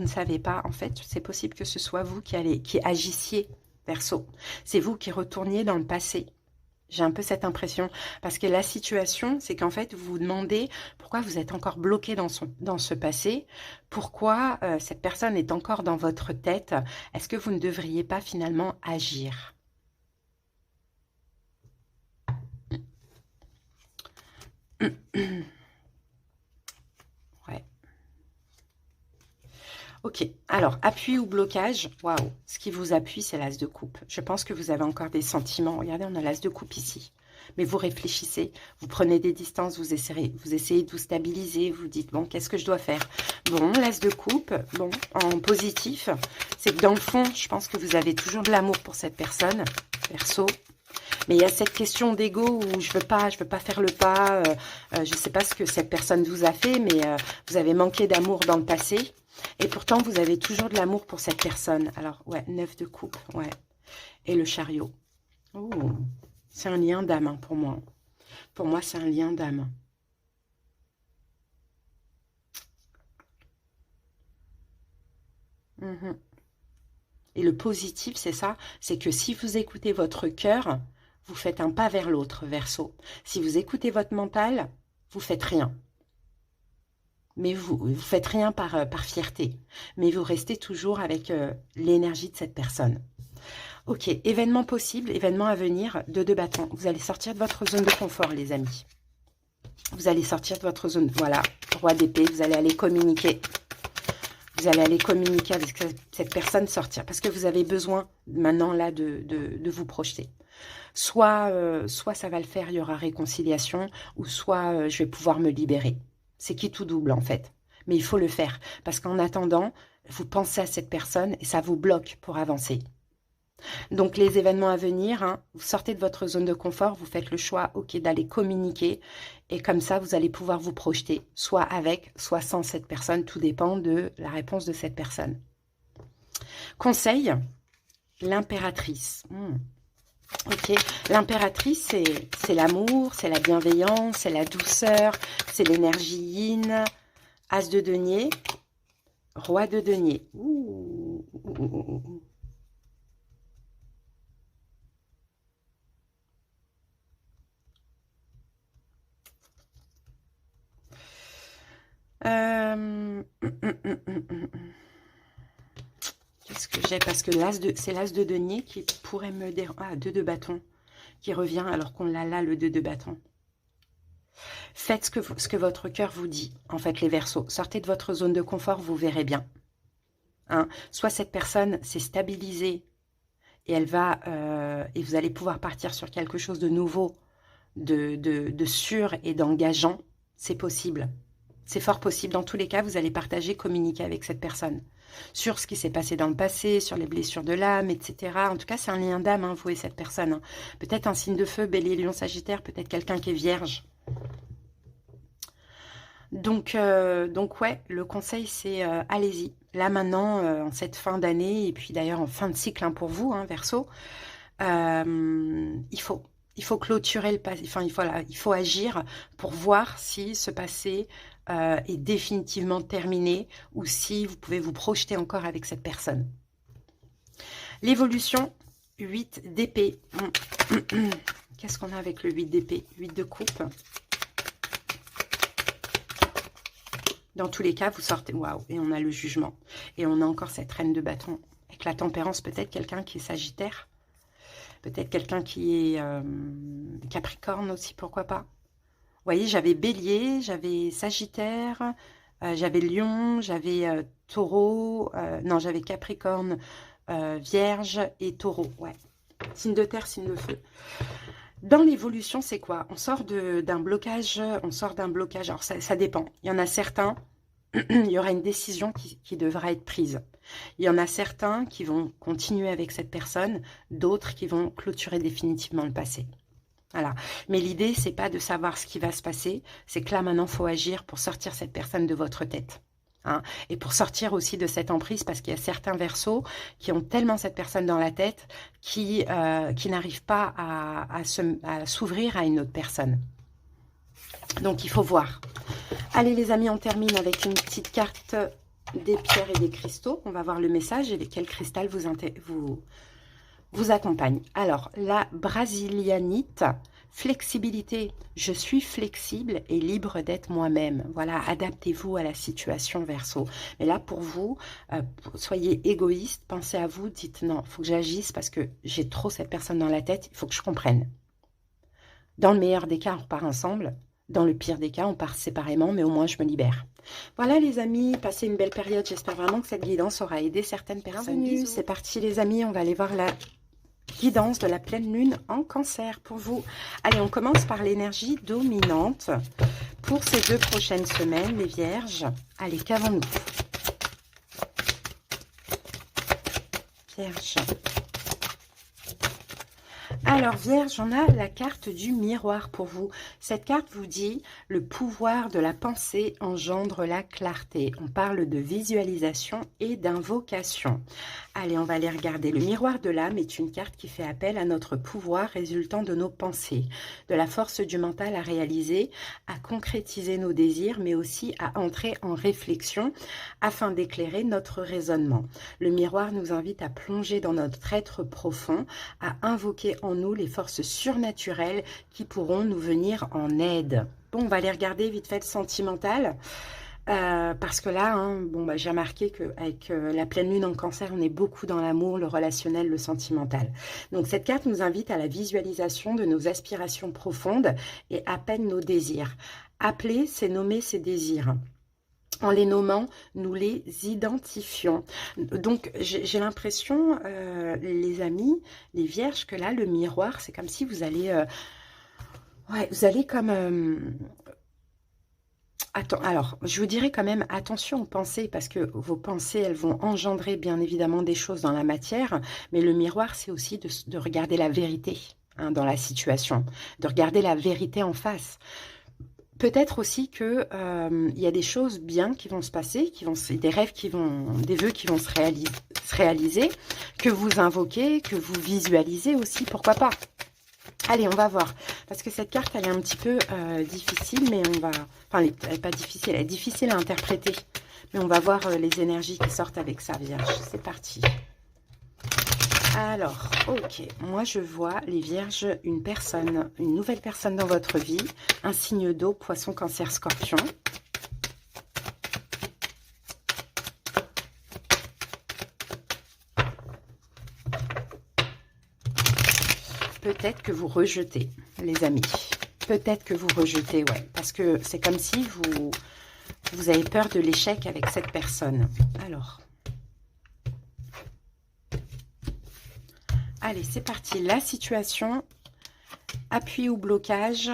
ne savez pas, en fait, c'est possible que ce soit vous qui agissiez, Verseau. C'est vous qui retourniez dans le passé. J'ai un peu cette impression, parce que la situation, c'est qu'en fait, vous vous demandez pourquoi vous êtes encore bloqué dans ce passé, pourquoi cette personne est encore dans votre tête, est-ce que vous ne devriez pas finalement agir? Ouais. Ok, alors, appui ou blocage, waouh, ce qui vous appuie, c'est l'as de coupe. Je pense que vous avez encore des sentiments. Regardez, on a l'as de coupe ici. Mais vous réfléchissez, vous prenez des distances, vous essayez de vous stabiliser, vous dites, bon, qu'est-ce que je dois faire? Bon, l'as de coupe, bon, en positif, c'est que dans le fond, je pense que vous avez toujours de l'amour pour cette personne, Verseau. Mais il y a cette question d'ego où je veux pas faire le pas, je ne sais pas ce que cette personne vous a fait, mais vous avez manqué d'amour dans le passé. Et pourtant, vous avez toujours de l'amour pour cette personne. Alors, ouais, 9 de coupe, ouais. Et le chariot. Oh, c'est un lien d'âme hein, pour moi. Pour moi, c'est un lien d'âme. Et le positif, c'est ça, c'est que si vous écoutez votre cœur, vous faites un pas vers l'autre, Verseau. Si vous écoutez votre mental, vous faites rien. Mais vous faites rien par fierté. Mais vous restez toujours avec l'énergie de cette personne. Ok, événement possible, événement à venir, 2 de bâton. Vous allez sortir de votre zone de confort, les amis. Vous allez sortir de votre zone, voilà, roi d'épée, vous allez aller communiquer. Vous allez aller communiquer avec cette personne, sortir. Parce que vous avez besoin, maintenant, là, de vous projeter. Soit ça va le faire, il y aura réconciliation, ou soit je vais pouvoir me libérer. C'est qui tout double, en fait. Mais il faut le faire. Parce qu'en attendant, vous pensez à cette personne et ça vous bloque pour avancer. Donc, les événements à venir, hein, vous sortez de votre zone de confort, vous faites le choix, ok, d'aller communiquer. Et comme ça, vous allez pouvoir vous projeter, soit avec, soit sans cette personne. Tout dépend de la réponse de cette personne. Conseil, l'impératrice. Ok, l'impératrice, c'est l'amour, c'est la bienveillance, c'est la douceur, c'est l'énergie yin. As de denier, roi de denier. Qu'est-ce que j'ai? Parce que c'est l'as de denier qui pourrait me déranger. Ah, 2 de bâton qui revient alors qu'on l'a là, le 2 de bâton. Faites ce que votre cœur vous dit, en fait, les Verseaux. Sortez de votre zone de confort, vous verrez bien. Hein, soit cette personne s'est stabilisée et et vous allez pouvoir partir sur quelque chose de nouveau, de sûr et d'engageant. C'est possible. C'est fort possible. Dans tous les cas, vous allez partager, communiquer avec cette personne sur ce qui s'est passé dans le passé, sur les blessures de l'âme, etc. En tout cas, c'est un lien d'âme, hein, vous et cette personne. Hein. Peut-être un signe de feu, Bélier, Lion, Sagittaire, peut-être quelqu'un qui est vierge. Donc ouais, le conseil, c'est allez-y. Là, maintenant, en cette fin d'année, et puis d'ailleurs en fin de cycle hein, pour vous, hein, Verseau, il faut clôturer le passé, enfin, il faut agir pour voir si ce passé est définitivement terminé ou si vous pouvez vous projeter encore avec cette personne. L'évolution, 8 d'épée. Qu'est-ce qu'on a avec le 8 d'épée? 8 de coupe. Dans tous les cas, vous sortez... Waouh! Et on a le jugement. Et on a encore cette reine de bâton. Avec la tempérance, peut-être quelqu'un qui est sagittaire. Peut-être quelqu'un qui est capricorne aussi, pourquoi pas. Vous voyez, j'avais bélier, j'avais sagittaire, j'avais lion, j'avais taureau. Non, j'avais capricorne, vierge et taureau. Ouais. Signe de terre, signe de feu. Dans l'évolution, c'est quoi? On sort d'un blocage, alors ça dépend. Il y en a certains, il y aura une décision qui devra être prise. Il y en a certains qui vont continuer avec cette personne, d'autres qui vont clôturer définitivement le passé. Voilà. Mais l'idée, c'est pas de savoir ce qui va se passer, c'est que là, maintenant, il faut agir pour sortir cette personne de votre tête. Hein, et pour sortir aussi de cette emprise, parce qu'il y a certains Verseaux qui ont tellement cette personne dans la tête qui n'arrivent pas à s'ouvrir à une autre personne. Donc, il faut voir. Allez, les amis, on termine avec une petite carte des pierres et des cristaux. On va voir le message et quel cristal vous accompagne. Alors, la brasilianite, flexibilité. Je suis flexible et libre d'être moi-même. Voilà, adaptez-vous à la situation, Verseau. Mais là, pour vous, soyez égoïste, pensez à vous, dites non, il faut que j'agisse parce que j'ai trop cette personne dans la tête, il faut que je comprenne. Dans le meilleur des cas, on repart ensemble. Dans le pire des cas, on part séparément, mais au moins je me libère. Voilà les amis, passez une belle période. J'espère vraiment que cette guidance aura aidé certaines personnes. C'est parti les amis, on va aller voir la guidance de la pleine lune en cancer pour vous. Allez, on commence par l'énergie dominante pour ces 2 prochaines semaines, les vierges. Allez, qu'avons-nous? Vierge. Alors, Vierge, on a la carte du miroir pour vous. Cette carte vous dit « Le pouvoir de la pensée engendre la clarté ». On parle de visualisation et d'invocation. Allez, on va aller regarder. Le miroir de l'âme est une carte qui fait appel à notre pouvoir résultant de nos pensées, de la force du mental à réaliser, à concrétiser nos désirs, mais aussi à entrer en réflexion afin d'éclairer notre raisonnement. Le miroir nous invite à plonger dans notre être profond, à invoquer en nous les forces surnaturelles qui pourront nous venir en aide. Bon, on va aller regarder vite fait le sentimental. Parce que là, hein, bon, bah, j'ai remarqué qu'avec la pleine lune en cancer, on est beaucoup dans l'amour, le relationnel, le sentimental. Donc cette carte nous invite à la visualisation de nos aspirations profondes et appelle nos désirs. Appeler, c'est nommer ses désirs. En les nommant, nous les identifions. Donc, j'ai l'impression, les amis, les vierges, que là, le miroir, c'est comme si vous allez... ouais, vous allez comme... alors, je vous dirais quand même, attention aux pensées, parce que vos pensées, elles vont engendrer bien évidemment des choses dans la matière, mais le miroir, c'est aussi de regarder la vérité hein, dans la situation, de regarder la vérité en face. Peut-être aussi que il y a des choses bien qui vont se passer, des rêves des vœux qui vont se réaliser, que vous invoquez, que vous visualisez aussi, pourquoi pas. Allez, on va voir, parce que cette carte, elle est un petit peu difficile, mais on va... Enfin, elle n'est pas difficile, elle est difficile à interpréter, mais on va voir les énergies qui sortent avec ça, Vierge. C'est parti. Alors, ok, moi je vois les vierges, une nouvelle personne dans votre vie, un signe d'eau, poisson, cancer, scorpion. Peut-être que vous rejetez, les amis. Peut-être que vous rejetez, ouais, parce que c'est comme si vous avez peur de l'échec avec cette personne. Allez, c'est parti. La situation, appui ou blocage,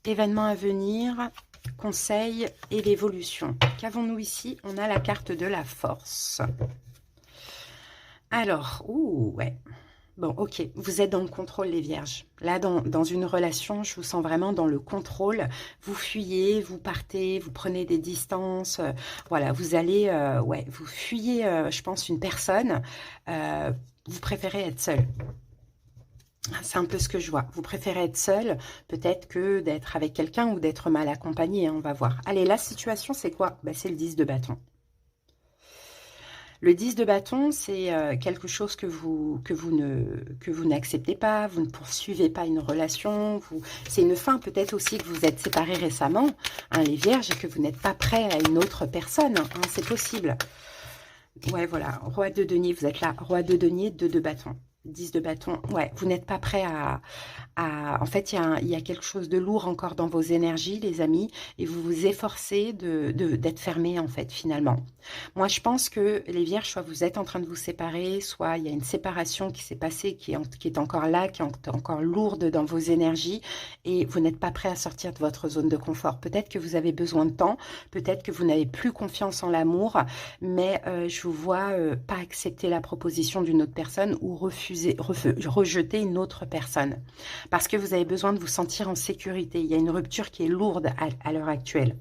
événement à venir, conseil et l'évolution. Qu'avons-nous ici? On a la carte de la force. Alors, ouh, ouais. Bon, ok, vous êtes dans le contrôle, les vierges. Là, dans une relation, je vous sens vraiment dans le contrôle. Vous fuyez, vous partez, vous prenez des distances. Voilà, vous allez, ouais, vous fuyez, je pense, une personne. Vous préférez être seul. C'est un peu ce que je vois. Vous préférez être seul, peut-être que d'être avec quelqu'un ou d'être mal accompagné, hein, on va voir. Allez, la situation, c'est quoi? Ben, c'est le 10 de bâton. Le 10 de bâton, c'est quelque chose que vous n'acceptez pas, vous ne poursuivez pas une relation, c'est une fin peut-être aussi que vous êtes séparés récemment, hein, les vierges, et que vous n'êtes pas prêt à une autre personne, hein, c'est possible. Ouais, voilà, roi de denier, vous êtes là, roi de denier, 2 de bâton. 10 de bâton, ouais, vous n'êtes pas prêt en fait, il y a quelque chose de lourd encore dans vos énergies, les amis, et vous vous efforcez d'être fermé, en fait, finalement. Moi, je pense que les vierges, soit vous êtes en train de vous séparer, soit il y a une séparation qui s'est passée, qui est encore là, qui est encore lourde dans vos énergies, et vous n'êtes pas prêt à sortir de votre zone de confort. Peut-être que vous avez besoin de temps, peut-être que vous n'avez plus confiance en l'amour, mais je vous vois pas accepter la proposition d'une autre personne ou rejeter une autre personne. Parce que vous avez besoin de vous sentir en sécurité. Il y a une rupture qui est lourde à l'heure actuelle.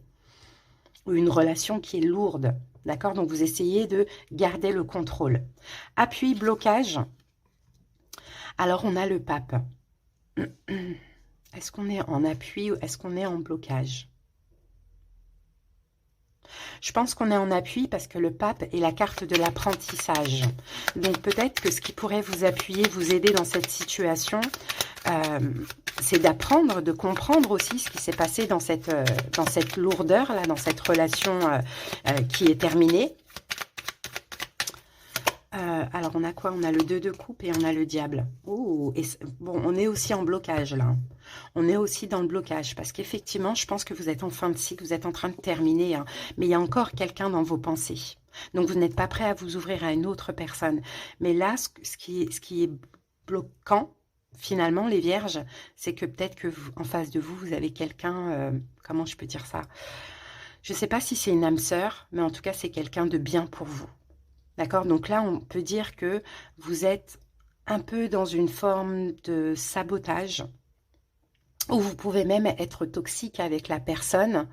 Ou une relation qui est lourde. D'accord? Donc, vous essayez de garder le contrôle. Appui, blocage. Alors, on a le pape. Est-ce qu'on est en appui ou est-ce qu'on est en blocage? Je pense qu'on est en appui parce que le pape est la carte de l'apprentissage. Donc peut-être que ce qui pourrait vous appuyer, vous aider dans cette situation, c'est d'apprendre, de comprendre aussi ce qui s'est passé dans cette lourdeur, là, dans cette relation qui est terminée. Alors, on a quoi? On a le 2 de coupe et on a le diable. Oh, et bon, on est aussi en blocage, là. On est aussi dans le blocage, parce qu'effectivement, je pense que vous êtes en fin de cycle, vous êtes en train de terminer, hein, mais il y a encore quelqu'un dans vos pensées. Donc, vous n'êtes pas prêt à vous ouvrir à une autre personne. Mais là, ce qui est bloquant, finalement, les vierges, c'est que peut-être que en face de vous, vous avez quelqu'un, comment je peux dire ça? Je ne sais pas si c'est une âme sœur, mais en tout cas, c'est quelqu'un de bien pour vous. D'accord? Donc là, on peut dire que vous êtes un peu dans une forme de sabotage, ou vous pouvez même être toxique avec la personne,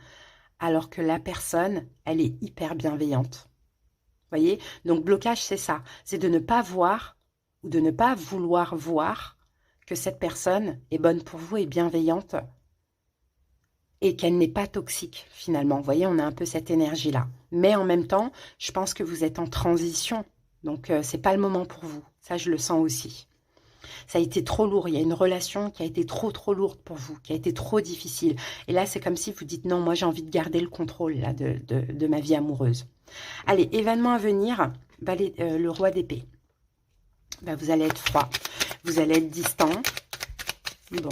alors que la personne, elle est hyper bienveillante. Vous voyez? Donc blocage, c'est ça. C'est de ne pas voir, ou de ne pas vouloir voir que cette personne est bonne pour vous et bienveillante, et qu'elle n'est pas toxique, finalement. Vous voyez, on a un peu cette énergie-là. Mais en même temps, je pense que vous êtes en transition. Donc, c'est pas le moment pour vous. Ça, je le sens aussi. Ça a été trop lourd. Il y a une relation qui a été trop lourde pour vous, qui a été trop difficile. Et là, c'est comme si vous dites, non, moi, j'ai envie de garder le contrôle là, de ma vie amoureuse. Allez, événement à venir, le roi d'épée. Ben, vous allez être froid. Vous allez être distant. Bon.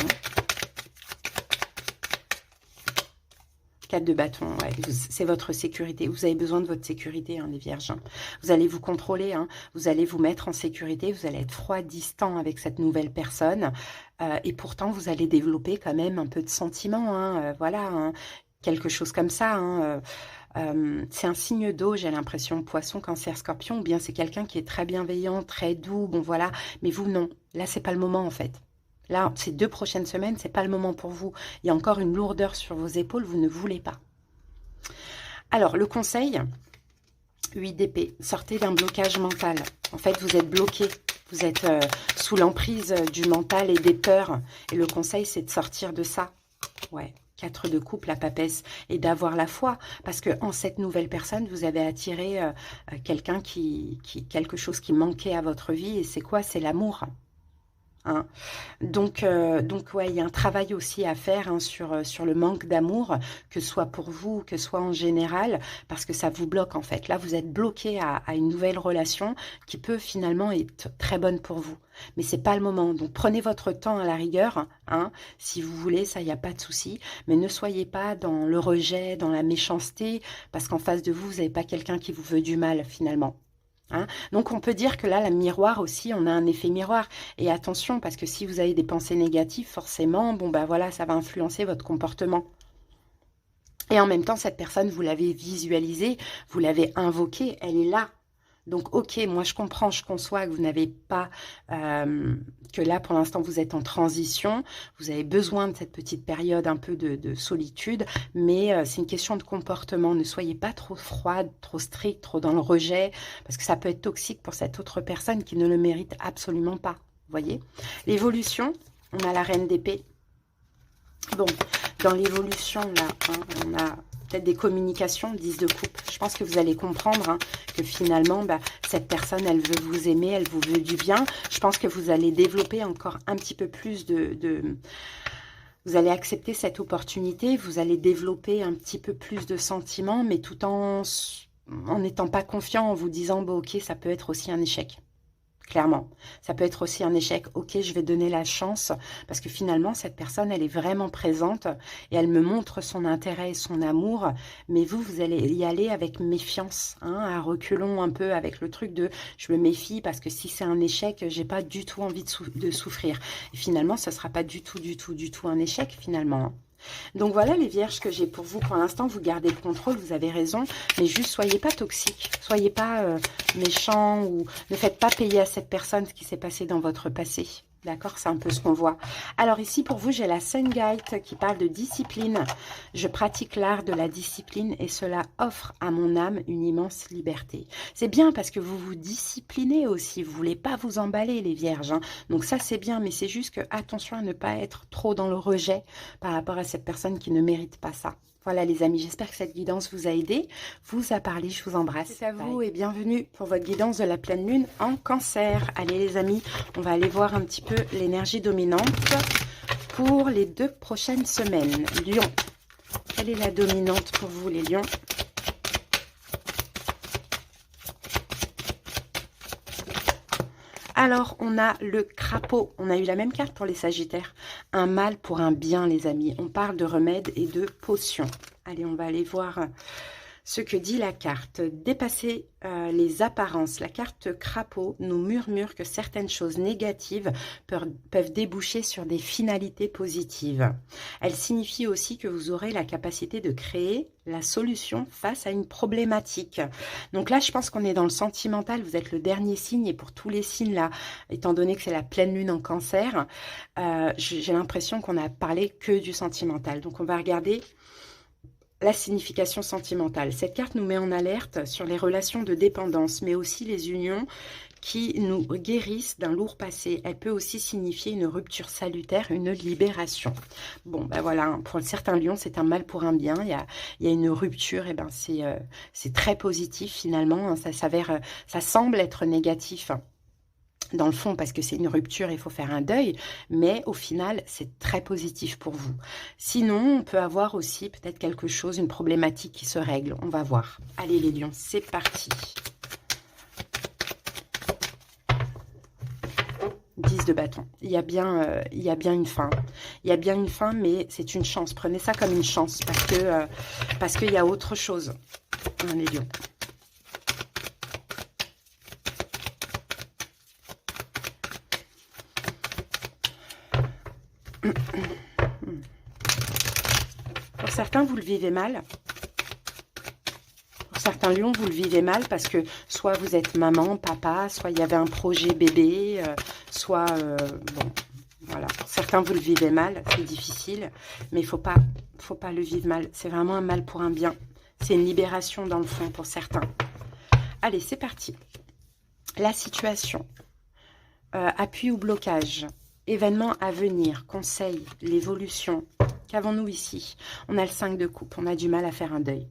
4 de bâton, ouais, c'est votre sécurité. Vous avez besoin de votre sécurité, hein, les vierges. Vous allez vous contrôler, hein, vous allez vous mettre en sécurité, vous allez être froid, distant avec cette nouvelle personne. Et pourtant, vous allez développer quand même un peu de sentiments, hein, voilà, hein, quelque chose comme ça. Hein, c'est un signe d'eau, j'ai l'impression, poisson, cancer, scorpion, ou bien c'est quelqu'un qui est très bienveillant, très doux, bon voilà. Mais vous, non. Là, c'est pas le moment, en fait. Là, ces 2 prochaines semaines, c'est pas le moment pour vous. Il y a encore une lourdeur sur vos épaules, vous ne voulez pas. Alors, le conseil, 8 d'épée, sortez d'un blocage mental. En fait, vous êtes bloqué, vous êtes sous l'emprise du mental et des peurs. Et le conseil, c'est de sortir de ça. Ouais, 4 de coupe, la papesse, et d'avoir la foi. Parce que en cette nouvelle personne, vous avez attiré quelqu'un quelque chose qui manquait à votre vie. Et c'est quoi? C'est l'amour. Hein. Donc ouais, il y a un travail aussi à faire, hein, sur le manque d'amour, que ce soit pour vous, que ce soit en général, parce que ça vous bloque en fait. Là, vous êtes bloqué à une nouvelle relation qui peut finalement être très bonne pour vous. Mais c'est pas le moment. Donc prenez votre temps à la rigueur, hein, si vous voulez, ça, il n'y a pas de souci. Mais ne soyez pas dans le rejet, dans la méchanceté, parce qu'en face de vous, vous n'avez pas quelqu'un qui vous veut du mal finalement. Hein. Donc, on peut dire que là, la miroir aussi, on a un effet miroir. Et attention, parce que si vous avez des pensées négatives, forcément, bon, ben voilà, ça va influencer votre comportement. Et en même temps, cette personne, vous l'avez visualisée, vous l'avez invoquée, elle est là. Donc, ok, moi je comprends, je conçois que vous n'avez pas, que là pour l'instant vous êtes en transition, vous avez besoin de cette petite période un peu de solitude, mais c'est une question de comportement. Ne soyez pas trop froide, trop stricte, trop dans le rejet, parce que ça peut être toxique pour cette autre personne qui ne le mérite absolument pas. Vous voyez? L'évolution, on a la reine d'épée. Bon, dans l'évolution, là, hein, on a peut-être des communications, 10 de coupe. Je pense que vous allez comprendre hein, que finalement, bah, cette personne, elle veut vous aimer, elle vous veut du bien. Je pense que vous allez développer encore un petit peu plus vous allez accepter cette opportunité, vous allez développer un petit peu plus de sentiments, mais tout en n'étant pas confiant, en vous disant, bon, ok, ça peut être aussi un échec. Clairement, ça peut être aussi un échec. Ok, je vais donner la chance parce que finalement, cette personne, elle est vraiment présente et elle me montre son intérêt et son amour. Mais vous, vous allez y aller avec méfiance, hein, à reculons un peu avec le truc de je me méfie parce que si c'est un échec, j'ai pas du tout envie de souffrir. Et finalement, ce sera pas du tout un échec finalement. Hein. Donc voilà les vierges que j'ai pour vous. Pour l'instant, vous gardez le contrôle, vous avez raison. Mais juste, soyez pas toxiques. Soyez pas méchants ou ne faites pas payer à cette personne ce qui s'est passé dans votre passé. D'accord, c'est un peu ce qu'on voit. Alors ici, pour vous, j'ai la Sun Guide qui parle de discipline. Je pratique l'art de la discipline et cela offre à mon âme une immense liberté. C'est bien parce que vous vous disciplinez aussi. Vous ne voulez pas vous emballer, les vierges. Hein. Donc ça, c'est bien, mais c'est juste que attention à ne pas être trop dans le rejet par rapport à cette personne qui ne mérite pas ça. Voilà les amis, j'espère que cette guidance vous a aidé, vous a parlé, je vous embrasse. C'est à vous et bienvenue pour votre guidance de la pleine lune en cancer. Allez les amis, on va aller voir un petit peu l'énergie dominante pour les 2 prochaines semaines. Lion, quelle est la dominante pour vous les lions? Alors, on a le crapaud. On a eu la même carte pour les sagittaires. Un mal pour un bien, les amis. On parle de remèdes et de potions. Allez, on va aller voir ce que dit la carte. Dépasser les apparences. La carte crapaud nous murmure que certaines choses négatives peuvent déboucher sur des finalités positives. Elle signifie aussi que vous aurez la capacité de créer la solution face à une problématique. Donc là, je pense qu'on est dans le sentimental. Vous êtes le dernier signe et pour tous les signes là, étant donné que c'est la pleine lune en cancer, j'ai l'impression qu'on a parlé que du sentimental. Donc on va regarder la signification sentimentale. Cette carte nous met en alerte sur les relations de dépendance, mais aussi les unions qui nous guérissent d'un lourd passé. Elle peut aussi signifier une rupture salutaire, une libération. Bon, ben voilà, pour certains lions, c'est un mal pour un bien. Il y a une rupture, et ben c'est très positif finalement. Ça semble être négatif dans le fond, parce que c'est une rupture, il faut faire un deuil, mais au final, c'est très positif pour vous. Sinon, on peut avoir aussi peut-être quelque chose, une problématique qui se règle. On va voir. Allez les lions, c'est parti. 10 de bâton. Il y a bien une fin. Il y a bien une fin, mais c'est une chance. Prenez ça comme une chance, parce qu'il y a autre chose. Les lions. Pour certains, vous le vivez mal. Pour certains lions, vous le vivez mal parce que soit vous êtes maman, papa, soit il y avait un projet bébé, soit... bon, voilà. Pour certains, vous le vivez mal, c'est difficile, mais il faut pas le vivre mal. C'est vraiment un mal pour un bien. C'est une libération dans le fond pour certains. Allez, c'est parti. La situation. Appui ou blocage. Événements à venir, conseils, l'évolution. Qu'avons-nous ici? On a le 5 de coupe, on a du mal à faire un deuil.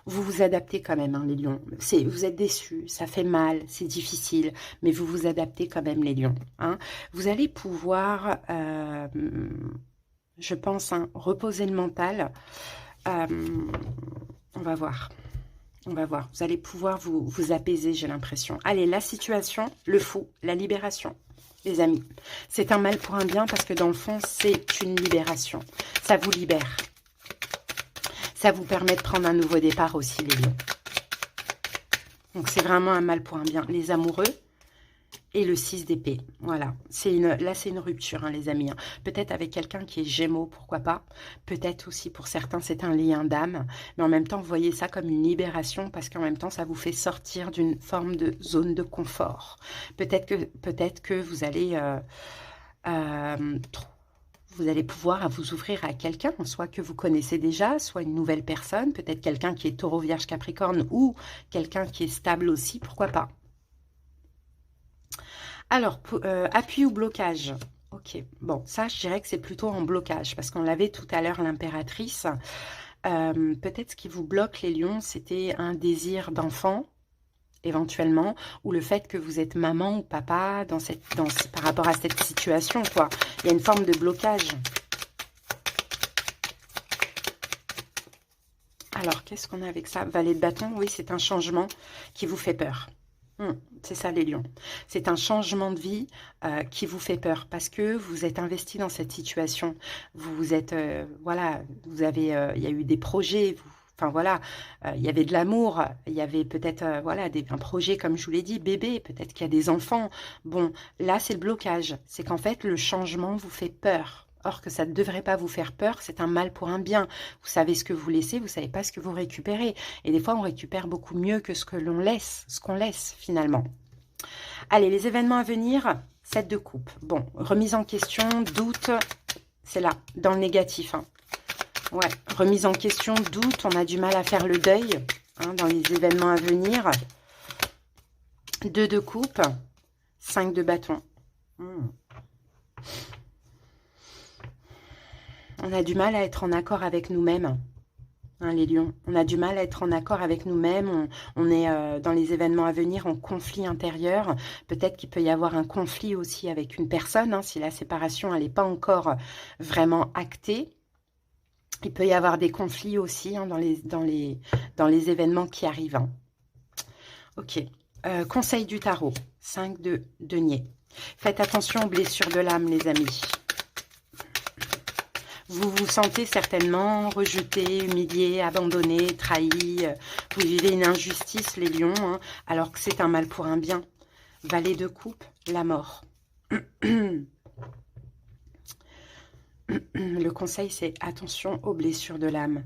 Vous vous adaptez quand même, hein, les lions. Vous êtes déçus, ça fait mal, c'est difficile, mais vous vous adaptez quand même, les lions. Hein. Vous allez pouvoir, je pense, hein, reposer le mental. On va voir. On va voir. Vous allez pouvoir vous apaiser, j'ai l'impression. Allez, la situation, le fou, la libération. Les amis, c'est un mal pour un bien parce que dans le fond, c'est une libération. Ça vous libère. Ça vous permet de prendre un nouveau départ aussi, les lions. Donc, c'est vraiment un mal pour un bien. Les amoureux et le 6 d'épée. Voilà. Là, c'est une rupture, hein, les amis. Hein. Peut-être avec quelqu'un qui est Gémeaux, pourquoi pas. Peut-être aussi, pour certains, c'est un lien d'âme. Mais en même temps, vous voyez ça comme une libération parce qu'en même temps, ça vous fait sortir d'une forme de zone de confort. Peut-être que vous allez... vous allez pouvoir vous ouvrir à quelqu'un, soit que vous connaissez déjà, soit une nouvelle personne, peut-être quelqu'un qui est Taureau, Vierge, Capricorne, ou quelqu'un qui est stable aussi, pourquoi pas. Alors, appui ou blocage. Ok, bon, ça, je dirais que c'est plutôt en blocage, parce qu'on l'avait tout à l'heure, l'impératrice. Peut-être ce qui vous bloque, les lions, c'était un désir d'enfant, éventuellement, ou le fait que vous êtes maman ou papa par rapport à cette situation, quoi. Il y a une forme de blocage. Alors, qu'est-ce qu'on a avec ça? Valet de bâton, oui, c'est un changement qui vous fait peur. C'est ça, les lions. C'est un changement de vie qui vous fait peur parce que vous êtes investi dans cette situation. Vous êtes, voilà, vous avez, il y a eu des projets, enfin voilà, il y avait de l'amour, il y avait peut-être, voilà, un projet, comme je vous l'ai dit, bébé, peut-être qu'il y a des enfants. Bon, là, c'est le blocage. C'est qu'en fait, le changement vous fait peur. Or que ça ne devrait pas vous faire peur, c'est un mal pour un bien. Vous savez ce que vous laissez, vous ne savez pas ce que vous récupérez. Et des fois, on récupère beaucoup mieux que ce que l'on laisse, ce qu'on laisse finalement. Allez, les événements à venir, 7 de coupe. Bon, remise en question, doute, c'est là, dans le négatif. Hein. Ouais, remise en question, doute, on a du mal à faire le deuil hein, dans les événements à venir. 2 de coupe, 5 de bâton. On a du mal à être en accord avec nous-mêmes, hein, les lions. On a du mal à être en accord avec nous-mêmes. On est dans les événements à venir en conflit intérieur. Peut-être qu'il peut y avoir un conflit aussi avec une personne, hein, si la séparation elle n'est pas encore vraiment actée. Il peut y avoir des conflits aussi hein, dans les événements qui arrivent. Hein. Ok. Conseil du tarot. 5 de denier. Faites attention aux blessures de l'âme, les amis. Vous vous sentez certainement rejeté, humilié, abandonné, trahi. Vous vivez une injustice, les lions, hein, alors que c'est un mal pour un bien. Valet de coupe, la mort. Le conseil, c'est attention aux blessures de l'âme.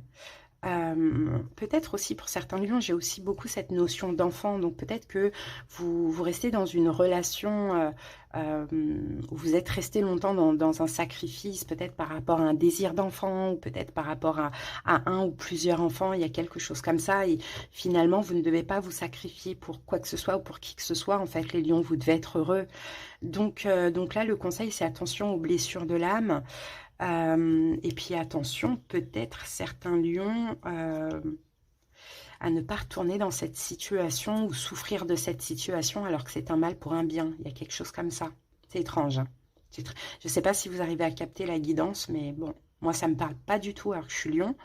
Peut-être aussi pour certains lions, j'ai aussi beaucoup cette notion d'enfant, donc peut-être que vous restez dans une relation où vous êtes resté longtemps dans un sacrifice, peut-être par rapport à un désir d'enfant, ou peut-être par rapport à un ou plusieurs enfants, il y a quelque chose comme ça, et finalement vous ne devez pas vous sacrifier pour quoi que ce soit ou pour qui que ce soit, en fait les lions, vous devez être heureux. Donc là le conseil c'est attention aux blessures de l'âme. Et puis attention, peut-être certains lions à ne pas retourner dans cette situation ou souffrir de cette situation alors que c'est un mal pour un bien. Il y a quelque chose comme ça. C'est étrange. Hein. Je ne sais pas si vous arrivez à capter la guidance, mais bon, moi ça ne me parle pas du tout alors que je suis lion.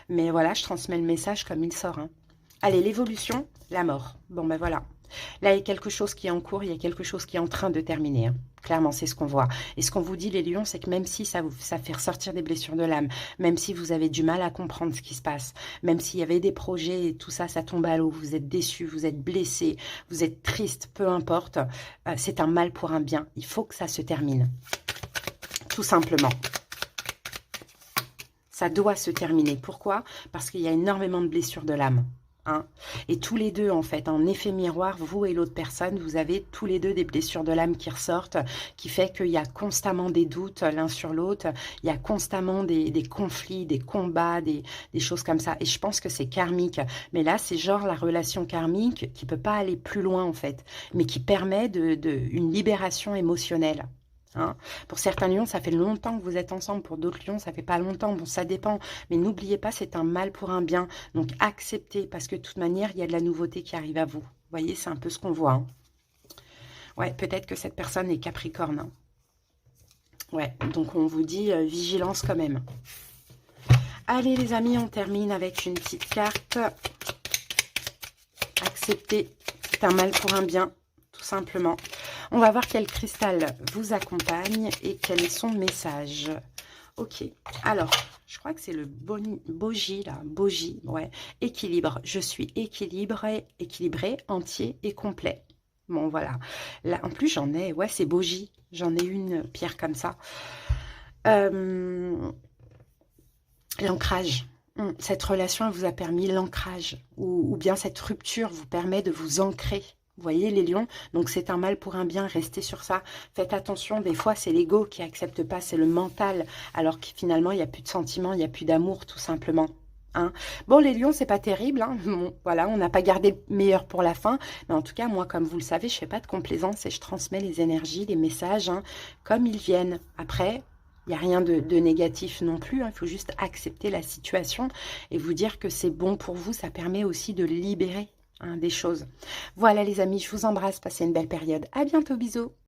Mais voilà, je transmets le message comme il sort. Hein. Allez, l'évolution, la mort. Bon ben voilà. Là, il y a quelque chose qui est en cours, il y a quelque chose qui est en train de terminer. Hein. Clairement, c'est ce qu'on voit. Et ce qu'on vous dit, les lions, c'est que même si ça fait ressortir des blessures de l'âme, même si vous avez du mal à comprendre ce qui se passe, même s'il y avait des projets et tout ça, ça tombe à l'eau, vous êtes déçus, vous êtes blessés, vous êtes tristes, peu importe, c'est un mal pour un bien. Il faut que ça se termine. Tout simplement. Ça doit se terminer. Pourquoi? Parce qu'il y a énormément de blessures de l'âme. Hein. Et tous les deux, en fait, en effet miroir, vous et l'autre personne, vous avez tous les deux des blessures de l'âme qui ressortent, qui fait qu'il y a constamment des doutes l'un sur l'autre, il y a constamment des conflits, des combats, des choses comme ça. Et je pense que c'est karmique. Mais là, c'est genre la relation karmique qui peut pas aller plus loin, en fait, mais qui permet une libération émotionnelle. Hein. Pour certains lions, ça fait longtemps que vous êtes ensemble. Pour d'autres lions, ça fait pas longtemps. Bon, ça dépend. Mais n'oubliez pas, c'est un mal pour un bien. Donc, acceptez, parce que de toute manière, il y a de la nouveauté qui arrive à vous. Vous voyez, c'est un peu ce qu'on voit. Hein. Ouais, peut-être que cette personne est Capricorne. Hein. Ouais, donc on vous dit vigilance quand même. Allez, les amis, on termine avec une petite carte. Acceptez, c'est un mal pour un bien. Tout simplement. On va voir quel cristal vous accompagne et quel est son message. Ok, alors, Je crois que c'est le Boji, là. Boji, ouais. Équilibre. Je suis équilibré, entier et complet. Bon, voilà. Là, en plus, j'en ai. Ouais, c'est Boji. J'en ai une pierre comme ça. Euh, L'ancrage. Cette relation elle vous a permis l'ancrage. Ou bien cette rupture vous permet de vous ancrer. Vous voyez les lions, donc c'est un mal pour un bien, restez sur ça. Faites attention, des fois c'est l'ego qui accepte pas, c'est le mental, alors que finalement il n'y a plus de sentiments, il n'y a plus d'amour tout simplement. Hein. Bon, les lions, c'est pas terrible, hein. Bon, voilà, on n'a pas gardé le meilleur pour la fin, mais en tout cas, moi, comme vous le savez, je fais pas de complaisance et je transmets les énergies, les messages, hein, comme ils viennent. Après, il n'y a rien de négatif non plus, hein. Il faut juste accepter la situation et vous dire que c'est bon pour vous, ça permet aussi de libérer, hein, des choses. Voilà les amis, je vous embrasse, passez une belle période. À bientôt, bisous.